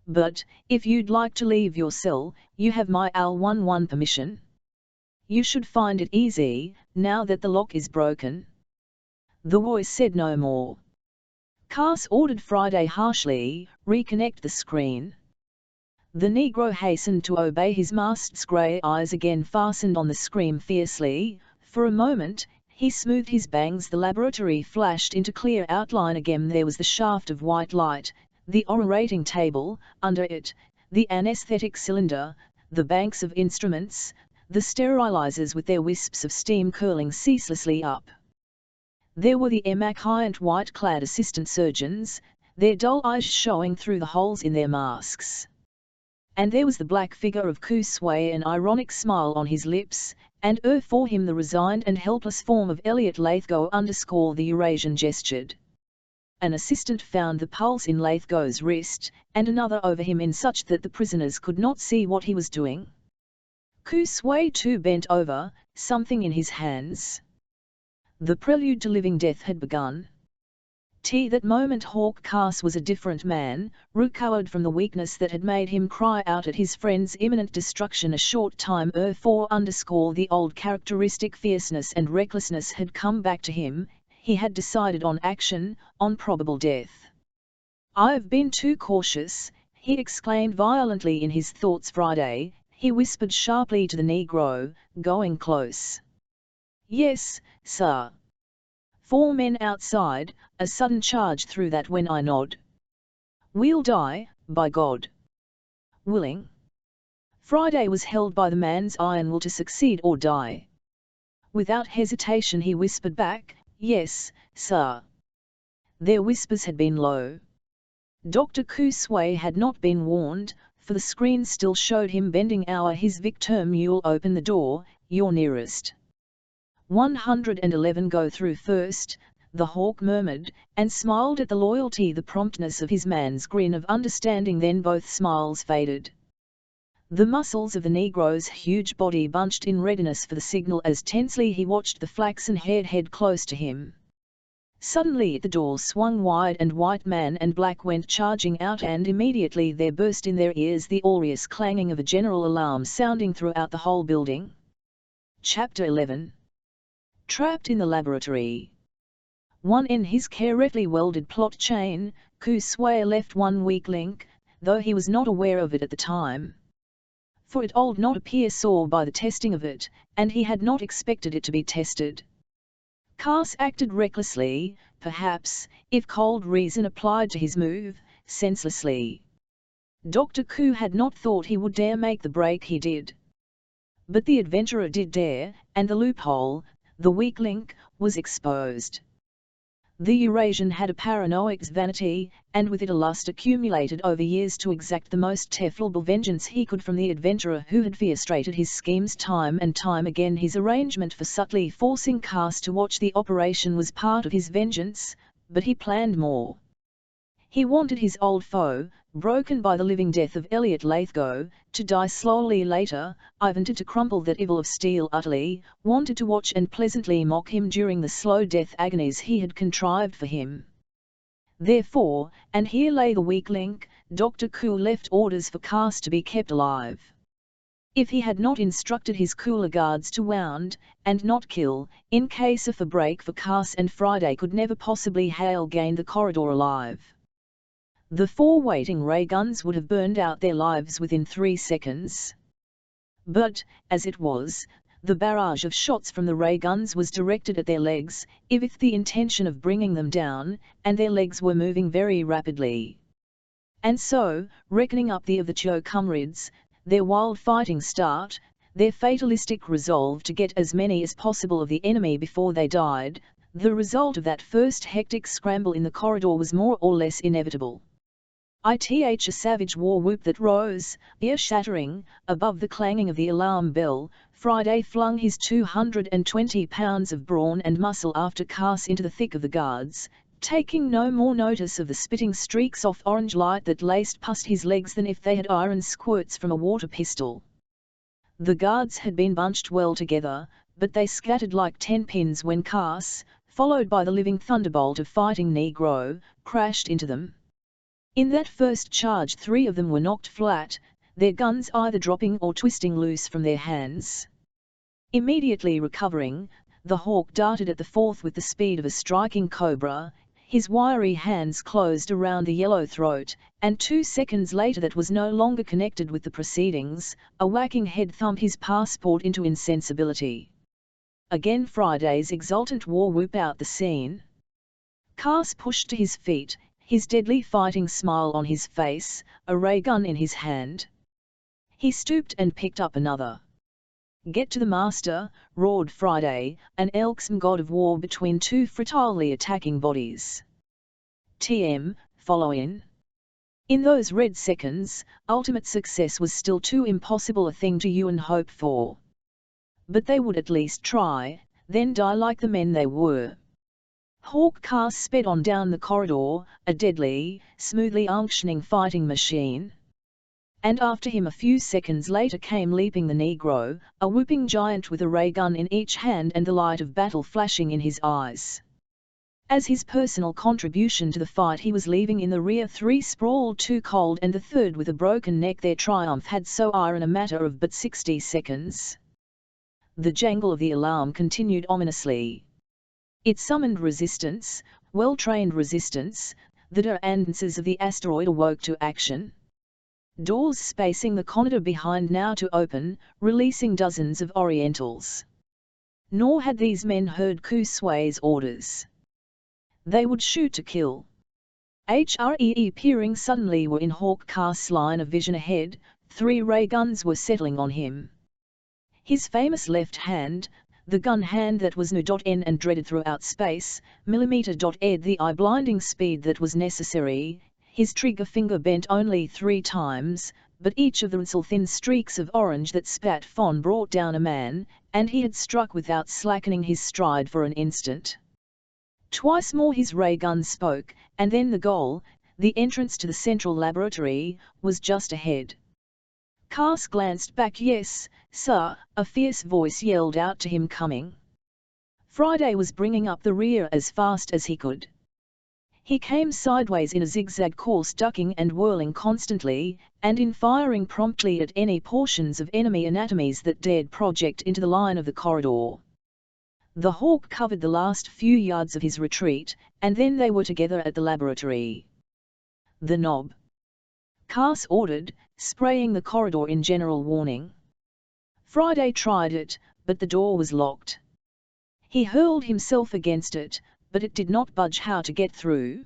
But, if you'd like to leave your cell, you have my L11 permission. You should find it easy, now that the lock is broken. The voice said no more. Carse ordered Friday harshly, reconnect the screen. The Negro hastened to obey, his master's grey eyes again fastened on the screen fiercely. For a moment, he smoothed his bangs. The laboratory flashed into clear outline again. There was the shaft of white light, the orating table, under it, the anesthetic cylinder, the banks of instruments, the sterilizers with their wisps of steam curling ceaselessly up. There were the emaciant white-clad assistant surgeons, their dull eyes showing through the holes in their masks. And there was the black figure of Ku Sui, an ironic smile on his lips, and for him the resigned and helpless form of Elliot Lathgo. The Eurasian gestured. An assistant found the pulse in Lathgo's wrist, and another over him in such that the prisoners could not see what he was doing. Ku Sui too bent over, something in his hands. The prelude to living death had begun. That moment Hawk Carse was a different man, recovered from the weakness that had made him cry out at his friend's imminent destruction a short time before. The old characteristic fierceness and recklessness had come back to him. He had decided on action, on probable death. I've been too cautious, he exclaimed violently in his thoughts. Friday, he whispered sharply to the Negro, going close. Yes, sir. 4 men outside, a sudden charge through that when I nod. We'll die, by God. Willing. Friday was held by the man's iron will to succeed or die. Without hesitation he whispered back, yes, sir. Their whispers had been low. Dr. Ku Sui had not been warned, for the screen still showed him bending over his victim. You'll open the door, you're nearest. 111 go through first, the Hawk murmured, and smiled at the loyalty, the promptness of his man's grin of understanding. Then both smiles faded. The muscles of the Negro's huge body bunched in readiness for the signal as tensely he watched the flaxen-haired head close to him. Suddenly the door swung wide and white man and black went charging out, and immediately there burst in their ears the aureous clanging of a general alarm sounding throughout the whole building. Chapter 11. Trapped in the laboratory. One in his carefully welded plot chain, Ku Sui left one weak link, though he was not aware of it at the time. For it old not appear sore by the testing of it, and he had not expected it to be tested. Carse acted recklessly, perhaps, if cold reason applied to his move, senselessly. Dr. Ku had not thought he would dare make the break he did. But the adventurer did dare, and the loophole, the weak link, was exposed. The Eurasian had a paranoic's vanity, and with it a lust accumulated over years to exact the most terrible vengeance he could from the adventurer who had frustrated his schemes time and time again. His arrangement for subtly forcing Carse to watch the operation was part of his vengeance, but he planned more. He wanted his old foe, broken by the living death of Elliot Lathgo, to die slowly later, wanted to crumple that evil of steel utterly, wanted to watch and pleasantly mock him during the slow death agonies he had contrived for him. Therefore, and here lay the weak link, Dr. Ku left orders for Carse to be kept alive. If he had not instructed his cooler guards to wound, and not kill, in case of a break for Carse, and Friday could never possibly have gained the corridor alive. The 4 waiting ray guns would have burned out their lives within 3 seconds. But, as it was, the barrage of shots from the ray guns was directed at their legs, with the intention of bringing them down, and their legs were moving very rapidly. And so, reckoning up the of the Cho comrades, their wild fighting start, their fatalistic resolve to get as many as possible of the enemy before they died, the result of that first hectic scramble in the corridor was more or less inevitable. A savage war whoop that rose, ear-shattering, above the clanging of the alarm bell. Friday flung his 220 pounds of brawn and muscle after Carse into the thick of the guards, taking no more notice of the spitting streaks of orange light that laced past his legs than if they had iron squirts from a water pistol. The guards had been bunched well together, but they scattered like 10 pins when Carse, followed by the living thunderbolt of fighting Negro, crashed into them. In that first charge 3 of them were knocked flat, their guns either dropping or twisting loose from their hands. Immediately recovering, the Hawk darted at the 4th with the speed of a striking cobra, his wiry hands closed around the yellow throat, and 2 seconds later that was no longer connected with the proceedings, a whacking head thumped his passport into insensibility. Again Friday's exultant war whoop out the scene. Carse pushed to his feet, his deadly fighting smile on his face, a ray gun in his hand. He stooped and picked up another. "Get to the master," roared Friday, an elksome god of war between 2 frittilely attacking bodies. "TM, follow in." In those red seconds, ultimate success was still too impossible a thing to you and hope for. But they would at least try, then die like the men they were. Hawk Carse sped on down the corridor, a deadly, smoothly functioning fighting machine. And after him a few seconds later came leaping the Negro, a whooping giant with a ray gun in each hand and the light of battle flashing in his eyes. As his personal contribution to the fight he was leaving in the rear 3 sprawled too cold and the 3rd with a broken neck. Their triumph had so iron a matter of but 60 seconds. The jangle of the alarm continued ominously. It summoned resistance, well-trained resistance. The dependencies of the asteroid awoke to action. Doors spacing the corridor behind now to open, releasing dozens of Orientals. Nor had these men heard Ku Sui's orders. They would shoot to kill. Peering suddenly were in Hawk Carse's line of vision ahead, 3 ray guns were settling on him. His famous left hand, the gun hand that was nu.n and dreaded throughout space, millimeter.ed the eye-blinding speed that was necessary, his trigger finger bent only 3 times, but each of the thin streaks of orange that spat from brought down a man, and he had struck without slackening his stride for an instant. Twice more his ray gun spoke, and then the goal, the entrance to the central laboratory, was just ahead. Carse glanced back. "Yes, sir," a fierce voice yelled out to him, coming. Friday was bringing up the rear as fast as he could. He came sideways in a zigzag course, ducking and whirling constantly, and in firing promptly at any portions of enemy anatomies that dared project into the line of the corridor. The Hawk covered the last few yards of his retreat, and then they were together at the laboratory. The knob. Carse ordered, spraying the corridor in general warning. Friday tried it, but the door was locked. He hurled himself against it, but it did not budge. How to get through?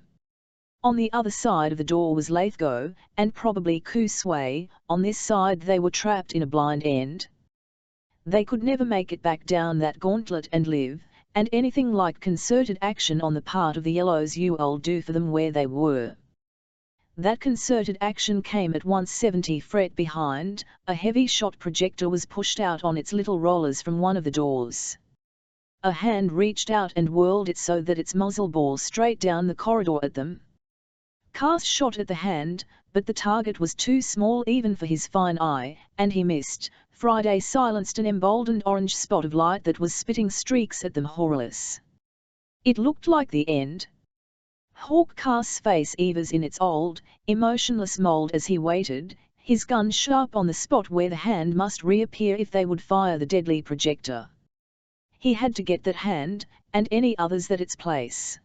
On the other side of the door was Lithgow, and probably Ku Sui. On this side they were trapped in a blind end. They could never make it back down that gauntlet and live, and anything like concerted action on the part of the Yellows you'll do for them where they were. That concerted action came at once. 70 feet behind, a heavy shot projector was pushed out on its little rollers from one of the doors. A hand reached out and whirled it so that its muzzle bore straight down the corridor at them. Carse shot at the hand, but the target was too small even for his fine eye, and he missed. Friday silenced an emboldened orange spot of light that was spitting streaks at them horrorless. It looked like the end. Hawk Carse's face evers in its old, emotionless mold as he waited, his gun sharp on the spot where the hand must reappear if they would fire the deadly projector. He had to get that hand, and any others at its place.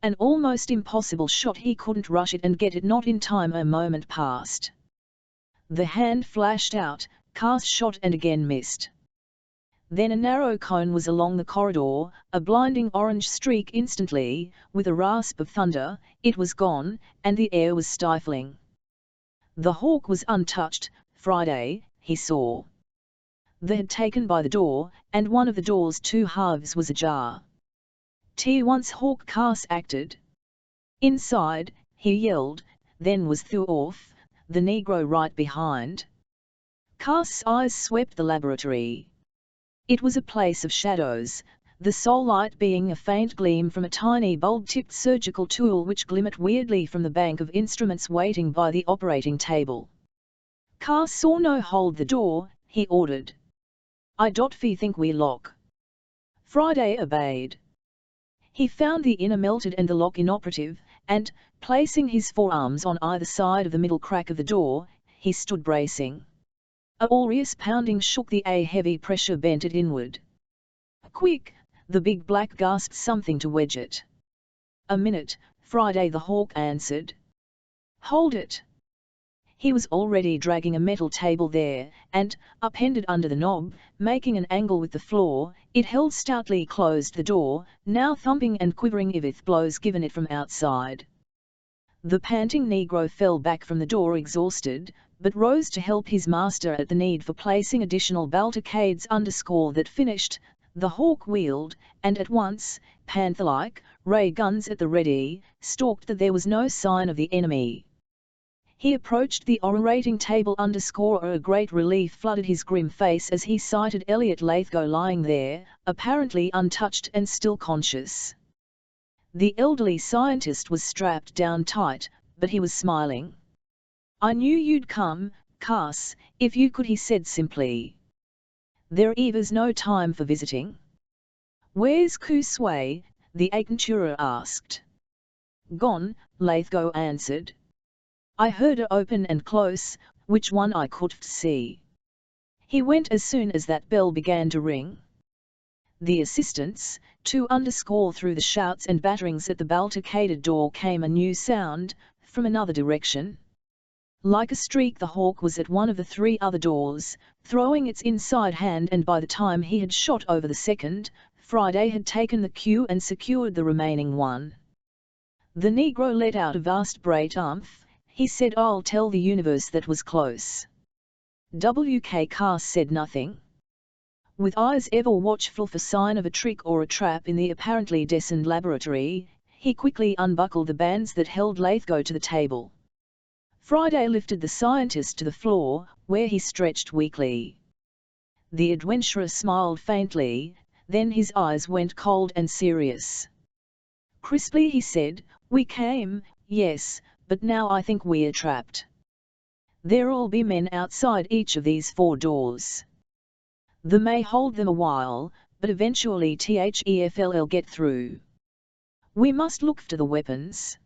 An almost impossible shot. He couldn't rush it and get it not in time. A moment passed. The hand flashed out, Carse shot and again missed. Then a narrow cone was along the corridor, a blinding orange streak. Instantly, with a rasp of thunder, it was gone, and the air was stifling. The hawk was untouched. Friday, he saw. They had taken by the door, and one of the door's two halves was ajar. Once Hawk Carse acted. Inside, he yelled, then was through off, the Negro right behind. Carse's eyes swept the laboratory. It was a place of shadows, the sole light being a faint gleam from a tiny bulb-tipped surgical tool which glimmered weirdly from the bank of instruments waiting by the operating table. Carse saw no hold the door, he ordered. I think we lock. Friday obeyed. He found the inner melted and the lock inoperative, and, placing his forearms on either side of the middle crack of the door, he stood bracing. A furious pounding shook the heavy pressure bent it inward. Quick! The big black gasped something to wedge it. A minute, Friday the hawk answered. Hold it! He was already dragging a metal table there, and, upended under the knob, making an angle with the floor, it held stoutly closed the door, now thumping and quivering with blows given it from outside. The panting Negro fell back from the door exhausted, but rose to help his master at the need for placing additional balticades. That finished, the hawk wheeled, and at once, panther-like, ray guns at the ready, stalked. There was no sign of the enemy. He approached the orating table. A great relief flooded his grim face as he sighted Elliot Lithgow lying there, apparently untouched and still conscious. The elderly scientist was strapped down tight, but he was smiling. I knew you'd come, Carse, if you could, he said simply. There was no time for visiting. Where's Ku Sui? The adventurer asked. Gone, Lithgow answered. I heard her open and close, which one I couldn't see. He went as soon as that bell began to ring. The assistants, through the shouts and batterings at the barricaded door came a new sound, from another direction. Like a streak the hawk was at one of the three other doors, throwing its inside hand, and by the time he had shot over the second, Friday had taken the cue and secured the remaining one. The Negro let out a vast great umph. He said, I'll tell the universe that was close. W.K. Carse said nothing. With eyes ever watchful for sign of a trick or a trap in the apparently destined laboratory, he quickly unbuckled the bands that held Lithgow to the table. Friday lifted the scientist to the floor, where he stretched weakly. The adventurer smiled faintly, then his eyes went cold and serious. Crisply he said, We came, yes, but now I think we're trapped. There'll be men outside each of these four doors. They may hold them a while, but eventually they'll get through. We must look to the weapons.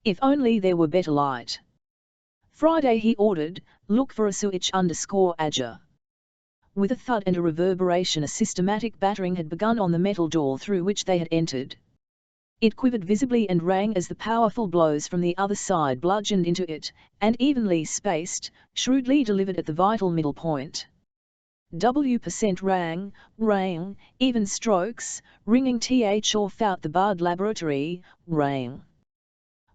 If only there were better light. Friday, he ordered, look for a switch _Aja. With a thud and a reverberation, a systematic battering had begun on the metal door through which they had entered. It quivered visibly and rang as the powerful blows from the other side bludgeoned into it, and evenly spaced, shrewdly delivered at the vital middle point. W% rang, even strokes, ringing th off out the barred laboratory, rang.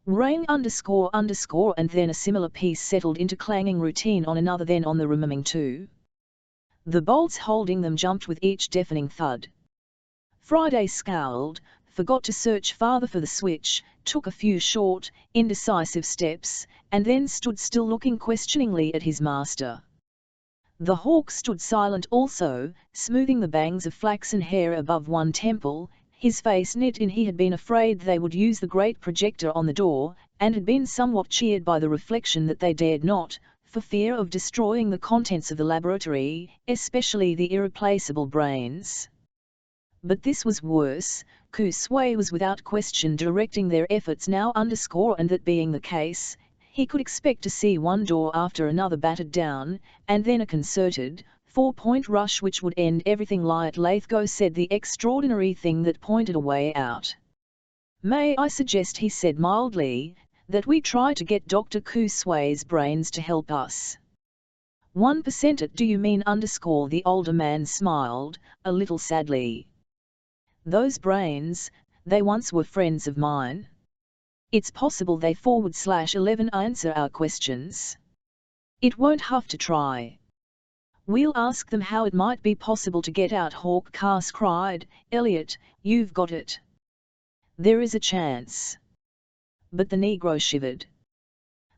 Rang _ and then a similar piece settled into clanging routine on another, then on the remaining two. The bolts holding them jumped with each deafening thud. Friday scowled, forgot to search farther for the switch, took a few short, indecisive steps, and then stood still looking questioningly at his master. The Hawk stood silent also, smoothing the bangs of flaxen hair above one temple, his face knit in. He had been afraid they would use the great projector on the door, and had been somewhat cheered by the reflection that they dared not, for fear of destroying the contents of the laboratory, especially the irreplaceable brains. But this was worse. Ku Sui was without question directing their efforts now, and that being the case, he could expect to see one door after another battered down, and then a concerted, four-point rush which would end everything. Lathgo said the extraordinary thing that pointed a way out. "May I suggest," he said mildly, "that we try to get Dr. Ku Sui's brains to help us?" 1% it, do you mean? The older man smiled, a little sadly. "Those brains, they once were friends of mine. It's possible they /11 answer our questions. It won't have to try. We'll ask them how it might be possible to get out." Hawk Carse cried. "Elliot, you've got it. There is a chance." But the Negro shivered.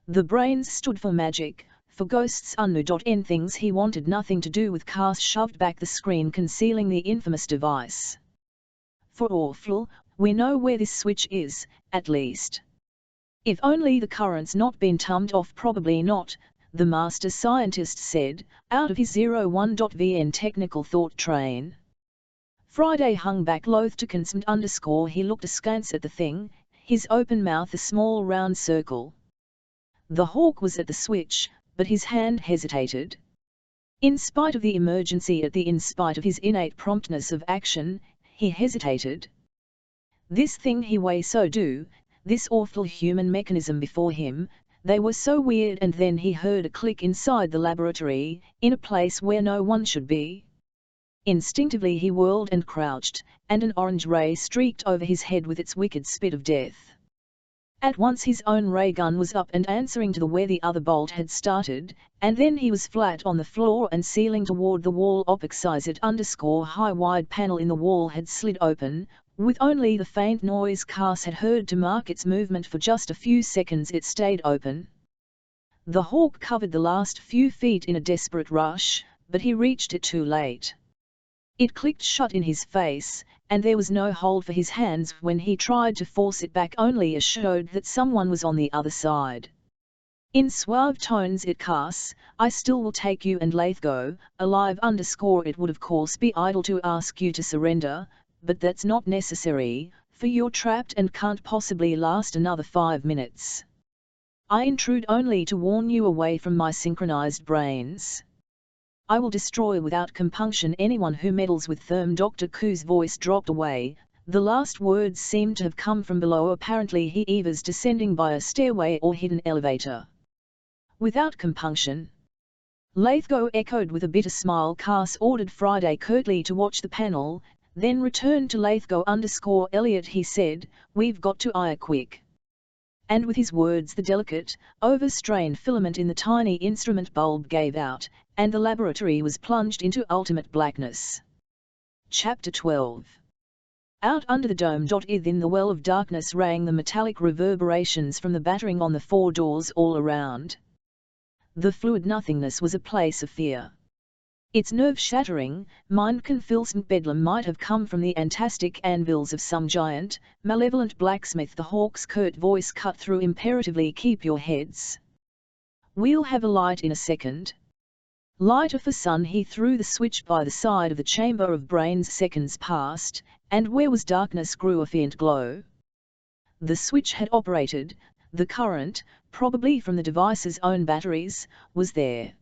The brains stood for magic, for ghosts and things he wanted nothing to do with. Carse shoved back the screen concealing the infamous device. "For awful, we know where this switch is, at least. If only the current's not been turned off." "Probably not," the master scientist said, out of his 01.vn technical thought train. Friday hung back loath to consent. He looked askance at the thing, his open mouth a small round circle. The Hawk was at the switch, but his hand hesitated. In spite of the emergency, in spite of his innate promptness of action, he hesitated. This thing he way so do, this awful human mechanism before him, they were so weird. And then he heard a click inside the laboratory, in a place where no one should be. Instinctively he whirled and crouched, and an orange ray streaked over his head with its wicked spit of death. At once his own ray gun was up and answering to where the other bolt had started, and then he was flat on the floor and ceiling toward the wall opposite. High wide panel in the wall had slid open, with only the faint noise Carse had heard to mark its movement. For just a few seconds it stayed open. The Hawk covered the last few feet in a desperate rush, but he reached it too late. It clicked shut in his face, and there was no hold for his hands when he tried to force it back. Only a showed that someone was on the other side. In suave tones it Carse, "I still will take you and Lathgo, alive." It would of course be idle to ask you to surrender, but that's not necessary, for you're trapped and can't possibly last another 5 minutes. I intrude only to warn you away from my synchronized brains. I will destroy without compunction anyone who meddles with them." Dr. Ku's voice dropped away. The last words seemed to have come from below. Apparently he was descending by a stairway or hidden elevator. "Without compunction?" Lathgo echoed with a bitter smile. Carse ordered Friday curtly to watch the panel, then returned to Lathgo. "Elliot," he said, "we've got to eye quick." And with his words the delicate, overstrained filament in the tiny instrument bulb gave out, and the laboratory was plunged into ultimate blackness. Chapter 12. Out under the dome. In the well of darkness rang the metallic reverberations from the battering on the 4 doors all around. The fluid nothingness was a place of fear. Its nerve-shattering, mind-confusing bedlam might have come from the antastic anvils of some giant, malevolent blacksmith. The Hawk's curt voice cut through imperatively. "Keep your heads. We'll have a light in a second." Lighter for sun. He threw the switch by the side of the chamber of brains. Seconds passed, and where was darkness grew a faint glow. The switch had operated, the current, probably from the device's own batteries, was there.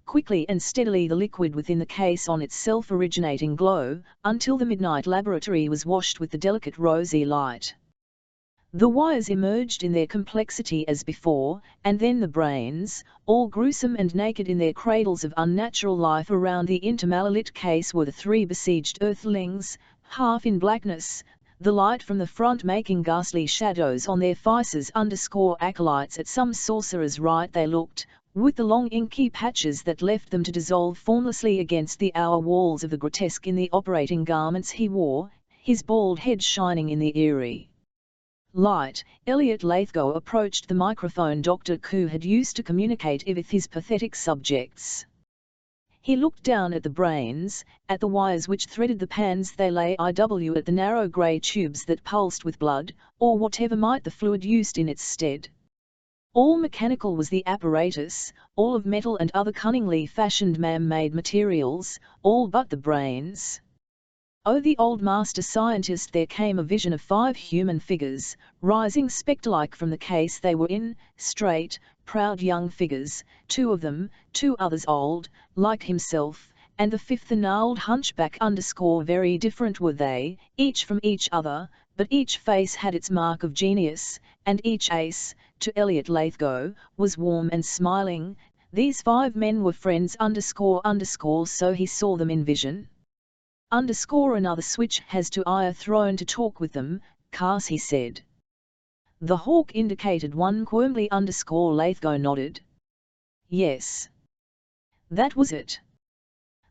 quickly and steadily the liquid within the case on its self-originating glow, until the midnight laboratory was washed with the delicate rosy light. The wires emerged in their complexity as before, and then the brains, all gruesome and naked in their cradles of unnatural life around the intermalalit case, were the three besieged earthlings, half in blackness, the light from the front making ghastly shadows on their faces. Acolytes at some sorcerer's rite they looked, with the long inky patches that left them to dissolve formlessly against the outer walls of the grotesque in the operating garments he wore, his bald head shining in the eerie light. Elliot Lathgo approached the microphone Dr. Ku had used to communicate with his pathetic subjects. He looked down at the brains, at the wires which threaded the pans they lay at the narrow grey tubes that pulsed with blood, or whatever might the fluid used in its stead. All mechanical was the apparatus, all of metal and other cunningly fashioned man-made materials, all but the brains. Oh, the old master scientist! There came a vision of 5 human figures, rising spectre-like from the case they were in, straight, proud young figures, 2 of them, 2 others old, like himself, and the 5th a gnarled hunchback. Very different were they, each from each other, but each face had its mark of genius, and each ace, to Elliot Lathgo, was warm and smiling. These 5 men were friends so he saw them in vision. Another switch has to ire thrown to talk with them, Carse, he said. The hawk indicated one Quirmley. Lathgo nodded. Yes. That was it.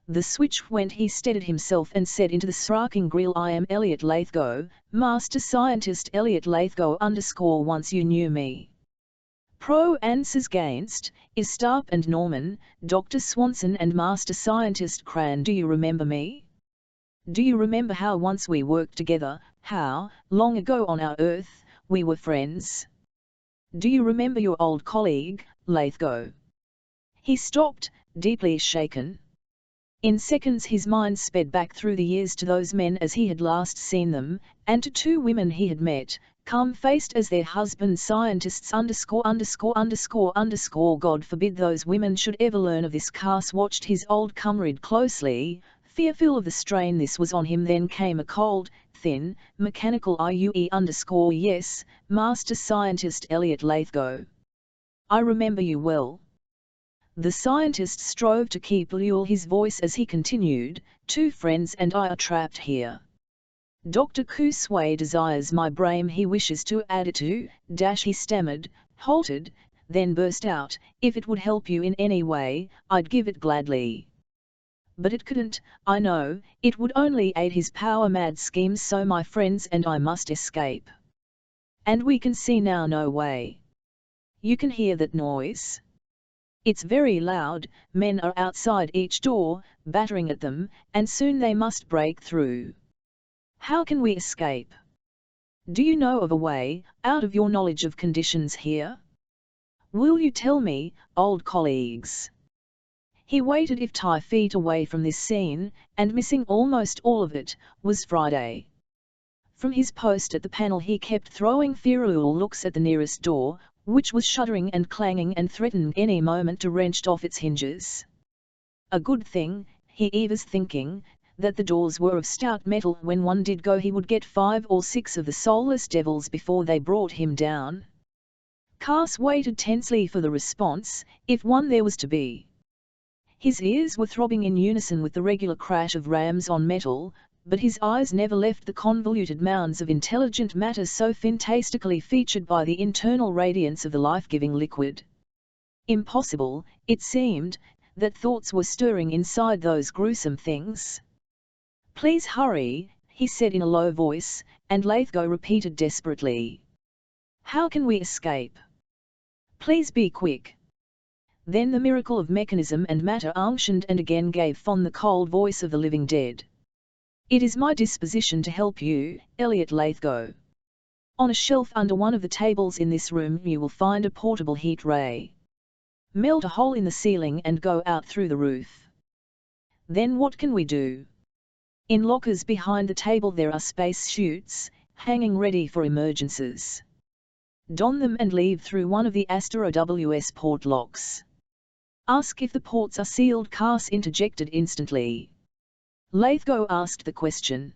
The switch went. He steadied himself and said into the shrieking grill, I am Elliot Lathgo, master scientist Elliot Lathgo. Once you knew me. Pro answers Gainst, is Starp and Norman, Dr. Swanson and master scientist Cran. Do you remember me? Do you remember how once we worked together, how, long ago on our Earth, we were friends? Do you remember your old colleague, Lathgo? He stopped, deeply shaken. In seconds his mind sped back through the years to those men as he had last seen them, and to 2 women he had met, calm-faced as their husbands scientists. God forbid those women should ever learn of this. Carse watched his old comrade closely, fearful of the strain this was on him. Then came a cold, thin, mechanical yes, master scientist Elliot Lathgo. I remember you well. The scientist strove to keep low his voice as he continued, 2 friends and I are trapped here. Dr. Ku Sui desires my brain. He wishes to add it to, he stammered, halted, then burst out, if it would help you in any way, I'd give it gladly. But it couldn't, I know, it would only aid his power-mad schemes, so my friends and I must escape. And we can see now no way. You can hear that noise? It's very loud. Men are outside each door, battering at them, and soon they must break through. How can we escape? Do you know of a way, out of your knowledge of conditions here? Will you tell me, old colleagues? He waited 5 feet away from this scene, and missing almost all of it, was Friday. From his post at the panel he kept throwing fearful looks at the nearest door, which was shuddering and clanging and threatened any moment to wrench off its hinges. A good thing, he was thinking, that the doors were of stout metal. When one did go he would get 5 or 6 of the soulless devils before they brought him down. Carse waited tensely for the response, if one there was to be. His ears were throbbing in unison with the regular crash of rams on metal, but his eyes never left the convoluted mounds of intelligent matter so fantastically featured by the internal radiance of the life-giving liquid. Impossible, it seemed, that thoughts were stirring inside those gruesome things. Please hurry, he said in a low voice, and Lathgo repeated desperately. How can we escape? Please be quick. Then the miracle of mechanism and matter unctioned and again gave forth the cold voice of the living dead. It is my disposition to help you, Elliot Lathgo. On a shelf under one of the tables in this room you will find a portable heat ray. Melt a hole in the ceiling and go out through the roof. Then what can we do? In lockers behind the table there are space chutes, hanging ready for emergencies. Don them and leave through one of the Astro WS port locks. Ask if the ports are sealed, Carse interjected instantly. Lithgow asked the question.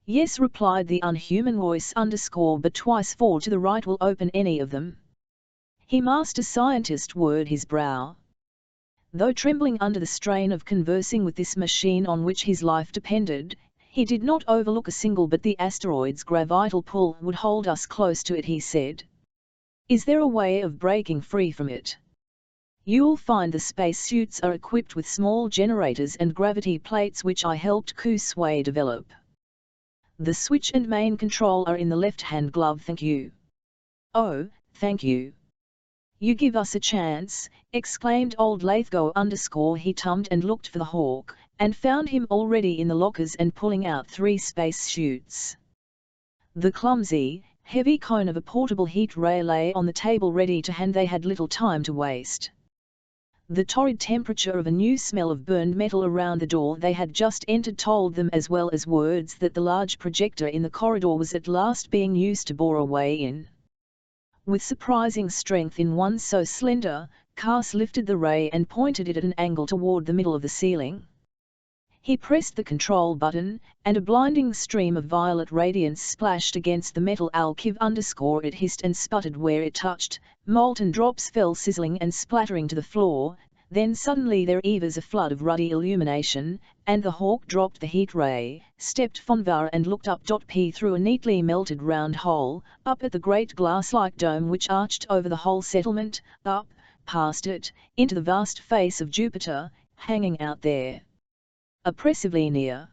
Yes, replied the unhuman voice, but twice 4 to the right will open any of them. He master scientist whirred his brow. Though trembling under the strain of conversing with this machine on which his life depended, he did not overlook a single but the asteroid's gravital pull would hold us close to it, he said. Is there a way of breaking free from it? You'll find the spacesuits are equipped with small generators and gravity plates which I helped Ku Sui develop. The switch and main control are in the left-hand glove, thank you. Oh, thank you. You give us a chance, exclaimed old Lithgow he tummed and looked for the Hawk, and found him already in the lockers and pulling out 3 spacesuits. The clumsy, heavy cone of a portable heat ray lay on the table ready to hand. They had little time to waste. The torrid temperature of a new smell of burned metal around the door they had just entered told them, as well as words, that the large projector in the corridor was at last being used to bore a way in. With surprising strength in one so slender, Carse lifted the ray and pointed it at an angle toward the middle of the ceiling. He pressed the control button, and a blinding stream of violet radiance splashed against the metal alcove. It hissed and sputtered where it touched, molten drops fell sizzling and splattering to the floor, then suddenly there was a flood of ruddy illumination, and the Hawk dropped the heat ray, stepped Fonvar and looked up. P through a neatly melted round hole, up at the great glass-like dome which arched over the whole settlement, up, past it, into the vast face of Jupiter, hanging out there. Oppressively near.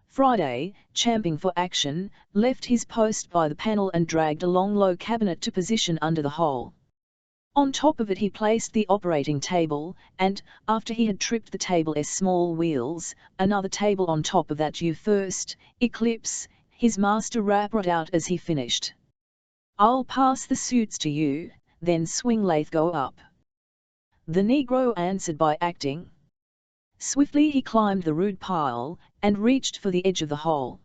Friday, champing for action, left his post by the panel and dragged a long low cabinet to position under the hole. On top of it he placed the operating table, and, after he had tripped the table's small wheels, another table on top of that. You first, Eclipse, his master rapped out as he finished. I'll pass the suits to you, then swing Lithgow up. The Negro answered by acting. Swiftly he climbed the rude pile, and reached for the edge of the hole.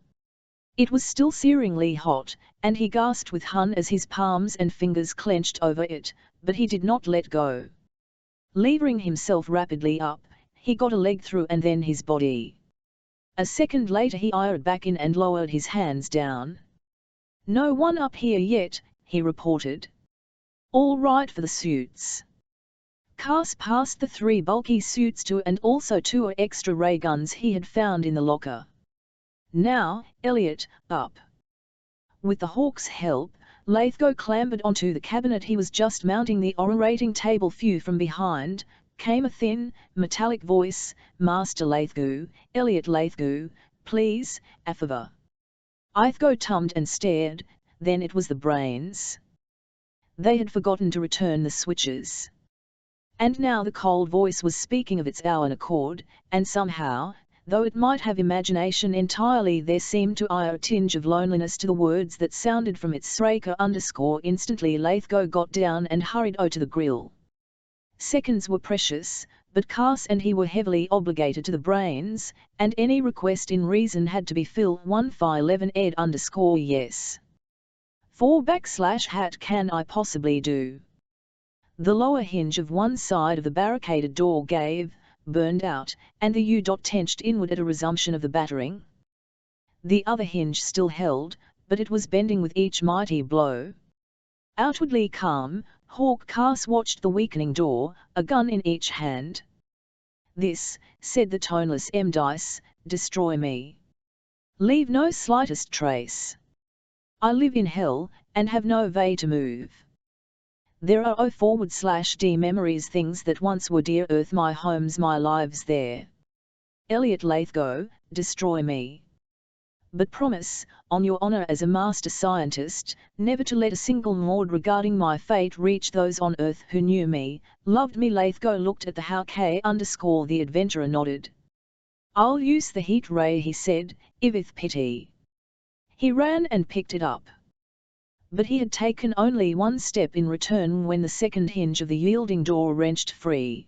It was still searingly hot, and he gasped with hun as his palms and fingers clenched over it, but he did not let go. Levering himself rapidly up, he got a leg through and then his body. A second later he eared back in and lowered his hands down. No one up here yet, he reported. All right for the suits. Carse passed the 3 bulky suits to and also 2 extra ray guns he had found in the locker. Now, Elliot, up. With the Hawk's help, Lithgow clambered onto the cabinet he was just mounting the operating table. Few from behind, came a thin, metallic voice, Master Lithgow, Elliot Lithgow, please, a favor. Lithgow tummed and stared, then it was the brains. They had forgotten to return the switches. And now the cold voice was speaking of its own accord, and somehow, though it might have imagination entirely, there seemed to be a tinge of loneliness to the words that sounded from its Sraker. Instantly Lithgow got down and hurried to the grill. Seconds were precious, but Carse and he were heavily obligated to the brains, and any request in reason had to be filled. 1-5-11 ed yes. 4 / can I possibly do? The lower hinge of one side of the barricaded door gave, burned out, and the U. Tenched inward at a resumption of the battering. The other hinge still held, but it was bending with each mighty blow. Outwardly calm, Hawk Carse watched the weakening door, a gun in each hand. This, said the toneless Dice, destroy me. Leave no slightest trace. I live in hell, and have no way to move. There are /D memories, things that once were dear, earth, my homes, my lives there. Elliot Lithgow, destroy me. But promise, on your honor as a master scientist, never to let a single word regarding my fate reach those on earth who knew me, loved me. Lithgow looked at the Hawk the adventurer nodded. I'll use the heat ray, he said, if pity. He ran and picked it up. But he had taken only one step in return when the second hinge of the yielding door wrenched free.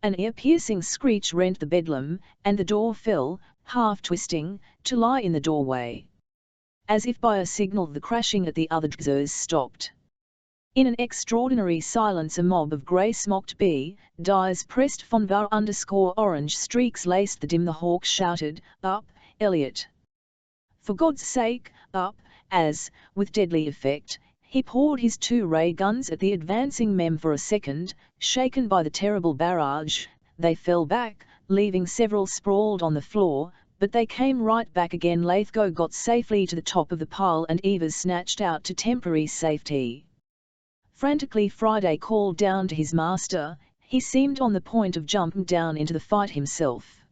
An ear-piercing screech rent the bedlam, and the door fell, half twisting, to lie in the doorway. As if by a signal, the crashing at the other doors stopped. In an extraordinary silence a mob of grey-smocked B.Dies pressed von var _orange streaks laced the dim. The Hawk shouted, "Up, Elliot! For God's sake, up!" as, with deadly effect, he poured his 2 ray guns at the advancing men. For a second, shaken by the terrible barrage, they fell back, leaving several sprawled on the floor, but they came right back again. Lithgow got safely to the top of the pile and Evers snatched out to temporary safety. Frantically Friday called down to his master. He seemed on the point of jumping down into the fight himself.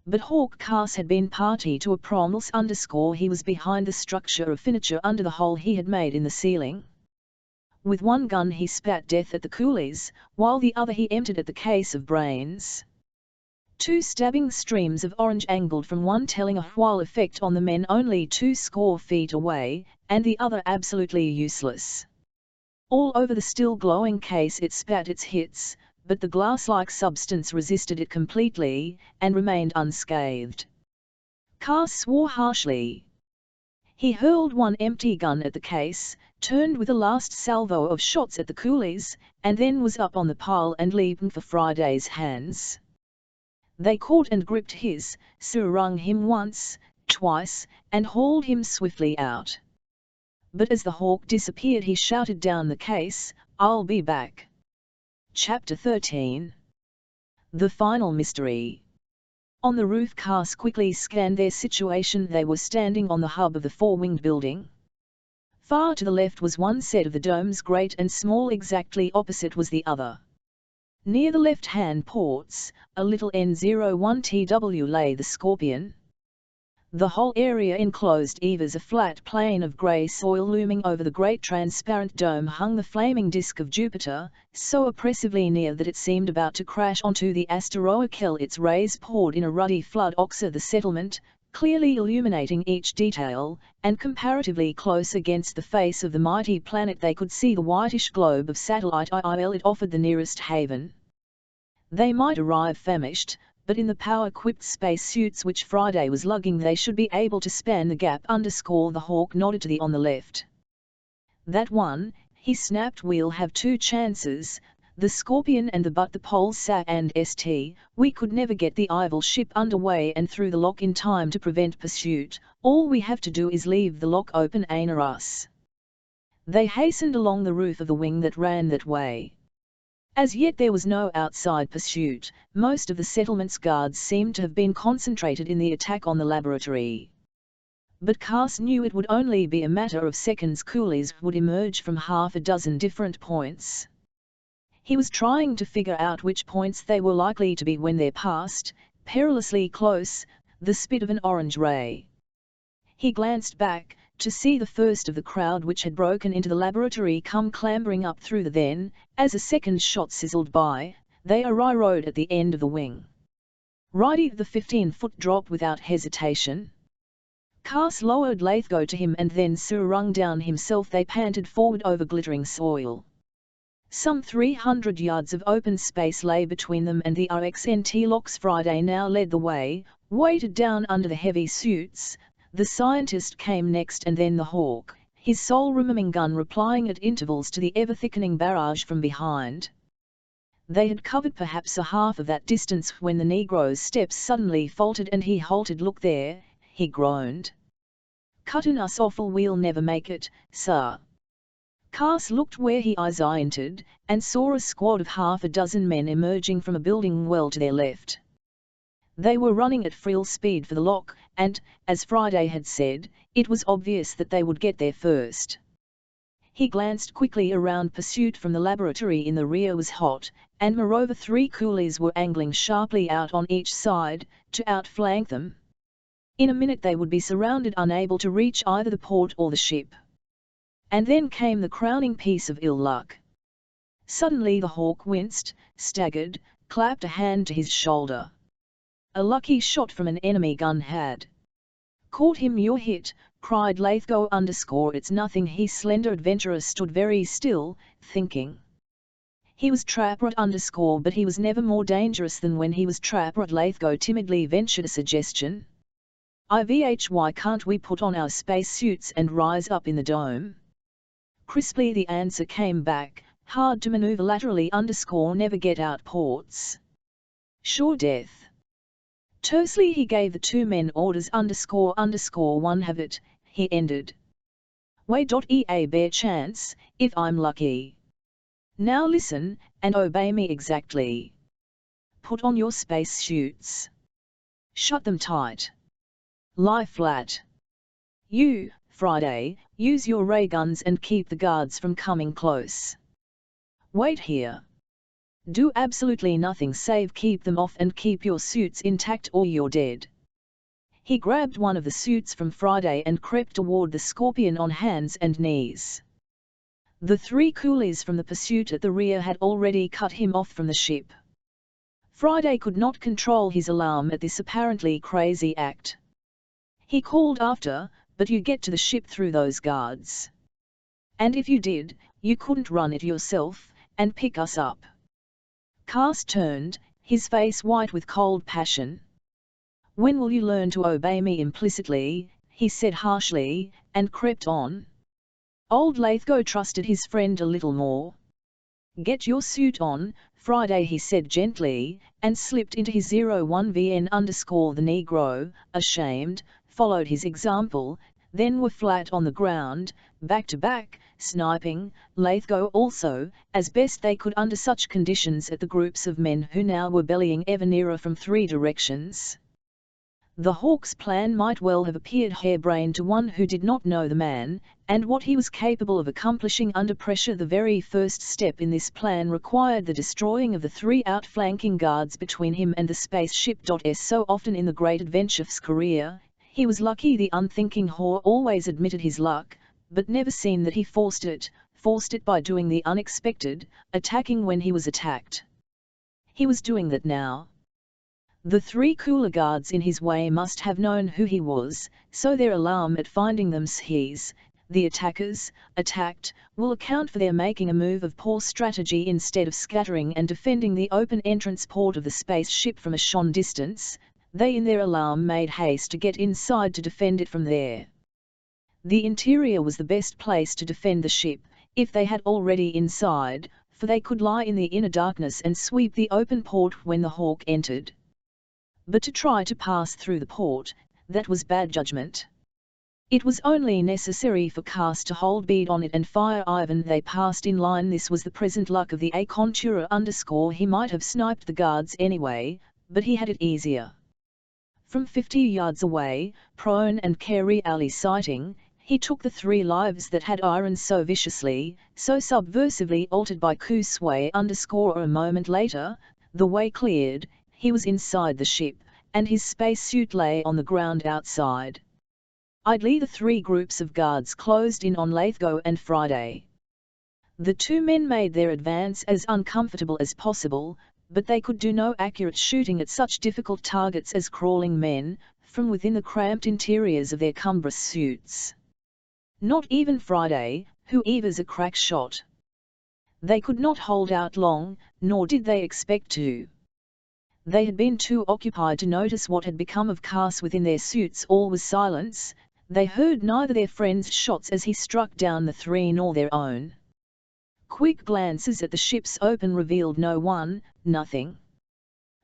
But Hawk Carse had been party to a promise _ he was behind the structure of furniture under the hole he had made in the ceiling. With one gun he spat death at the coolies, while the other he emptied at the case of brains. 2 stabbing streams of orange angled from one telling a while effect on the men only 20 feet away, and the other absolutely useless. All over the still glowing case it spat its hits, but the glass-like substance resisted it completely, and remained unscathed. Carse swore harshly. He hurled one empty gun at the case, turned with a last salvo of shots at the coolies, and then was up on the pile and leaping for Friday's hands. They caught and gripped his, wrung him once, twice, and hauled him swiftly out. But as the Hawk disappeared he shouted down the case, "I'll be back." Chapter 13. The Final Mystery. On the roof Carse quickly scanned their situation. They were standing on the hub of the 4-winged building. Far to the left was one set of the domes, great and small. Exactly opposite was the other. Near the left-hand ports, a little N01TW lay the Scorpion. The whole area enclosed Evers a flat plain of grey soil. Looming over the great transparent dome hung the flaming disk of Jupiter, so oppressively near that it seemed about to crash onto the asteroid. Its rays poured in a ruddy flood over the settlement, clearly illuminating each detail, and comparatively close against the face of the mighty planet they could see the whitish globe of satellite IL. It offered the nearest haven. They might arrive famished, but in the power-equipped spacesuits which Friday was lugging they should be able to span the gap. The Hawk nodded to the on the left. "That one," he snapped, "we'll have 2 chances, the Scorpion and the Pole SA and ST. We could never get the Evil ship underway and through the lock in time to prevent pursuit. All we have to do is leave the lock open, ain't us?" They hastened along the roof of the wing that ran that way. As yet there was no outside pursuit. Most of the settlement's guards seemed to have been concentrated in the attack on the laboratory. But Carse knew it would only be a matter of seconds. Coolies would emerge from half a dozen different points. He was trying to figure out which points they were likely to be when they passed, perilously close, the spit of an orange ray. He glanced back, to see the first of the crowd which had broken into the laboratory come clambering up through the then, as a second shot sizzled by, they arrived at the end of the wing. Righty, the 15-foot drop without hesitation. Carse lowered Lithgow to him and then wrung down himself. They panted forward over glittering soil. Some 300 yards of open space lay between them and the RXNT locks. Friday now led the way, weighted down under the heavy suits. The scientist came next and then the Hawk, his sole remaining gun replying at intervals to the ever-thickening barrage from behind. They had covered perhaps a half of that distance when the Negro's steps suddenly faltered and he halted. "Look there," he groaned. "Cutting us awful, we'll never make it, sir." Carse looked where his eyes entered, and saw a squad of half a dozen men emerging from a building well to their left. They were running at full speed for the lock, and, as Friday had said, it was obvious that they would get there first. He glanced quickly around. Pursuit from the laboratory in the rear was hot, and moreover 3 coolies were angling sharply out on each side, to outflank them. In a minute they would be surrounded, unable to reach either the port or the ship. And then came the crowning piece of ill luck. Suddenly the Hawk winced, staggered, clapped a hand to his shoulder. A lucky shot from an enemy gun had caught him. "You're hit," cried Lithgow _it's nothing. His slender adventurer stood very still, thinking. He was trapped but he was never more dangerous than when he was trapped. Lithgow timidly ventured a suggestion. "Why can't we put on our space suits and rise up in the dome?" Crisply the answer came back, hard to maneuver laterally _ never get out ports. Sure death. Tersely he gave the two men orders _ one have it, he ended. Way.ea bare chance, if I'm lucky. Now listen, and obey me exactly. Put on your space suits. Shut them tight. Lie flat. You, Friday, use your ray guns and keep the guards from coming close. Wait here. Do absolutely nothing save keep them off and keep your suits intact or you're dead. He grabbed one of the suits from Friday and crept toward the Scorpion on hands and knees. The three coolies from the pursuit at the rear had already cut him off from the ship. Friday could not control his alarm at this apparently crazy act. He called after, but you get to the ship through those guards. And if you did, you couldn't run it yourself, and pick us up. Carse turned, his face white with cold passion. When will you learn to obey me implicitly, he said harshly, and crept on. Old Lathgo trusted his friend a little more. Get your suit on, Friday, he said gently, and slipped into his 01VN _ the Negro, ashamed, followed his example, then were flat on the ground, back to back, sniping, Lathgo also, as best they could under such conditions at the groups of men who now were bellying ever nearer from three directions. The Hawk's plan might well have appeared harebrained to one who did not know the man, and what he was capable of accomplishing under pressure. The very first step in this plan required the destroying of the three outflanking guards between him and the spaceship. As so often in the great adventure's career, he was lucky. The unthinking Haw always admitted his luck, but never seen that he forced it by doing the unexpected, attacking when he was attacked. He was doing that now. The three cooler guards in his way must have known who he was, so their alarm at finding them the attackers, attacked, will account for their making a move of poor strategy instead of scattering and defending the open entrance port of the spaceship from a short distance. They in their alarm made haste to get inside to defend it from there. The interior was the best place to defend the ship, if they had already inside, for they could lie in the inner darkness and sweep the open port when the Hawk entered. But to try to pass through the port, that was bad judgment. It was only necessary for Carse to hold bead on it and fire Ivan. They passed in line. This was the present luck of the Acontura _ he might have sniped the guards anyway, but he had it easier. From 50 yards away, prone and carry alley sighting, he took the three lives that had iron so viciously, so subversively altered by Ku Sui _ a moment later, the way cleared, he was inside the ship, and his spacesuit lay on the ground outside. Idly the three groups of guards closed in on Lathgo and Friday. The two men made their advance as uncomfortable as possible, but they could do no accurate shooting at such difficult targets as crawling men, from within the cramped interiors of their cumbrous suits. Not even Friday, who was a crack shot. They could not hold out long, nor did they expect to. They had been too occupied to notice what had become of Carse within their suits. All was silence. They heard neither their friend's shots as he struck down the three nor their own. Quick glances at the ship's open revealed nothing.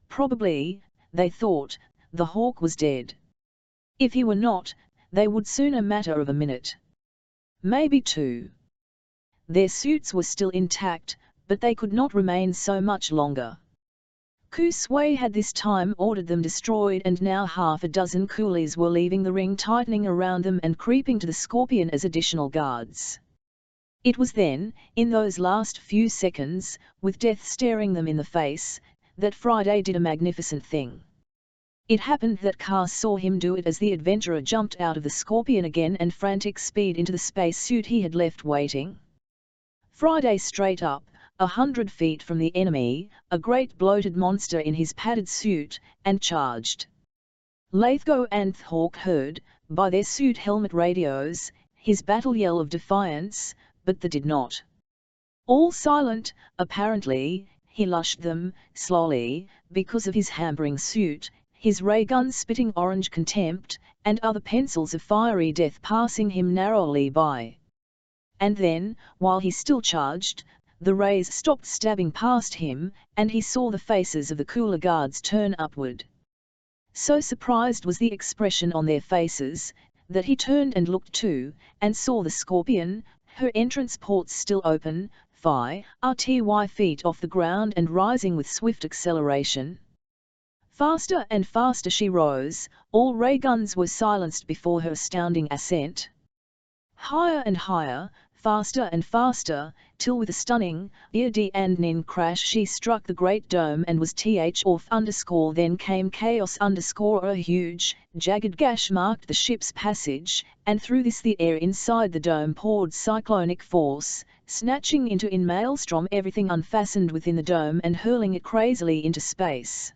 Probably, they thought, the Hawk was dead. If he were not, they would soon a matter of a minute. Maybe two. Their suits were still intact, but they could not remain so much longer. Ku Sui had this time ordered them destroyed, and now half a dozen coolies were leaving the ring, tightening around them and creeping to the Scorpion as additional guards. It was then, in those last few seconds, with death staring them in the face, that Friday did a magnificent thing. It happened that Carse saw him do it as the adventurer jumped out of the Scorpion again and frantic speed into the spacesuit he had left waiting. Friday straight up, 100 feet from the enemy, a great bloated monster in his padded suit, and charged. Lathgo and Hawk heard, by their suit helmet radios, his battle yell of defiance, but they did not. All silent, apparently, he lushed them, slowly, because of his hampering suit, his ray gun spitting orange contempt, and other pencils of fiery death passing him narrowly by. and then, while he still charged, the rays stopped stabbing past him, and he saw the faces of the cooler guards turn upward. So surprised was the expression on their faces, that he turned and looked too, and saw the Scorpion, her entrance ports still open, 5 feet off the ground and rising with swift acceleration. Faster and faster she rose, all ray guns were silenced before her astounding ascent. Higher and higher, faster and faster, till with a stunning, ear-deafening crash she struck the great dome and was off. Then came chaos. A huge, jagged gash marked the ship's passage, and through this the air inside the dome poured cyclonic force, snatching into in maelstrom everything unfastened within the dome and hurling it crazily into space.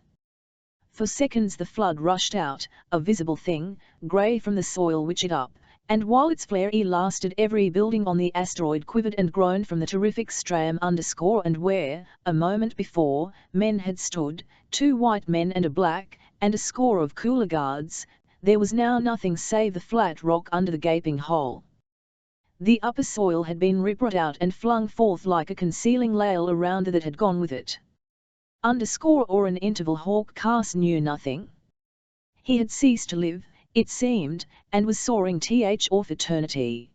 For seconds the flood rushed out, a visible thing, grey from the soil which it up, and while its flare lasted every building on the asteroid quivered and groaned from the terrific strain. And where, a moment before, men had stood, 2 white men and a black, and a score of cooler guards, there was now nothing save the flat rock under the gaping hole. The upper soil had been ripped out and flung forth like a concealing veil around that had gone with it. Or an interval Hawk Carse knew nothing. He had ceased to live, it seemed, and was soaring off eternity.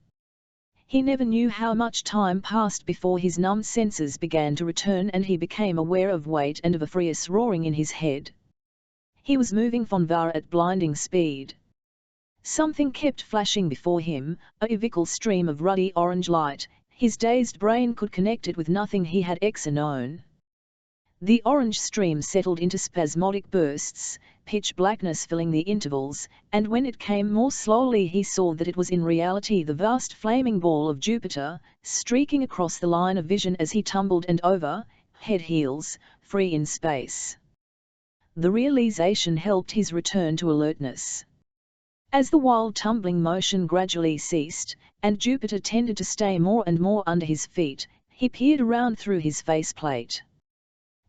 He never knew how much time passed before his numb senses began to return and he became aware of weight and of a furious roaring in his head. He was moving von Var at blinding speed. Something kept flashing before him, a uvical stream of ruddy orange light. His dazed brain could connect it with nothing he had ever known. The orange stream settled into spasmodic bursts, pitch blackness filling the intervals, and when it came more slowly he saw that it was in reality the vast flaming ball of Jupiter, streaking across the line of vision as he tumbled and over, head heels, free in space. The realization helped his return to alertness. As the wild tumbling motion gradually ceased, and Jupiter tended to stay more and more under his feet, he peered around through his faceplate.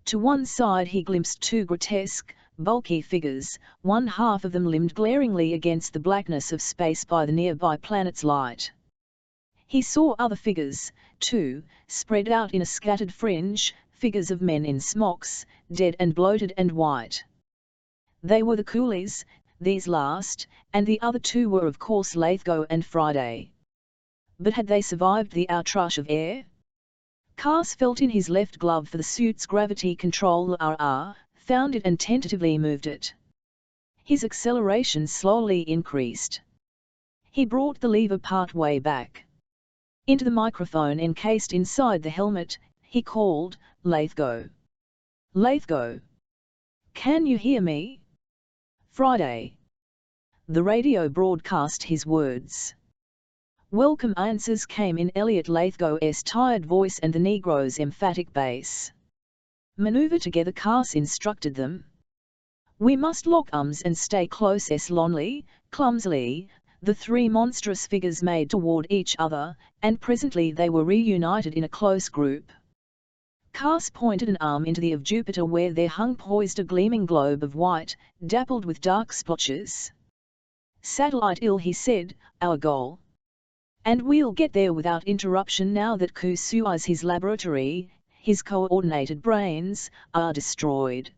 To one side he glimpsed 2 grotesque, bulky figures, one half of them limned glaringly against the blackness of space by the nearby planet's light. He saw other figures, too, spread out in a scattered fringe, figures of men in smocks, dead and bloated and white. They were the coolies, these last, and the other 2 were of course Lithgow and Friday. But had they survived the outrush of air? Carse felt in his left glove for the suit's gravity control, found it and tentatively moved it. His acceleration slowly increased. He brought the lever part way back. Into the microphone encased inside the helmet, he called, "Lithgow. Lithgow. Can you hear me?" "Friday." The radio broadcast his words. Welcome answers came in Elliot Lithgow's tired voice and the Negro's emphatic bass. "Maneuver together," Carse instructed them. "We must lock arms and stay close." Lonely, clumsily, the 3 monstrous figures made toward each other, and presently they were reunited in a close group. Carse pointed an arm into the of Jupiter where there hung poised a gleaming globe of white, dappled with dark splotches. "Satellite ill," he said, "our goal. And we'll get there without interruption now that Ku Sui's his laboratory, his coordinated brains, are destroyed."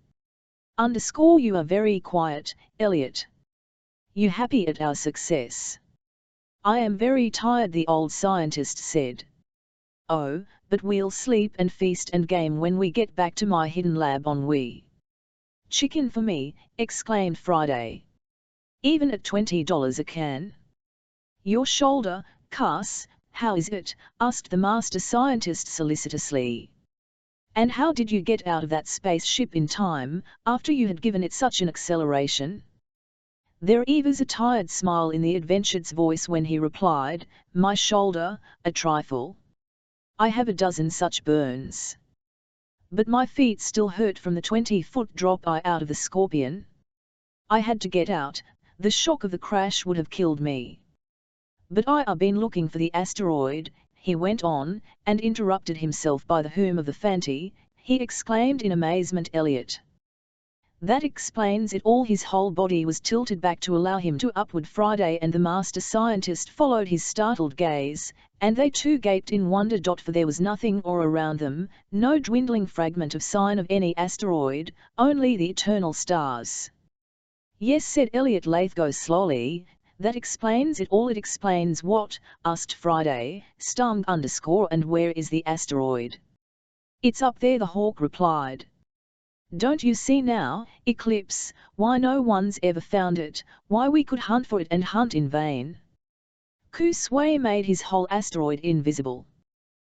You are very quiet, Elliot. You happy at our success? "I am very tired," the old scientist said. "Oh, but we'll sleep and feast and game when we get back to my hidden lab on Wii." "Chicken for me," exclaimed Friday. "Even at $20 a can?" "Your shoulder, Carse, how is it?" asked the master scientist solicitously. "And how did you get out of that spaceship in time, after you had given it such an acceleration?" There was a tired smile in the adventurer's voice when he replied, "My shoulder, a trifle. I have a dozen such burns. But my feet still hurt from the 20-foot drop out of the Scorpion. I had to get out, the shock of the crash would have killed me. But I've been looking for the asteroid," he went on, and interrupted himself by the whom of the Fanti, he exclaimed in amazement. "Elliot. That explains it all. His whole body was tilted back to allow him to upward. Friday and the master scientist followed his startled gaze, and they too gaped in wonder. For there was nothing or around them, no dwindling fragment of sign of any asteroid, only the eternal stars. Yes, said Elliot Lathgo slowly, that explains it all. It explains what? Asked Friday, stumped. And where is the asteroid? It's up there, the Hawk replied. Don't you see now, Eclipse, why no one's ever found it, why we could hunt for it and hunt in vain? Ku Sui made his whole asteroid invisible.